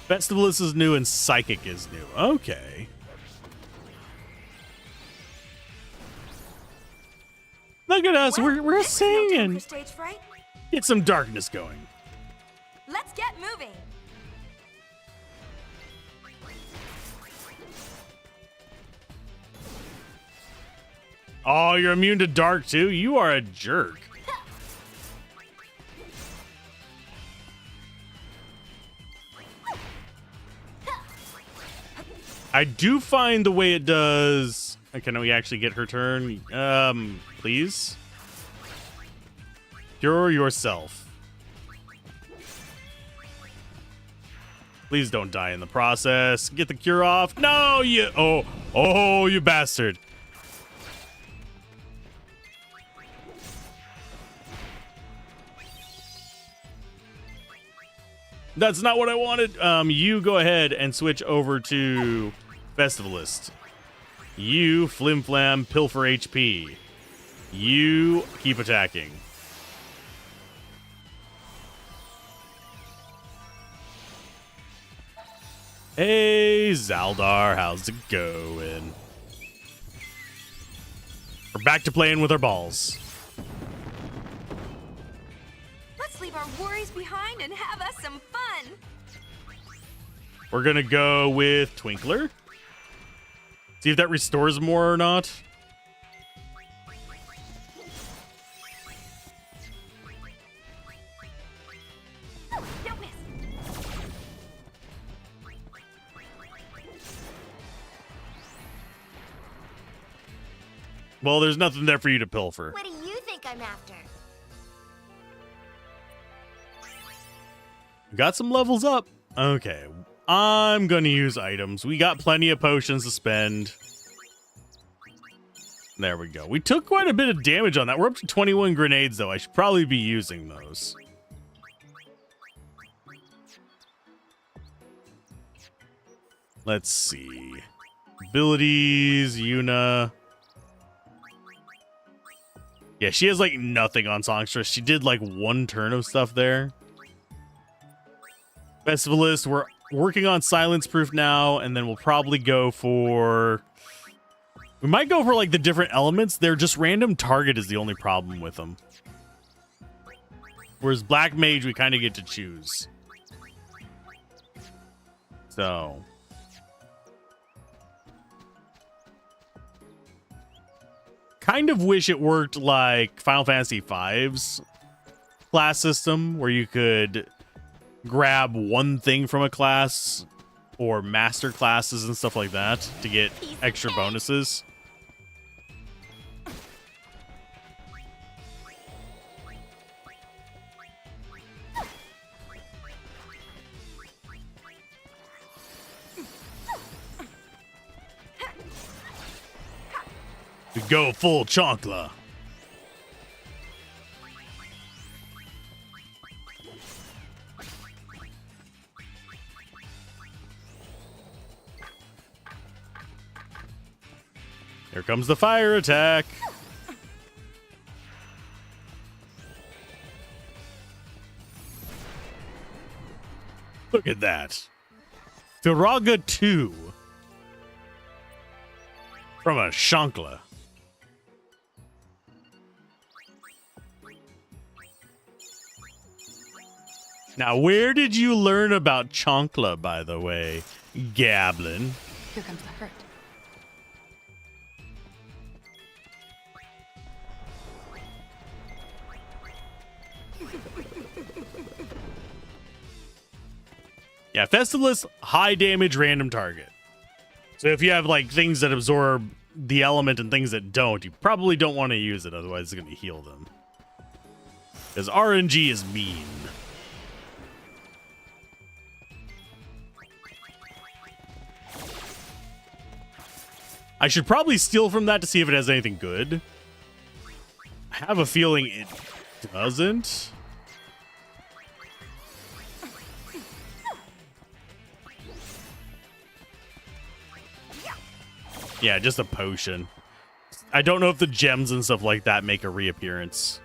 Festivalist is new and Psychic is new. Okay. Look at us, we're singing. Stage fright. Get some darkness going. Let's get moving. Oh, you're immune to dark too? You are a jerk. I do find the way it does. Can we actually get her turn? Please? Cure yourself. Please don't die in the process. Get the cure off. No, you. Oh, you bastard. That's not what I wanted. You go ahead and switch over to Festivalist. You flim flam pilfer HP. You keep attacking. Hey Zaldar, how's it going? We're back to playing with our balls. Let's leave our worries behind and have us some fun. We're gonna go with Twinkler. See if that restores more or not. Well, there's nothing there for you to pilfer. What do you think I'm after? Got some levels up. Okay. I'm going to use items. We got plenty of potions to spend. There we go. We took quite a bit of damage on that. We're up to 21 grenades, though. I should probably be using those. Let's see. Abilities, Yuna. Yeah, she has like nothing on Songstress. She did like one turn of stuff there. Festivalist, we're working on Silence Proof now, and then we'll probably go for... We might go for like the different elements. They're just random target is the only problem with them. Whereas Black Mage, we kind of get to choose. So... kind of wish it worked like Final Fantasy V's class system, where you could grab one thing from a class or master classes and stuff like that to get extra bonuses. We go full Chonkla. Here comes the fire attack. Look at that. Firaga 2 from a Shankla. Now, where did you learn about Chonkla, by the way, Gablin? Here comes the hurt. Yeah, Festivalist, high damage, random target. So if you have like things that absorb the element and things that don't, you probably don't want to use it, otherwise it's going to heal them. Because RNG is mean. I should probably steal from that to see if it has anything good. I have a feeling it doesn't. Yeah, just a potion. I don't know if the gems and stuff like that make a reappearance.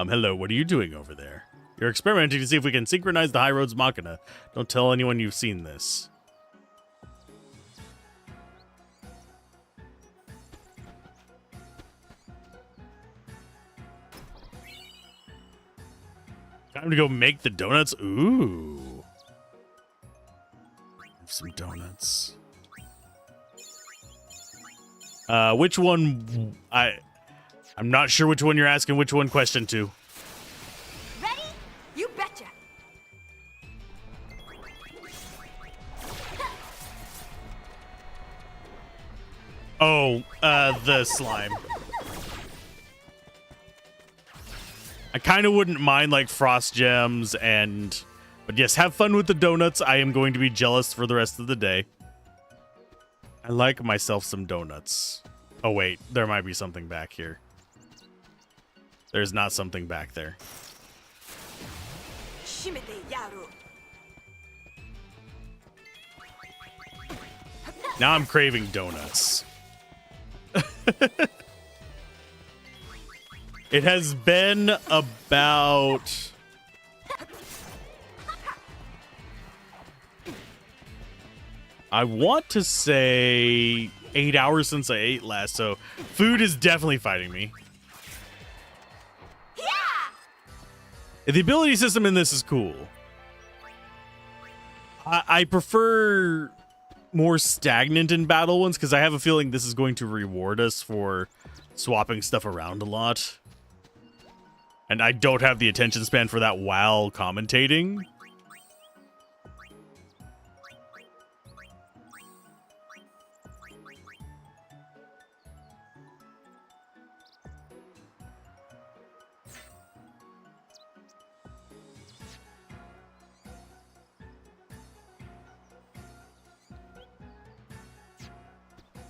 Hello, what are you doing over there? You're experimenting to see if we can synchronize the High Roads Machina. Don't tell anyone you've seen this. Time to go make the donuts. Ooh. Have some donuts. Which one? I'm not sure which one you're asking which one question to. Ready? You betcha. Oh, the slime. I kind of wouldn't mind like frost gems but yes, have fun with the donuts. I am going to be jealous for the rest of the day. I like myself some donuts. Oh wait, there might be something back here. There's not something back there. Now I'm craving donuts. It has been about... I want to say 8 hours since I ate last, so food is definitely fighting me. The ability system in this is cool. I prefer more stagnant in battle ones because I have a feeling this is going to reward us for swapping stuff around a lot. And I don't have the attention span for that while commentating.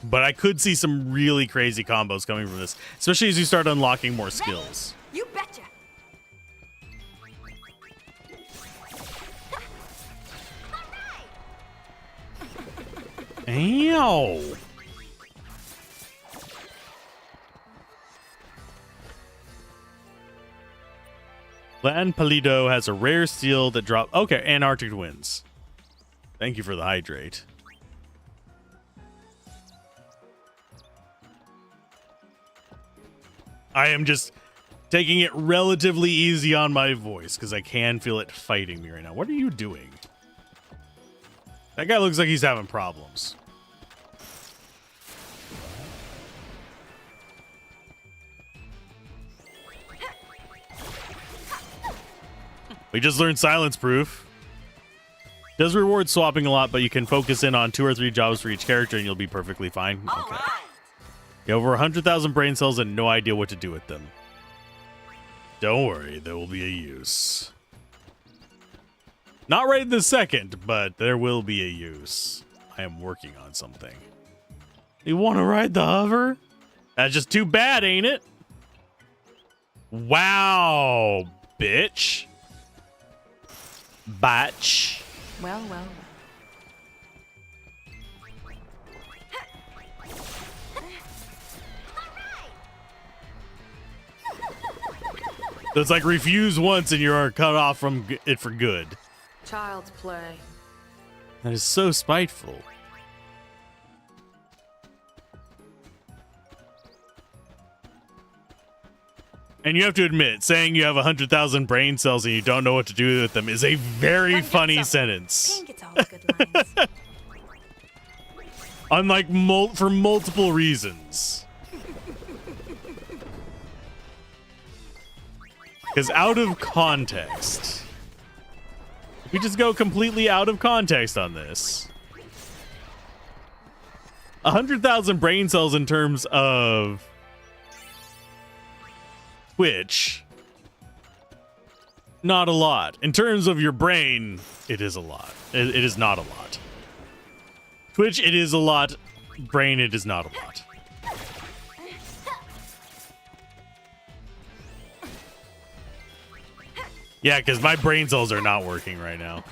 But I could see some really crazy combos coming from this, especially as you start unlocking more skills. You betcha. Ow! Clan Palido has a rare steel that drop. Okay, Antarctic winds. Thank you for the hydrate. I am just taking it relatively easy on my voice because I can feel it fighting me right now. What are you doing? That guy looks like he's having problems. We just learned silence proof. Does reward swapping a lot, but you can focus in on 2 or 3 jobs for each character and you'll be perfectly fine. Okay. You have over 100,000 brain cells and no idea what to do with them. Don't worry, there will be a use. Not right this second, but there will be a use. I am working on something. You want to ride the hover? That's just too bad, ain't it? Wow, bitch. Batch. Well, well, well. So it's like refuse once and you're cut off from it for good. Child's play. That is so spiteful. And you have to admit, saying you have 100,000 brain cells and you don't know what to do with them is a very funny sentence. Pain gets all the good lines. Unlike for multiple reasons. Because out of context. If we just go completely out of context on this. 100,000 brain cells in terms of Twitch, not a lot. In terms of your brain, it is a lot. It is not a lot. Twitch, it is a lot. Brain, it is not a lot. Yeah, because my brain cells are not working right now.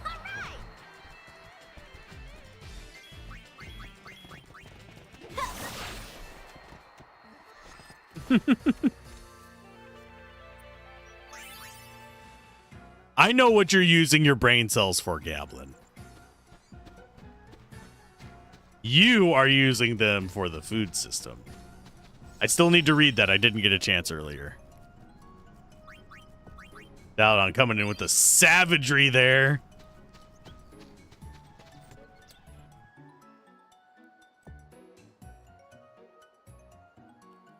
I know what you're using your brain cells for, Gablin. You are using them for the food system. I still need to read that. I didn't get a chance earlier. Daldon coming in with the savagery there.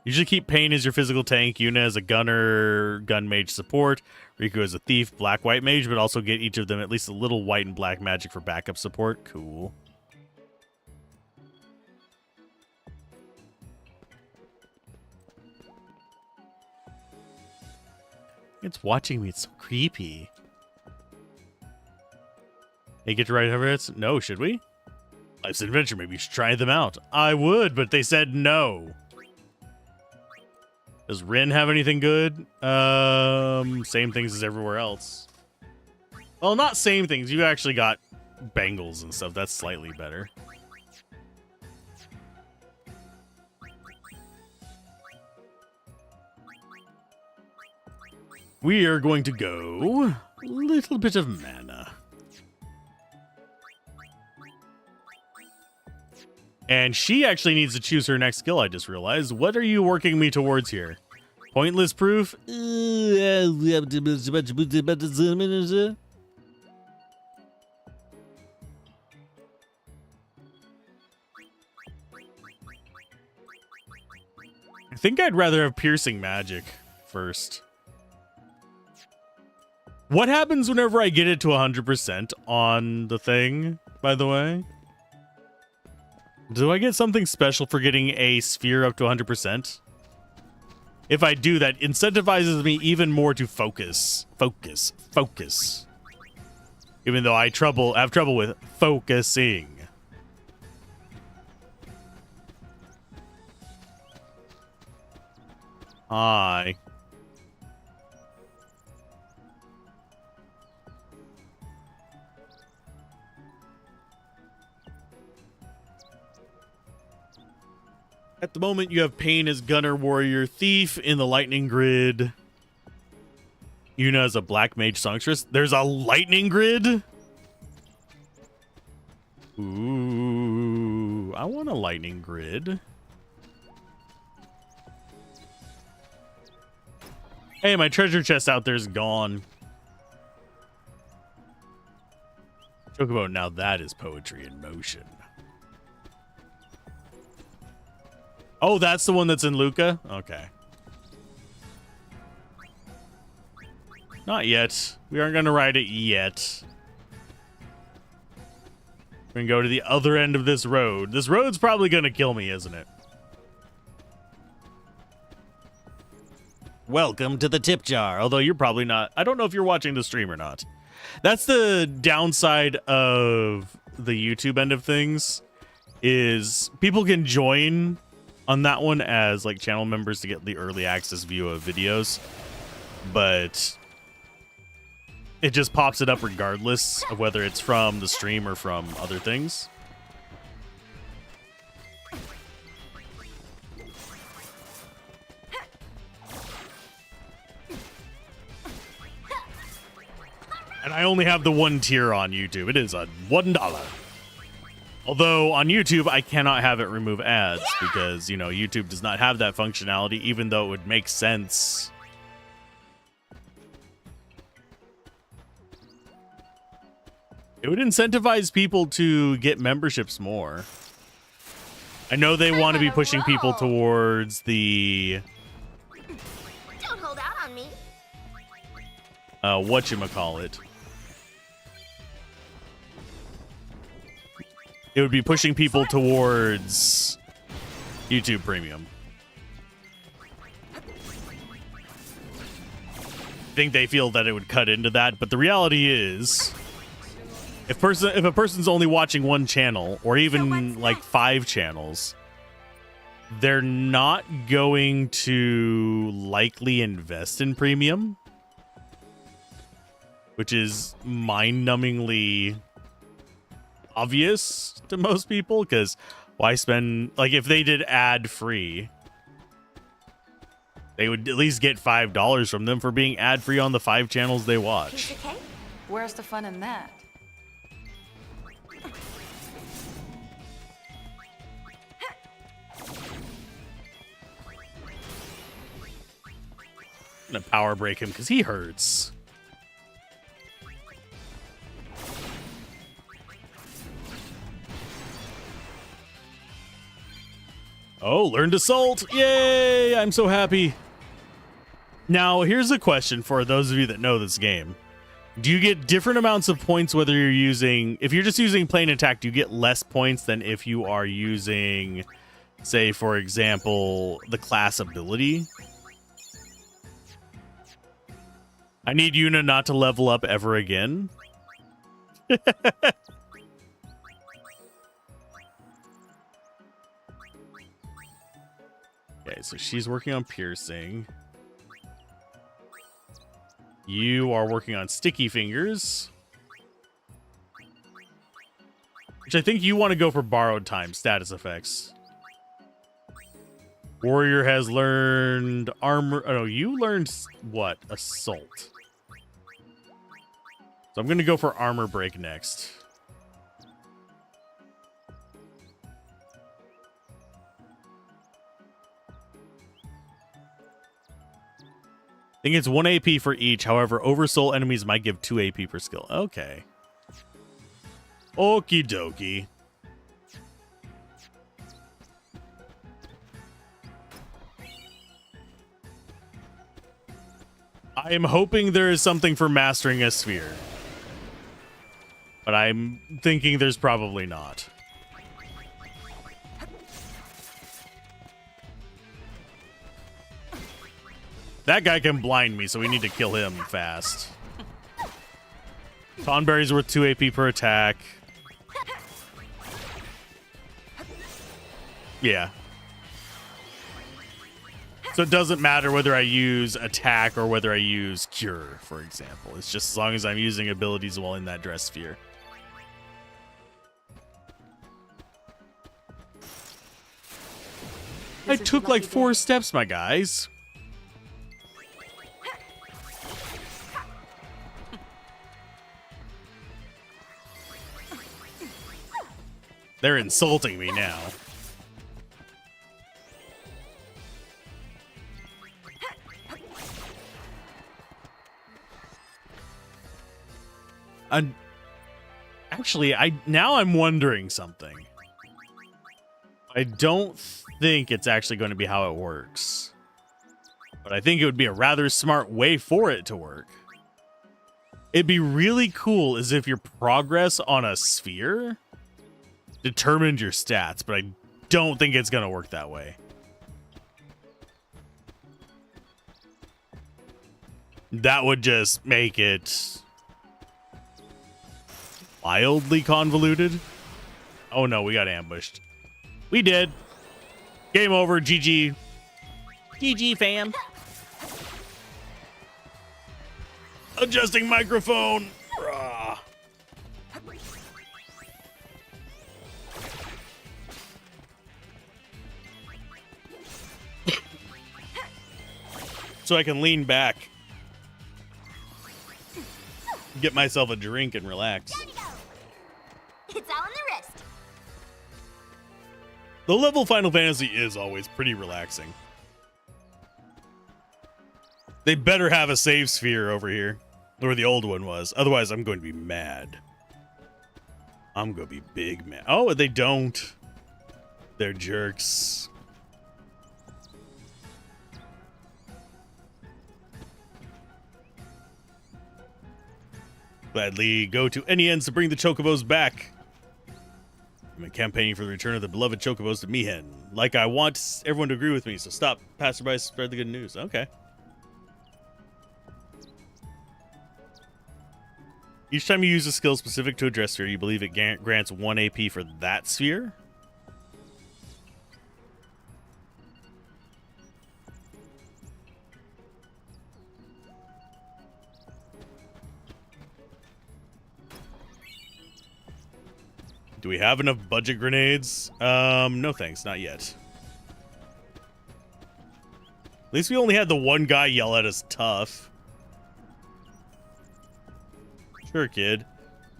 Usually keep Pain as your physical tank, Yuna as a gunner, gun mage support, Riku as a thief, black-white mage, but also get each of them at least a little white and black magic for backup support. Cool. It's watching me. It's so creepy. Hey, get to ride hoverheads? No, should we? Life's an adventure. Maybe you should try them out. I would, but they said no. Does Rin have anything good? Same things as everywhere else. Well, not same things. You actually got bangles and stuff. That's slightly better. We are going to go a little bit of mana. And she actually needs to choose her next skill, I just realized. What are you working me towards here? Pointless proof? I think I'd rather have piercing magic first. What happens whenever I get it to 100% on the thing, by the way? Do I get something special for getting a sphere up to 100%? If I do, that incentivizes me even more to focus. Focus. Focus. Even though I have trouble with focusing. Hi. At the moment, you have Pain as Gunner, Warrior, Thief in the Lightning Grid. Yuna as a Black Mage Songstress. There's a Lightning Grid? Ooh, I want a Lightning Grid. Hey, my treasure chest out there is gone. Chocobo, now that is poetry in motion. Oh, that's the one that's in Luca? Okay. Not yet. We aren't going to ride it yet. We're going to go to the other end of this road. This road's probably going to kill me, isn't it? Welcome to the tip jar. Although you're probably not. I don't know if you're watching the stream or not. That's the downside of the YouTube end of things, is people can join on that one as like channel members to get the early access view of videos, but it just pops it up regardless of whether it's from the stream or from other things. And I only have the one tier on YouTube. It is a $1. Although on YouTube, I cannot have it remove ads because, you know, YouTube does not have that functionality, even though it would make sense. It would incentivize people to get memberships more. I know they want to be pushing people towards the... Don't hold out on me. Whatchamacallit. It would be pushing people towards YouTube Premium. I think they feel that it would cut into that, but the reality is, if a person's only watching one channel, or even like 5 channels, they're not going to likely invest in Premium, which is mind-numbingly obvious to most people, because why spend, like, if they did ad-free, they would at least get $5 from them for being ad-free on the 5 channels they watch. Where's the fun in that? I'm gonna power break him because he hurts. Oh, learned Assault. Yay! I'm so happy. Now, here's a question for those of you that know this game. Do you get different amounts of points whether you're using... If you're just using plain attack, do you get less points than if you are using, say, for example, the class ability? I need Yuna not to level up ever again. Okay, so she's working on piercing. You are working on sticky fingers. Which I think you want to go for borrowed time status effects. Warrior has learned armor. Oh, no, you learned what? Assault. So I'm going to go for armor break next. I think it's 1 AP for each. However, oversoul enemies might give 2 AP per skill. Okay. Okie dokie. I am hoping there is something for mastering a sphere. But I'm thinking there's probably not. That guy can blind me, so we need to kill him fast. Tonberry's worth 2 AP per attack. Yeah. So it doesn't matter whether I use attack or whether I use cure, for example. It's just as long as I'm using abilities while in that dress sphere. I took like 4 steps, my guys. They're insulting me now. Actually, I'm wondering something. I don't think it's actually going to be how it works. But I think it would be a rather smart way for it to work. It'd be really cool as if your progress on a sphere determined your stats, but I don't think it's going to work that way. That would just make it wildly convoluted. Oh no, we got ambushed. We did. Game over. GG. GG, fam. Adjusting microphone. Rah. So I can lean back, get myself a drink and relax. It's all in the wrist. The level Final Fantasy is always pretty relaxing. They better have a save sphere over here, where the old one was. Otherwise, I'm going to be mad. I'm going to be big mad. Oh, they don't. They're jerks. Gladly go to any ends to bring the chocobos back. I'm campaigning for the return of the beloved chocobos to Mihen. Like I want everyone to agree with me, so stop, passerby, spread the good news. Okay. Each time you use a skill specific to a dress sphere, you believe it grants 1 AP for that sphere? Do we have enough budget grenades? No thanks, not yet. At least we only had the one guy yell at us tough. Sure, kid.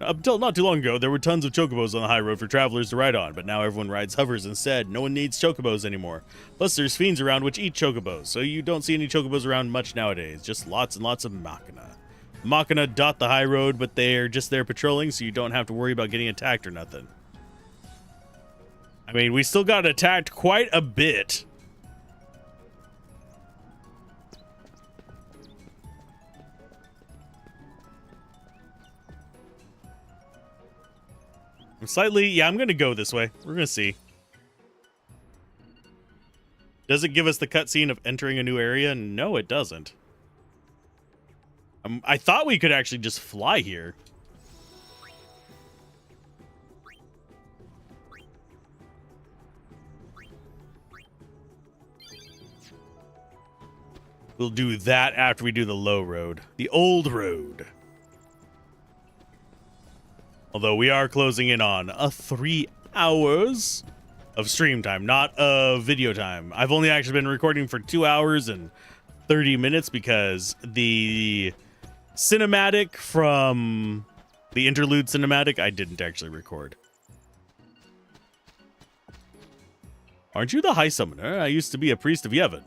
Up until not too long ago, there were tons of chocobos on the high road for travelers to ride on, but now everyone rides hovers instead. No one needs chocobos anymore. Plus, there's fiends around which eat chocobos, so you don't see any chocobos around much nowadays. Just lots and lots of machina. Machina dot the high road, but they're just there patrolling, so you don't have to worry about getting attacked or nothing. I mean, we still got attacked quite a bit. I'm going to go this way. We're going to see. Does it give us the cutscene of entering a new area? No, it doesn't. I thought we could actually just fly here. We'll do that after we do the low road. The old road. Although we are closing in on 3 hours of stream time, not of video time. I've only actually been recording for 2 hours and 30 minutes because the cinematic from the interlude cinematic, I didn't actually record. Aren't you the High Summoner? I used to be a priest of Yevon.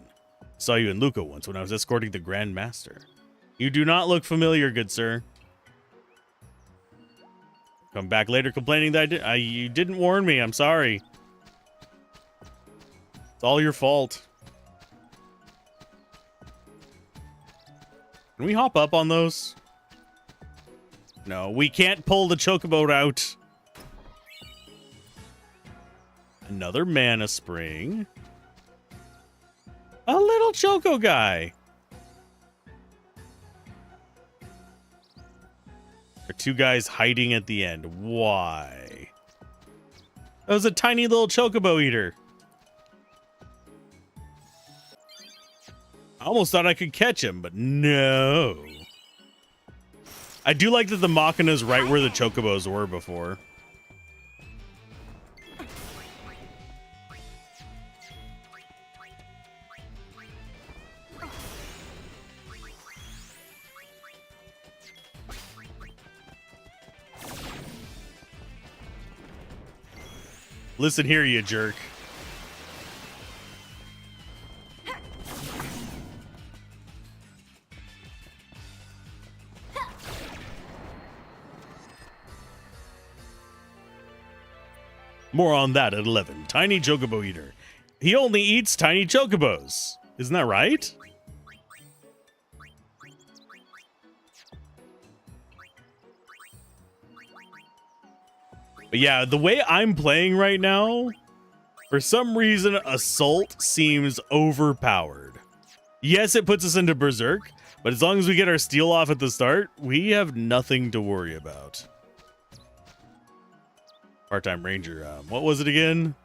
Saw you in Luca once when I was escorting the Grand Master. You do not look familiar, good sir. Come back later complaining that you didn't warn me. I'm sorry. It's all your fault. Can we hop up on those? No, we can't pull the chocobo out. Another mana spring. A little choco guy. There are 2 guys hiding at the end. Why? That was a tiny little chocobo eater. I almost thought I could catch him, but no. I do like that the Machina's right where the chocobos were before. Listen here, you jerk. More on that at 11. Tiny Chocobo Eater. He only eats tiny chocobos. Isn't that right? But yeah, the way I'm playing right now, for some reason, Assault seems overpowered. Yes, it puts us into Berserk, but as long as we get our steal off at the start, we have nothing to worry about. Part-time ranger. What was it again?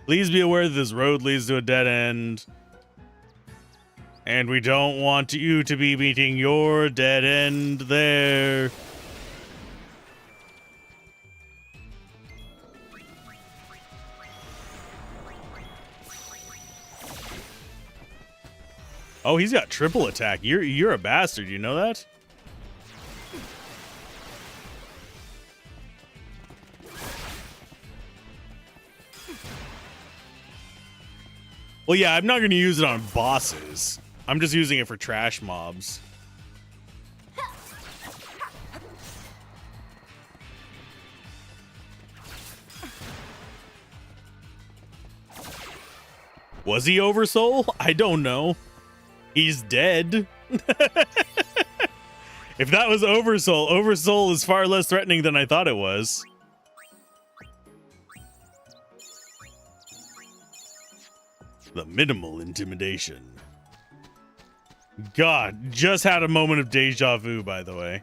Please be aware that this road leads to a dead end. And we don't want you to be meeting your dead end there. Oh, he's got triple attack. You're a bastard, you know that? Well, yeah, I'm not going to use it on bosses. I'm just using it for trash mobs. Was he Oversoul? I don't know. He's dead. If that was Oversoul, Oversoul is far less threatening than I thought it was. The minimal intimidation. God, just had a moment of deja vu, by the way.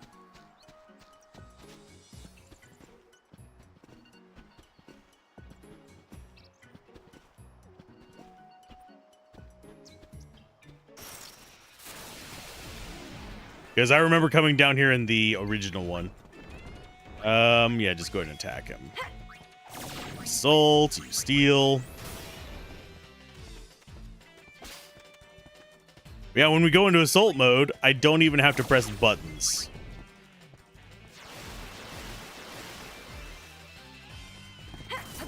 Because I remember coming down here in the original one. Yeah, just go ahead and attack him. Assault, you steal. Yeah, when we go into assault mode, I don't even have to press buttons.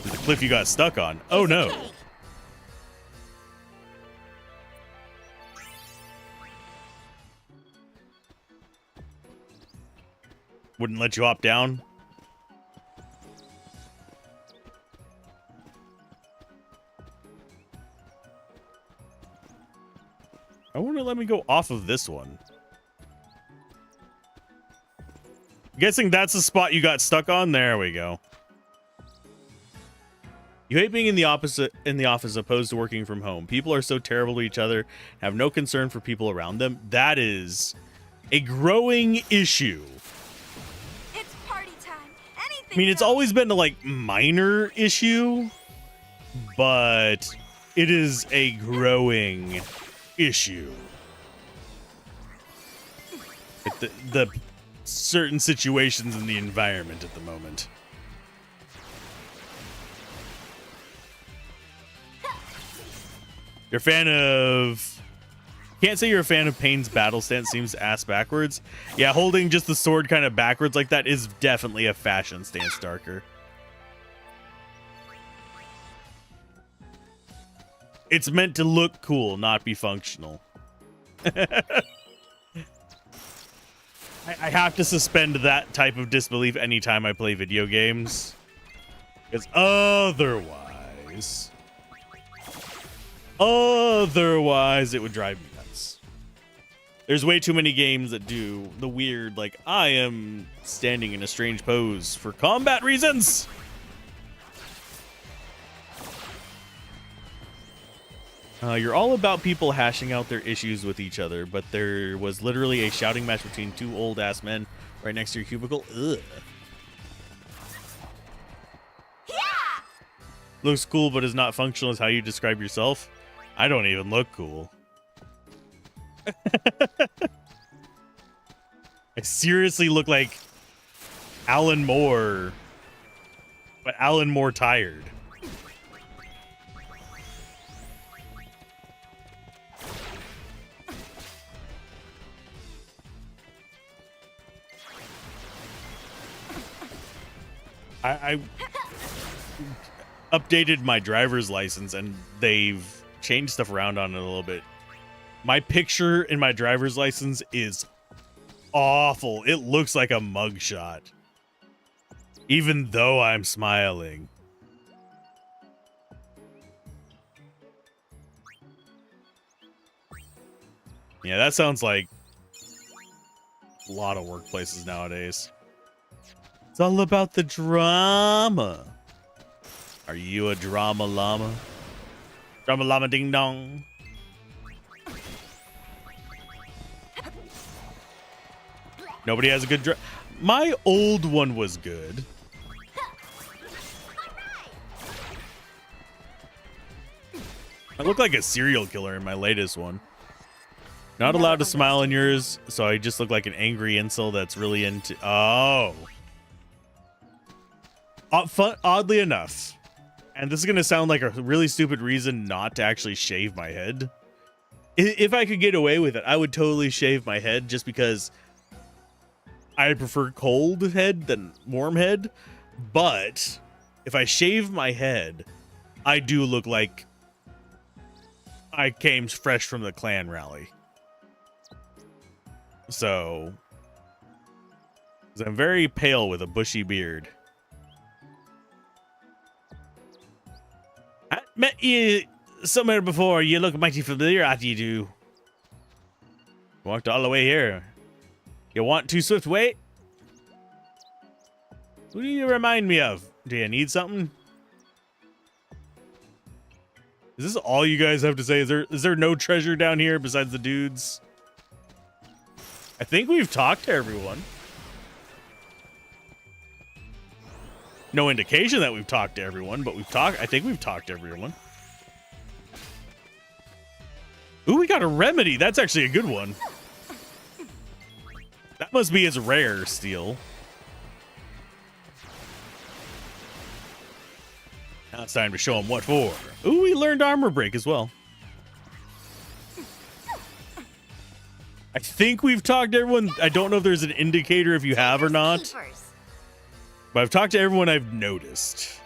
The cliff you got stuck on. Oh no. Wouldn't let you hop down? I wouldn't let me go off of this one. Guessing that's the spot you got stuck on. There we go. You hate being in the office opposed to working from home. People are so terrible to each other, have no concern for people around them. That is a growing issue. It's party time. Anything I mean, it's always been a like minor issue, but it is a growing issue. The certain situations in the environment at the moment. You're a fan of... Can't say you're a fan of Payne's battle stance. Seems ass backwards. Yeah, holding just the sword kind of backwards like that is definitely a fashion stance, Darker. It's meant to look cool, not be functional. I have to suspend that type of disbelief anytime I play video games. Because otherwise it would drive me nuts. There's way too many games that do the weird, like, I am standing in a strange pose for combat reasons. You're all about people hashing out their issues with each other, but there was literally a shouting match between two old-ass men right next to your cubicle. Ugh. Yeah! Looks cool, but is not functional as how you describe yourself. I don't even look cool. I seriously look like Alan Moore, but Alan Moore tired. updated my driver's license and they've changed stuff around on it a little bit. My picture in my driver's license is awful. It looks like a mugshot. Even though I'm smiling. Yeah, that sounds like a lot of workplaces nowadays. It's all about the drama. Are you a drama llama? Drama llama ding dong. Nobody has a good My old one was good. I look like a serial killer in my latest one. Not allowed to smile in yours, so I just look like an angry incel that's really into... Oh. Oddly enough, and this is going to sound like a really stupid reason not to actually shave my head. If I could get away with it, I would totally shave my head just because I prefer cold head than warm head. But if I shave my head, I do look like I came fresh from the clan rally. So, 'cause I'm very pale with a bushy beard. I met you somewhere before. You look mighty familiar. How do you do? Walked all the way here. You want to swift wait? Who do you remind me of? Do you need something? Is this all you guys have to say? Is there no treasure down here besides the dudes? I think we've talked to everyone. No indication that we've talked to everyone, but I think we've talked to everyone. Ooh, we got a remedy. That's actually a good one. That must be his rare steel. Now it's time to show him what for. Ooh, we learned armor break as well. I think we've talked to everyone. I don't know if there's an indicator if you have or not. But I've talked to everyone I've noticed.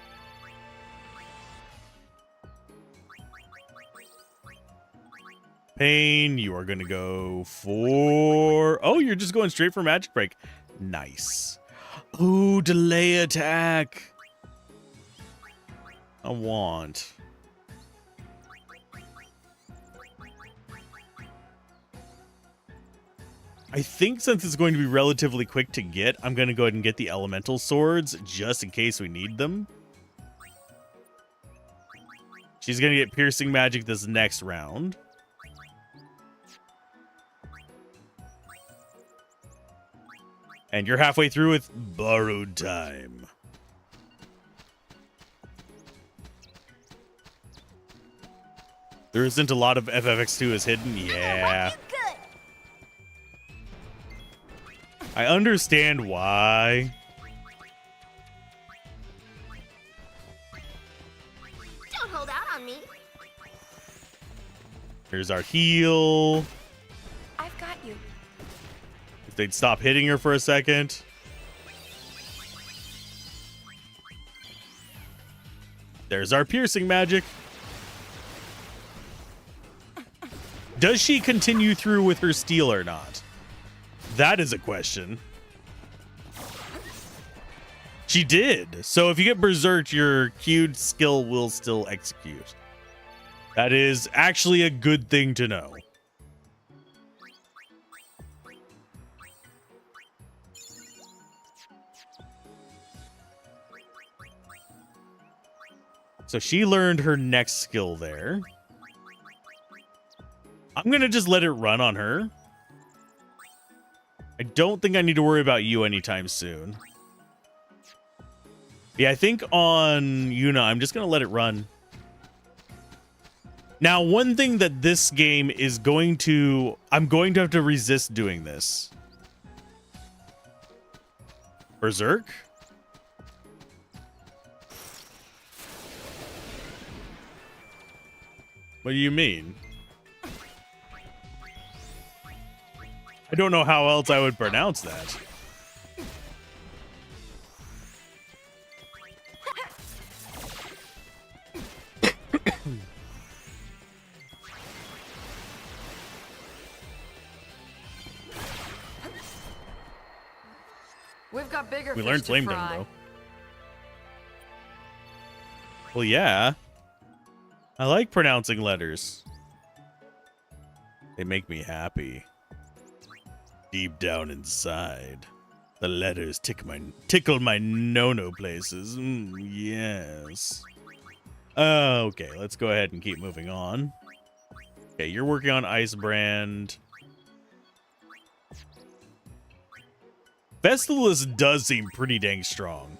Pain, you are going to go for... Oh, you're just going straight for magic break. Nice. Ooh, delay attack. I want... I think since it's going to be relatively quick to get, I'm going to go ahead and get the elemental swords just in case we need them. She's going to get piercing magic this next round. And you're halfway through with borrowed time. There isn't a lot of FFX2 is hidden. Yeah. I understand why. Don't hold out on me. Here's our heal. I've got you. If they'd stop hitting her for a second. There's our piercing magic. Does she continue through with her steel or not? That is a question. She did. So if you get berserked, your queued skill will still execute. That is actually a good thing to know. So she learned her next skill there. I'm going to just let it run on her. I don't think I need to worry about you anytime soon. Yeah, I think on Yuna, I'm just going to let it run. Now, one thing that this game is going to... I'm going to have to resist doing this. Berserk? What do you mean? I don't know how else I would pronounce that. got bigger We fish learned to Flame Tongue, fry. though. Well, yeah. I like pronouncing letters. They make me happy. Deep down inside, the letters tickle my no-no places. Yes. Okay, let's go ahead and keep moving on. Okay, you're working on Icebrand. Vestalus does seem pretty dang strong.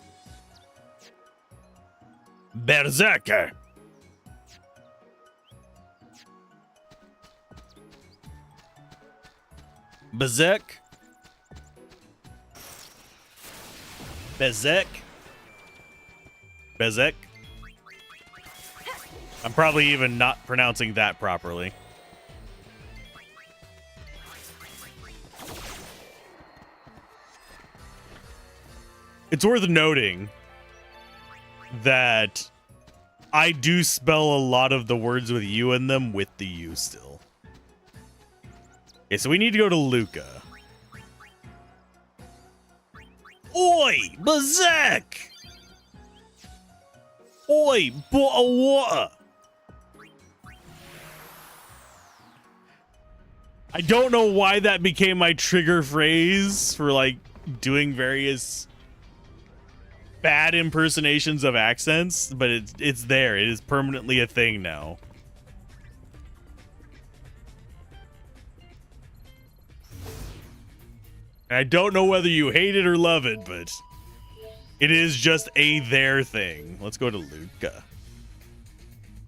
Berserker! Berserk. Bezek. Bezek. I'm probably even not pronouncing that properly. It's worth noting that I do spell a lot of the words with U in them with the U still. Okay, so we need to go to Luca. Oi, Berserk! Oi, bottle of water! I don't know why that became my trigger phrase for, like, doing various bad impersonations of accents, but it's there. It is permanently a thing now. And I don't know whether you hate it or love it, but it is just a there thing. Let's go to Luca.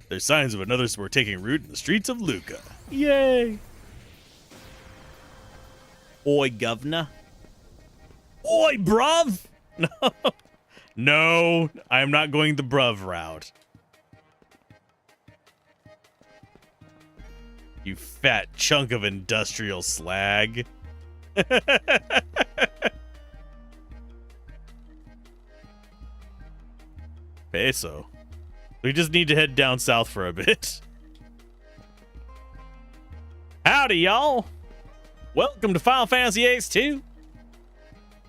There's signs of another sport taking root in the streets of Luca. Yay! Oi, governor. Oi, bruv! No. No, I'm not going the bruv route. You fat chunk of industrial slag. Peso. We just need to head down south for a bit. Howdy, y'all. Welcome to Final Fantasy X-2.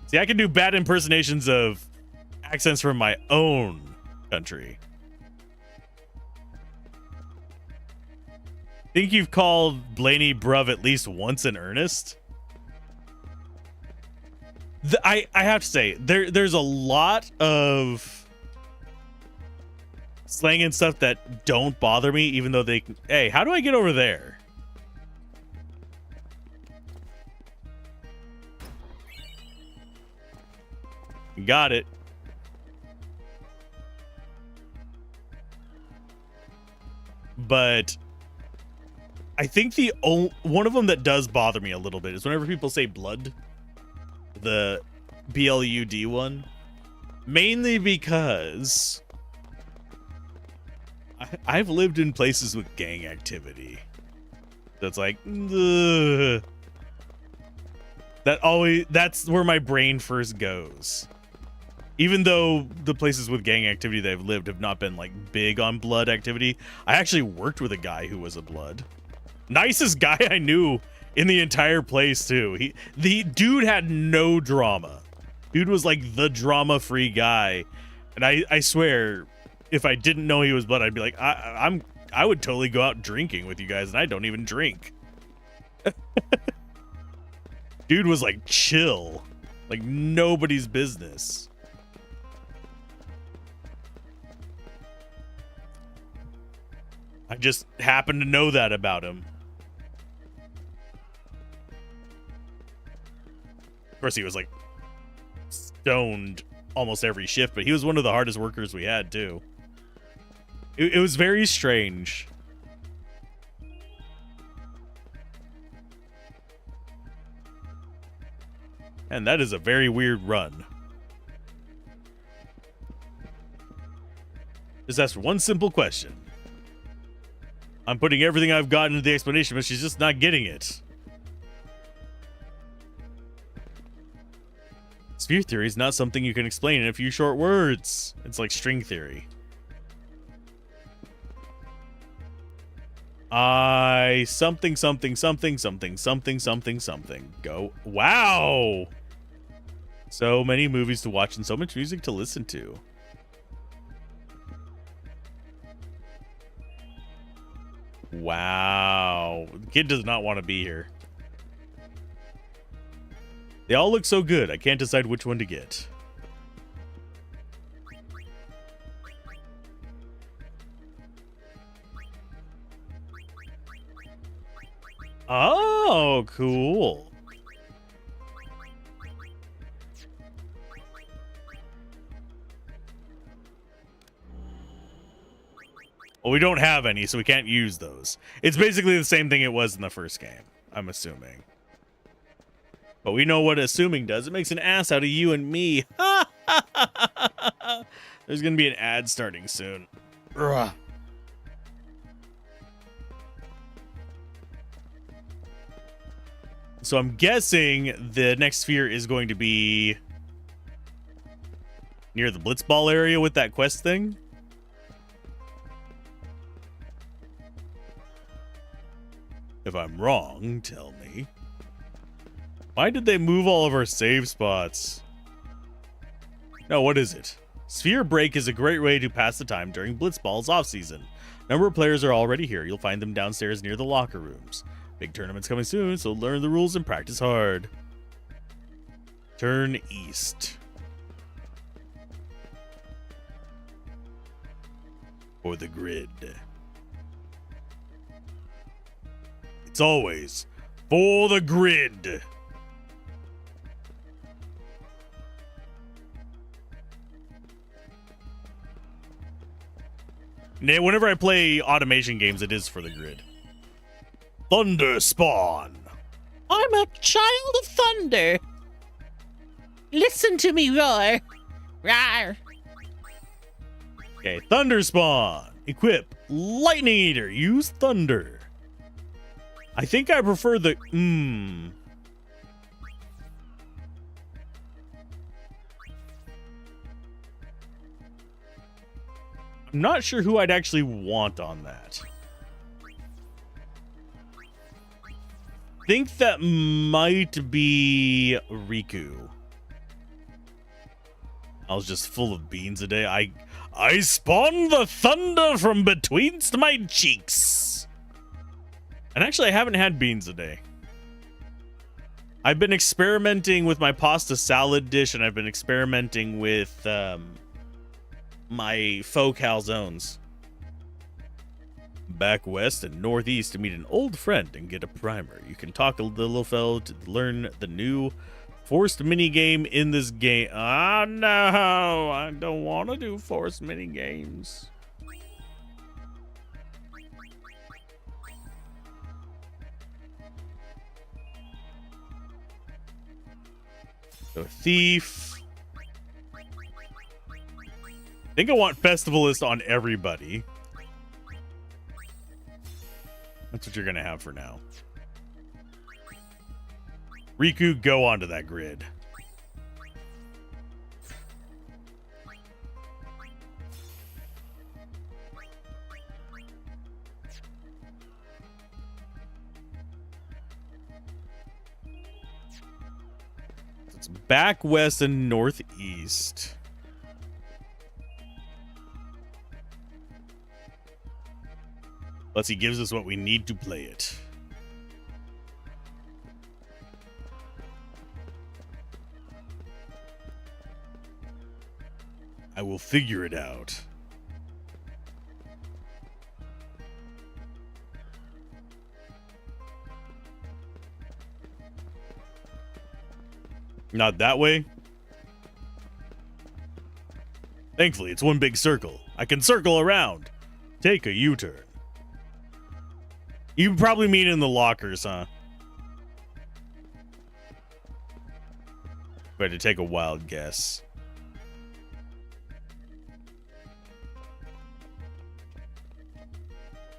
See, I can do bad impersonations of accents from my own country. Think you've called Blaney bruv at least once in earnest? I have to say, there's a lot of slang and stuff that don't bother me, even though they can... Hey, how do I get over there? Got it. But I think the one of them that does bother me a little bit is whenever people say blood, the BLUD one, mainly because I've lived in places with gang activity. That's like, ugh. That's where my brain first goes. Even though the places with gang activity that I've lived have not been like big on blood activity, I actually worked with a guy who was a blood. Nicest guy I knew in the entire place too. The dude had no drama. Dude was like the drama-free guy. And I swear, if I didn't know he was blood, I'd be like, I would totally go out drinking with you guys, and I don't even drink. Dude was like chill. Like nobody's business. I just happen to know that about him. Of course, he was like stoned almost every shift, but he was one of the hardest workers we had too. It was very strange. And that is a very weird run. Just ask one simple question. I'm putting everything I've got into the explanation, but she's just not getting it. Sphere theory is not something you can explain in a few short words. It's like string theory. Something. Go. Wow. So many movies to watch and so much music to listen to. Wow. The kid does not want to be here. They all look so good. I can't decide which one to get. Oh, cool. Well, we don't have any, so we can't use those. It's basically the same thing it was in the first game, I'm assuming. But we know what assuming does. It makes an ass out of you and me. There's going to be an ad starting soon. Ugh. So I'm guessing the next sphere is going to be near the Blitzball area with that quest thing. If I'm wrong, tell me. Why did they move all of our save spots? No, what is it? Sphere Break is a great way to pass the time during Blitzball's off-season. Number of players are already here. You'll find them downstairs near the locker rooms. Big tournament's coming soon, so learn the rules and practice hard. Turn east. For the grid. It's always for the grid. Whenever I play automation games, it is for the grid. Thunder Spawn. I'm a child of thunder. Listen to me roar. Rawr. Okay, Thunder Spawn. Equip Lightning Eater. Use Thunder. I think I prefer the... I'm not sure who I'd actually want on that. I think that might be Riku. I was just full of beans a day. I spawned the thunder from betweenst my cheeks. And actually, I haven't had beans a day. I've been experimenting with my pasta salad dish, and I've been experimenting with my faux calzones. Back west and northeast to meet an old friend and get a primer. You can talk to the little fellow to learn the new forced minigame in this game. Ah, no, I don't want to do forced minigames. So thief. I think I want Festivalist on everybody. That's what you're gonna have for now. Riku, go onto that grid. It's back west and northeast. Plus, he gives us what we need to play it. I will figure it out. Not that way. Thankfully, it's one big circle. I can circle around. Take a U-turn. You probably mean in the lockers, huh? If I had to take a wild guess.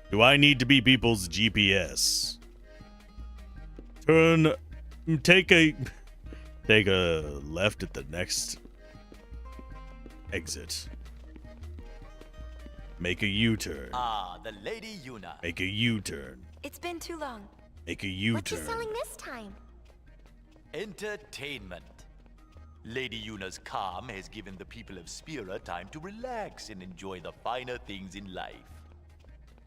Do I need to be people's GPS? Take a left at the next exit. Make a U-turn. Ah, the Lady Yuna. Make a U-turn. It's been too long. Make a U-turn. What you selling this time? Entertainment. Lady Yuna's calm has given the people of Sphera time to relax and enjoy the finer things in life.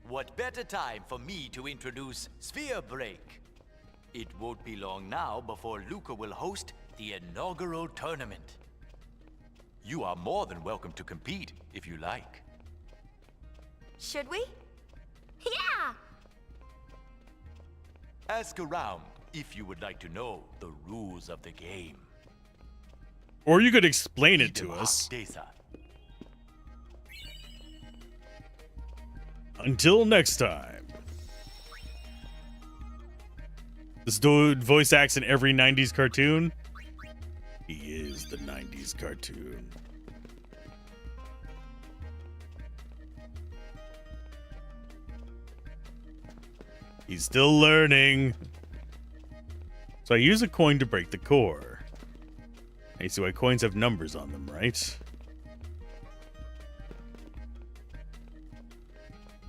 What better time for me to introduce Sphere Break? It won't be long now before Luca will host the inaugural tournament. You are more than welcome to compete if you like. Should we? Yeah! Ask around if you would like to know the rules of the game. Or you could explain it to us. Until next time. This dude voice acts in every 90s cartoon. He is the 90s cartoon. He's still learning. So I use a coin to break the core. I see why coins have numbers on them, right?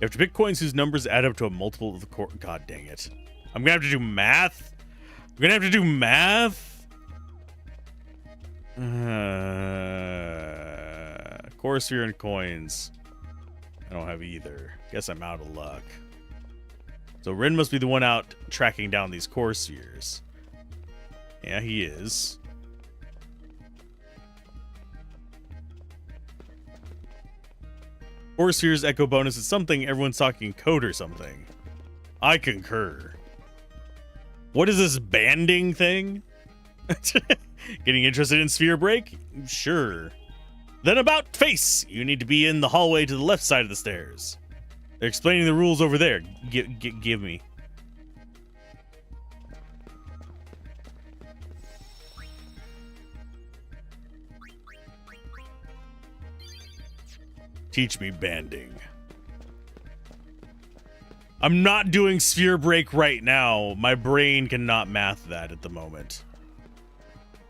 You have to pick coins whose numbers add up to a multiple of the core. God dang it. I'm gonna have to do math? I'm gonna have to do math? Core sphere and coins. I don't have either. Guess I'm out of luck. So Rin must be the one out tracking down these core spheres. Yeah, he is. Core spheres echo bonus is something everyone's talking code or something. I concur. What is this banding thing? Getting interested in Sphere Break? Sure. Then about face! You need to be in the hallway to the left side of the stairs. They're explaining the rules over there. Give me. Teach me banding. I'm not doing Sphere Break right now. My brain cannot math that at the moment.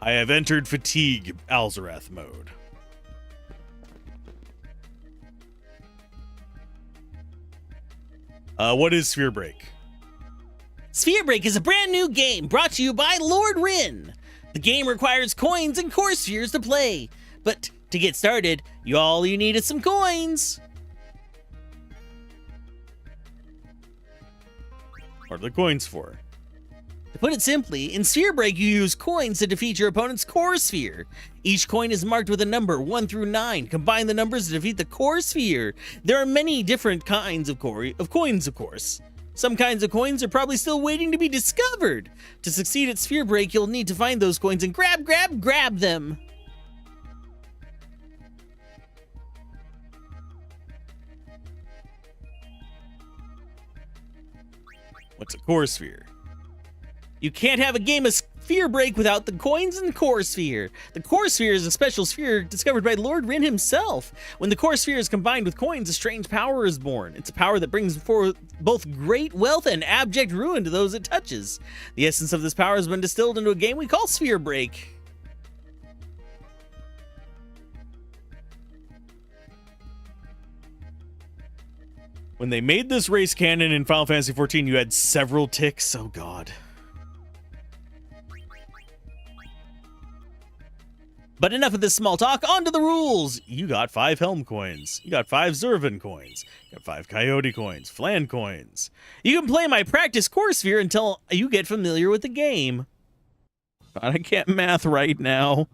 I have entered fatigue Alzorath mode. What is Sphere Break? Sphere Break is a brand new game brought to you by Lord Rin. The game requires coins and core spheres to play, but to get started, all you need is some coins. What are the coins for? To put it simply, in Sphere Break you use coins to defeat your opponent's core sphere. Each coin is marked with a number 1 through 9. Combine the numbers to defeat the core sphere. There are many different kinds of coins, of course. Some kinds of coins are probably still waiting to be discovered. To succeed at Sphere Break, you'll need to find those coins and grab them. What's a core sphere? You can't have a game of Sphere Break without the coins and core sphere. The core sphere is a special sphere discovered by Lord Rin himself. When the core sphere is combined with coins, a strange power is born. It's a power that brings forth both great wealth and abject ruin to those it touches. The essence of this power has been distilled into a game we call Sphere Break. When they made this race canon in Final Fantasy XIV, you had several ticks. Oh god. But enough of this small talk, on to the rules! You got 5 Helm coins. You got 5 Zervin coins. You got 5 Coyote coins. Flan coins. You can play my practice core sphere until you get familiar with the game. God, I can't math right now.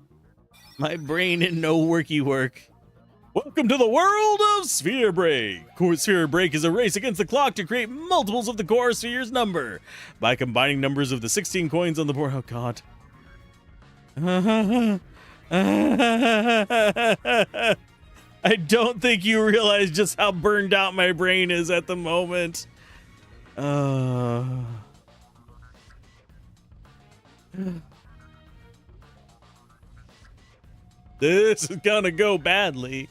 My brain in no worky work. Welcome to the world of Sphere Break! Core Sphere Break is a race against the clock to create multiples of the core sphere's number. By combining numbers of the 16 coins on the board... Oh, God. I don't think you realize just how burned out my brain is at the moment. This is gonna go badly.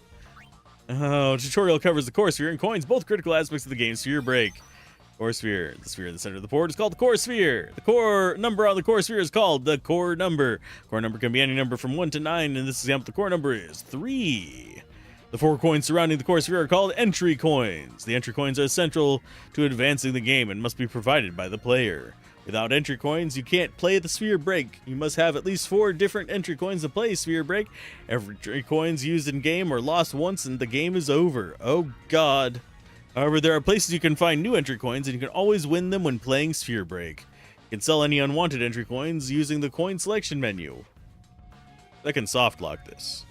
Tutorial covers the core sphere and coins, both critical aspects of the game. Sphere Break. Core sphere. The sphere in the center of the board is called the core sphere. The core number on the core sphere is called the core number. Core number can be any number from 1 to 9. In this example, the core number is 3. The 4 coins surrounding the core sphere are called entry coins. The entry coins are essential to advancing the game and must be provided by the player. Without entry coins, you can't play the sphere break. You must have at least 4 different entry coins to play sphere break. Every entry coins used in game are lost once and the game is over. Oh god. However, there are places you can find new entry coins and you can always win them when playing sphere break. You can sell any unwanted entry coins using the coin selection menu. I can soft lock this.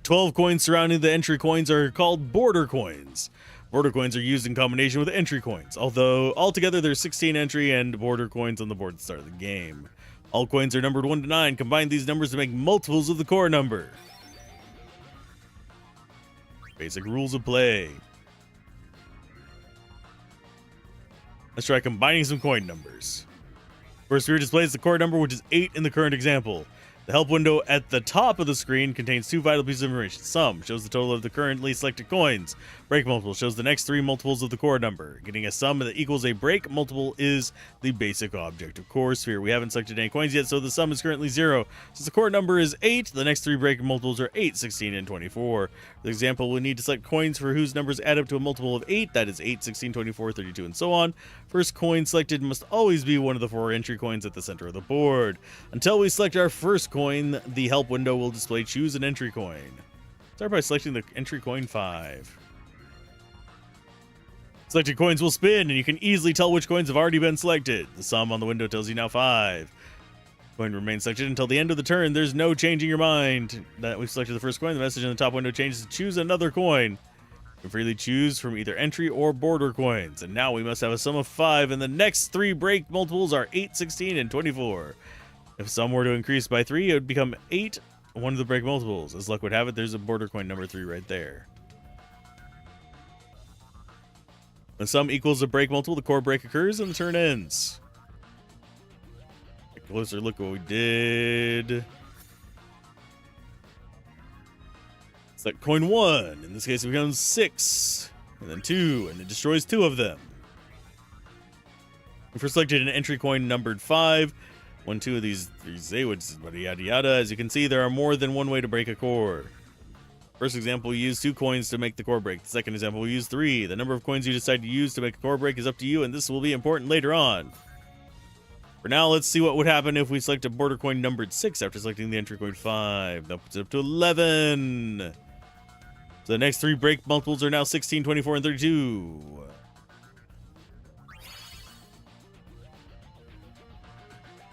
12 coins surrounding the entry coins are called border coins. Border coins are used in combination with entry coins, although altogether there's 16 entry and border coins on the board at the start of the game. All coins are numbered 1 to 9. Combine these numbers to make multiples of the core number. Basic rules of play. Let's try combining some coin numbers. First sphere displays the core number, which is 8 in the current example. The help window at the top of the screen contains 2 vital pieces of information. Sum shows the total of the currently selected coins. Break multiple shows the next 3 multiples of the core number. Getting a sum that equals a break multiple is the basic object of core sphere. We haven't selected any coins yet, so the sum is currently 0. Since the core number is 8, the next 3 break multiples are 8, 16, and 24. For the example, we'll need to select coins for whose numbers add up to a multiple of 8. That is 8, 16, 24, 32, and so on. First coin selected must always be one of the 4 entry coins at the center of the board. Until we select our first coin, the help window will display choose an entry coin. Start by selecting the entry coin 5. Selected coins will spin, and you can easily tell which coins have already been selected. The sum on the window tells you now 5. Coin remains selected until the end of the turn. There's no changing your mind that we've selected the first coin. The message in the top window changes to choose another coin. You can freely choose from either entry or border coins. And now we must have a sum of 5, and the next 3 break multiples are 8, 16, and 24. If sum were to increase by 3, it would become 8, one of the break multiples. As luck would have it, there's a border coin number 3 right there. When sum equals a break multiple, the core break occurs and the turn ends. Take a closer look at what we did. Select coin 1. In this case, it becomes 6. And then 2, and it destroys 2 of them. If we're selected an entry coin numbered 5, 1, 2 of these Zaywoods, yada yada. As you can see, there are more than one way to break a core. First example, we use 2 coins to make the core break. The second example, we use 3. The number of coins you decide to use to make a core break is up to you, and this will be important later on. For now, let's see what would happen if we select a border coin numbered 6 after selecting the entry coin 5. That puts it up to 11. So the next 3 break multiples are now 16, 24, and 32.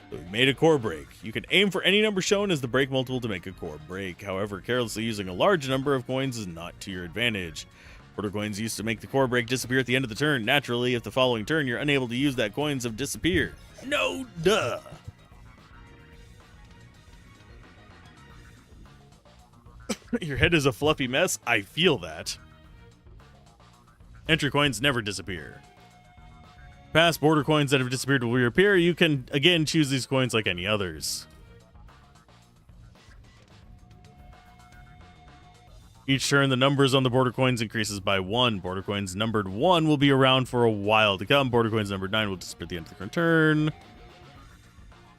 So we made a core break. You can aim for any number shown as the break multiple to make a core break. However, carelessly using a large number of coins is not to your advantage. Border coins used to make the core break disappear at the end of the turn. Naturally, if the following turn you're unable to use that, coins have disappeared. No duh. Your head is a fluffy mess? I feel that. Entry coins never disappear. Past border coins that have disappeared will reappear. You can, again, choose these coins like any others. Each turn, the numbers on the border coins increases by 1. Border coins numbered 1 will be around for a while to come. Border coins numbered 9 will disappear at the end of the current turn.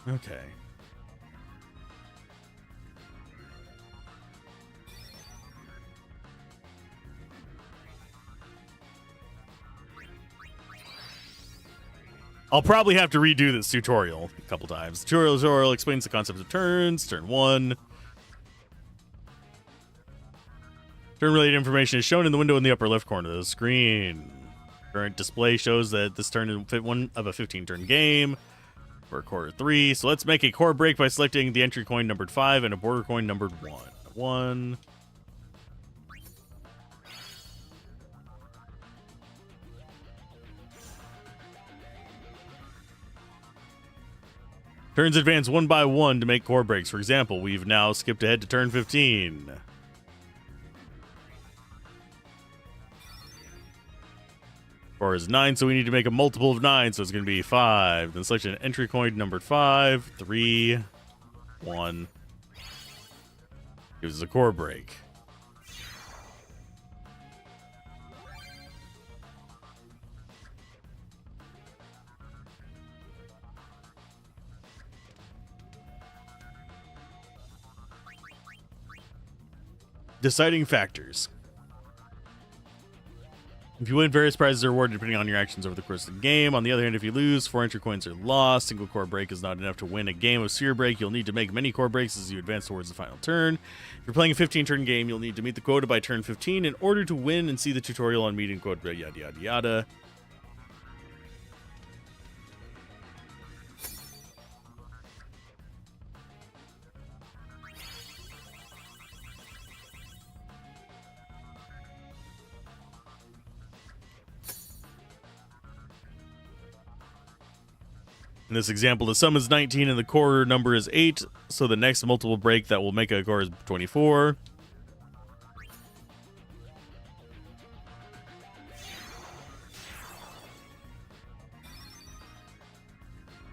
Okay. I'll probably have to redo this tutorial a couple times. The tutorial explains the concept of turns. Turn 1. Turn-related information is shown in the window in the upper left corner of the screen. Current display shows that this turn is one of a 15-turn game for quarter 3. So let's make a core break by selecting the entry coin numbered 5 and a border coin numbered 1. 1. Turns advance 1 by 1 to make core breaks. For example, we've now skipped ahead to turn 15. Core is 9, so we need to make a multiple of 9, so it's going to be 5. Then select an entry coin numbered 5, 3, 1. Gives us a core break. Deciding factors. If you win, various prizes are awarded depending on your actions over the course of the game. On the other hand, if you lose, 4 entry coins are lost. Single core break is not enough to win a game of sphere break. You'll need to make many core breaks as you advance towards the final turn. If you're playing a 15-turn game, you'll need to meet the quota by turn 15 in order to win and see the tutorial on meeting quota, yada yada yada. In this example, the sum is 19 and the core number is 8, so the next multiple break that will make a core is 24.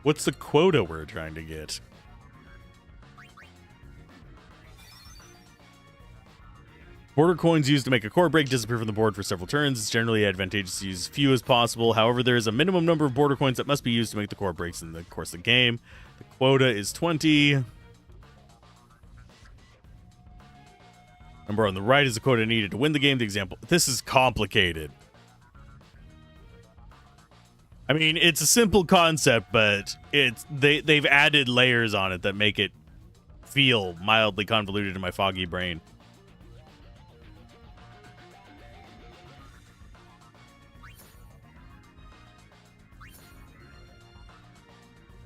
What's the quota we're trying to get? Border coins used to make a core break disappear from the board for several turns. It's generally advantageous to use as few as possible. However, there is a minimum number of border coins that must be used to make the core breaks in the course of the game. The quota is 20. Number on the right is the quota needed to win the game. The example. This is complicated. I mean, it's a simple concept, but they've added layers on it that make it feel mildly convoluted in my foggy brain.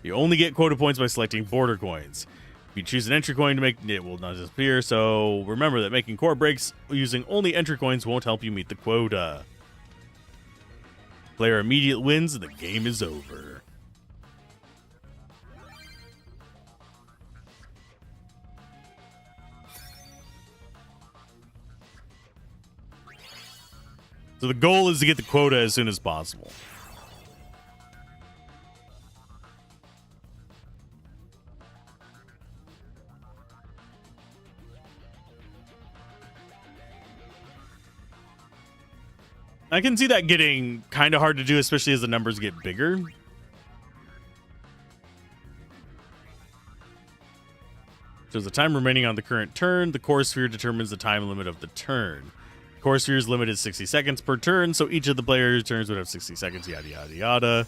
You only get quota points by selecting border coins. If you choose an entry coin to make, it will not disappear. So remember that making core breaks using only entry coins won't help you meet the quota. Player immediate wins and the game is over. So the goal is to get the quota as soon as possible. I can see that getting kind of hard to do, especially as the numbers get bigger. Shows the time remaining on the current turn. The core sphere determines the time limit of the turn. Core sphere is limited 60 seconds per turn, so each of the players' turns would have 60 seconds, yada, yada, yada.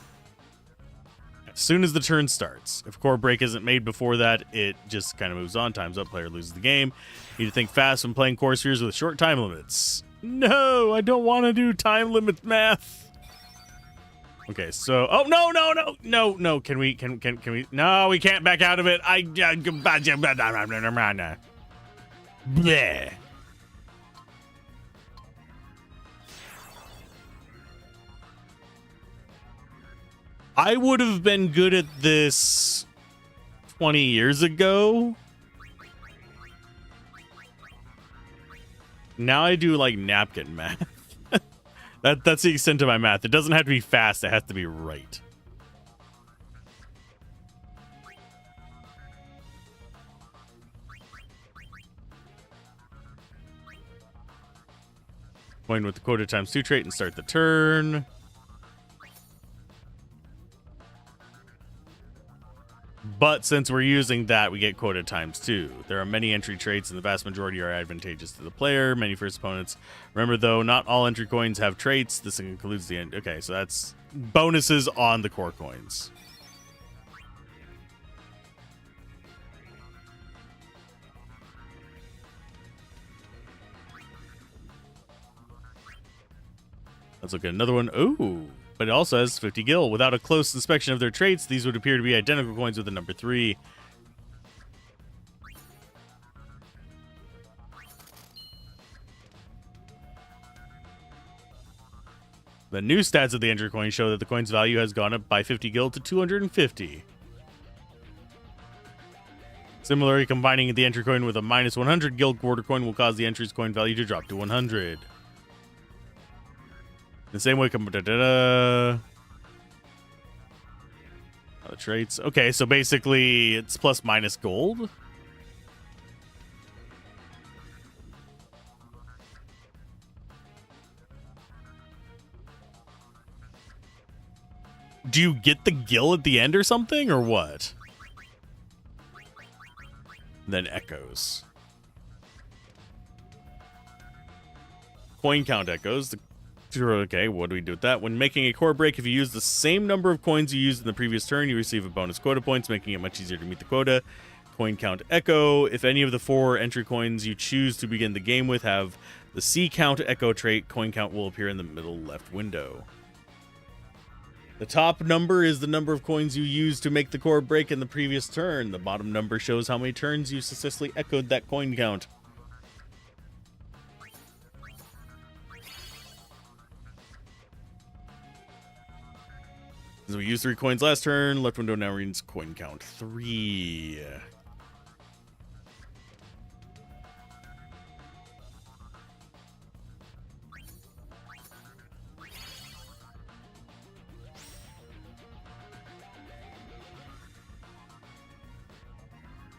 As soon as the turn starts. If a core break isn't made before that, it just kind of moves on. Time's up, player loses the game. You need to think fast when playing core spheres with short time limits. No, I don't want to do time limit math. Okay, so no. Can we? No, we can't back out of it. Bleh. I would have been good at this 20 years ago. Now I do like napkin math. That's the extent of my math. It doesn't have to be fast, it has to be right. Going with the quota times 2 trait and start the turn. But since we're using that, we get quota times 2. There are many entry traits, and the vast majority are advantageous to the player. Many first opponents. Remember, though, not all entry coins have traits. This includes the end. Okay, so that's bonuses on the core coins. Let's look at another one. Ooh. But it also has 50 gil. Without a close inspection of their traits, these would appear to be identical coins with the number 3. The new stats of the entry coin show that the coin's value has gone up by 50 gil to 250. Similarly, combining the entry coin with a minus 100 gil quarter coin will cause the entry's coin value to drop to 100. The same way, the traits. Okay, so basically it's plus minus gold. Do you get the gil at the end or something, or what? Then echoes. Coin count echoes. Okay, what do we do with that? When making a core break, if you use the same number of coins you used in the previous turn, you receive a bonus quota points, making it much easier to meet the quota. Coin count echo. If any of the 4 entry coins you choose to begin the game with have the C count echo trait, coin count will appear in the middle left window. The top number is the number of coins you used to make the core break in the previous turn. The bottom number shows how many turns you successfully echoed that coin count. Since we used 3 coins last turn, left window now reads coin count 3.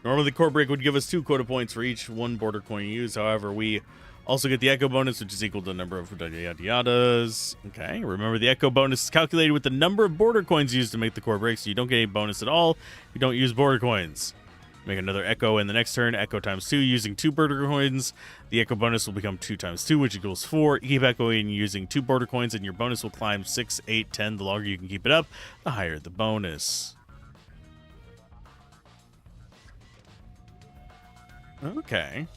Normally, the core break would give us 2 quota points for each 1 border coin you use. However, we also get the echo bonus, which is equal to the number of yada-yadas. Okay, remember the echo bonus is calculated with the number of border coins used to make the core break, so you don't get any bonus at all if you don't use border coins. Make another echo in the next turn, echo times 2, using 2 border coins. The echo bonus will become 2 times 2, which equals 4. You keep echoing using 2 border coins, and your bonus will climb 6, 8, 10. The longer you can keep it up, the higher the bonus. Okay.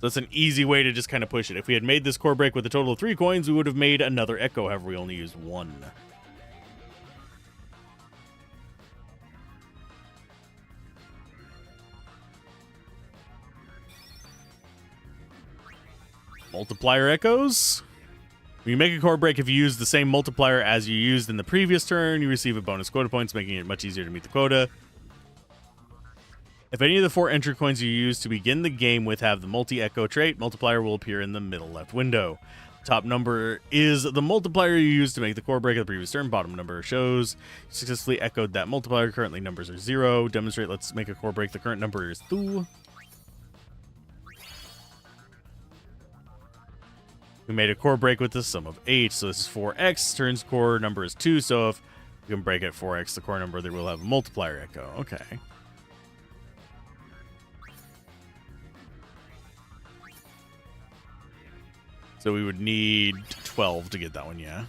That's an easy way to just kind of push it. If we had made this core break with a total of 3 coins, we would have made another echo. However, we only used 1. Multiplier echoes. When you make a core break, if you use the same multiplier as you used in the previous turn, you receive a bonus quota points, making it much easier to meet the quota. If any of the 4 entry coins you use to begin the game with have the multi-echo trait, multiplier will appear in the middle left window. Top number is the multiplier you used to make the core break of the previous turn. Bottom number shows you successfully echoed that multiplier. Currently numbers are 0. Demonstrate, let's make a core break. The current number is 2. We made a core break with the sum of 8, so this is 4x. Turn's core number is 2, so if you can break at 4x, the core number, there will have a multiplier echo. Okay. So we would need 12 to get that one, yeah.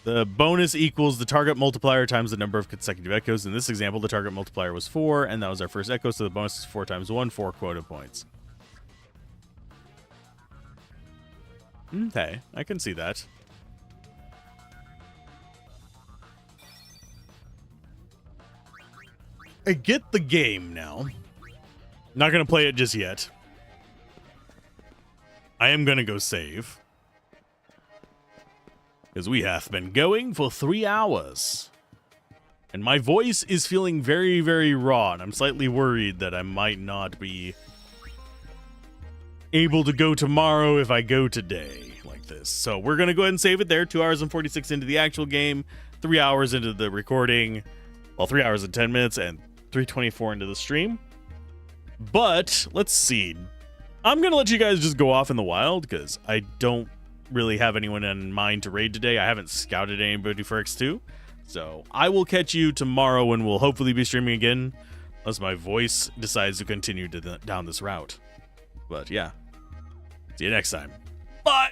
The bonus equals the target multiplier times the number of consecutive echoes. In this example, the target multiplier was 4, and that was our first echo, so the bonus is 4 times 1, 4 quota points. Okay, I can see that. I get the game now. Not going to play it just yet. I am going to go save. Because we have been going for 3 hours. And my voice is feeling very, very raw. And I'm slightly worried that I might not be able to go tomorrow if I go today like this. So we're going to go ahead and save it there. 2 hours and 46 into the actual game. 3 hours into the recording. Well, 3 hours and 10 minutes and 3:24 into the stream. But let's see. I'm going to let you guys just go off in the wild because I don't really have anyone in mind to raid today. I haven't scouted anybody for X2. So I will catch you tomorrow when we'll hopefully be streaming again. Unless my voice decides to continue down this route. But yeah. See you next time. Bye!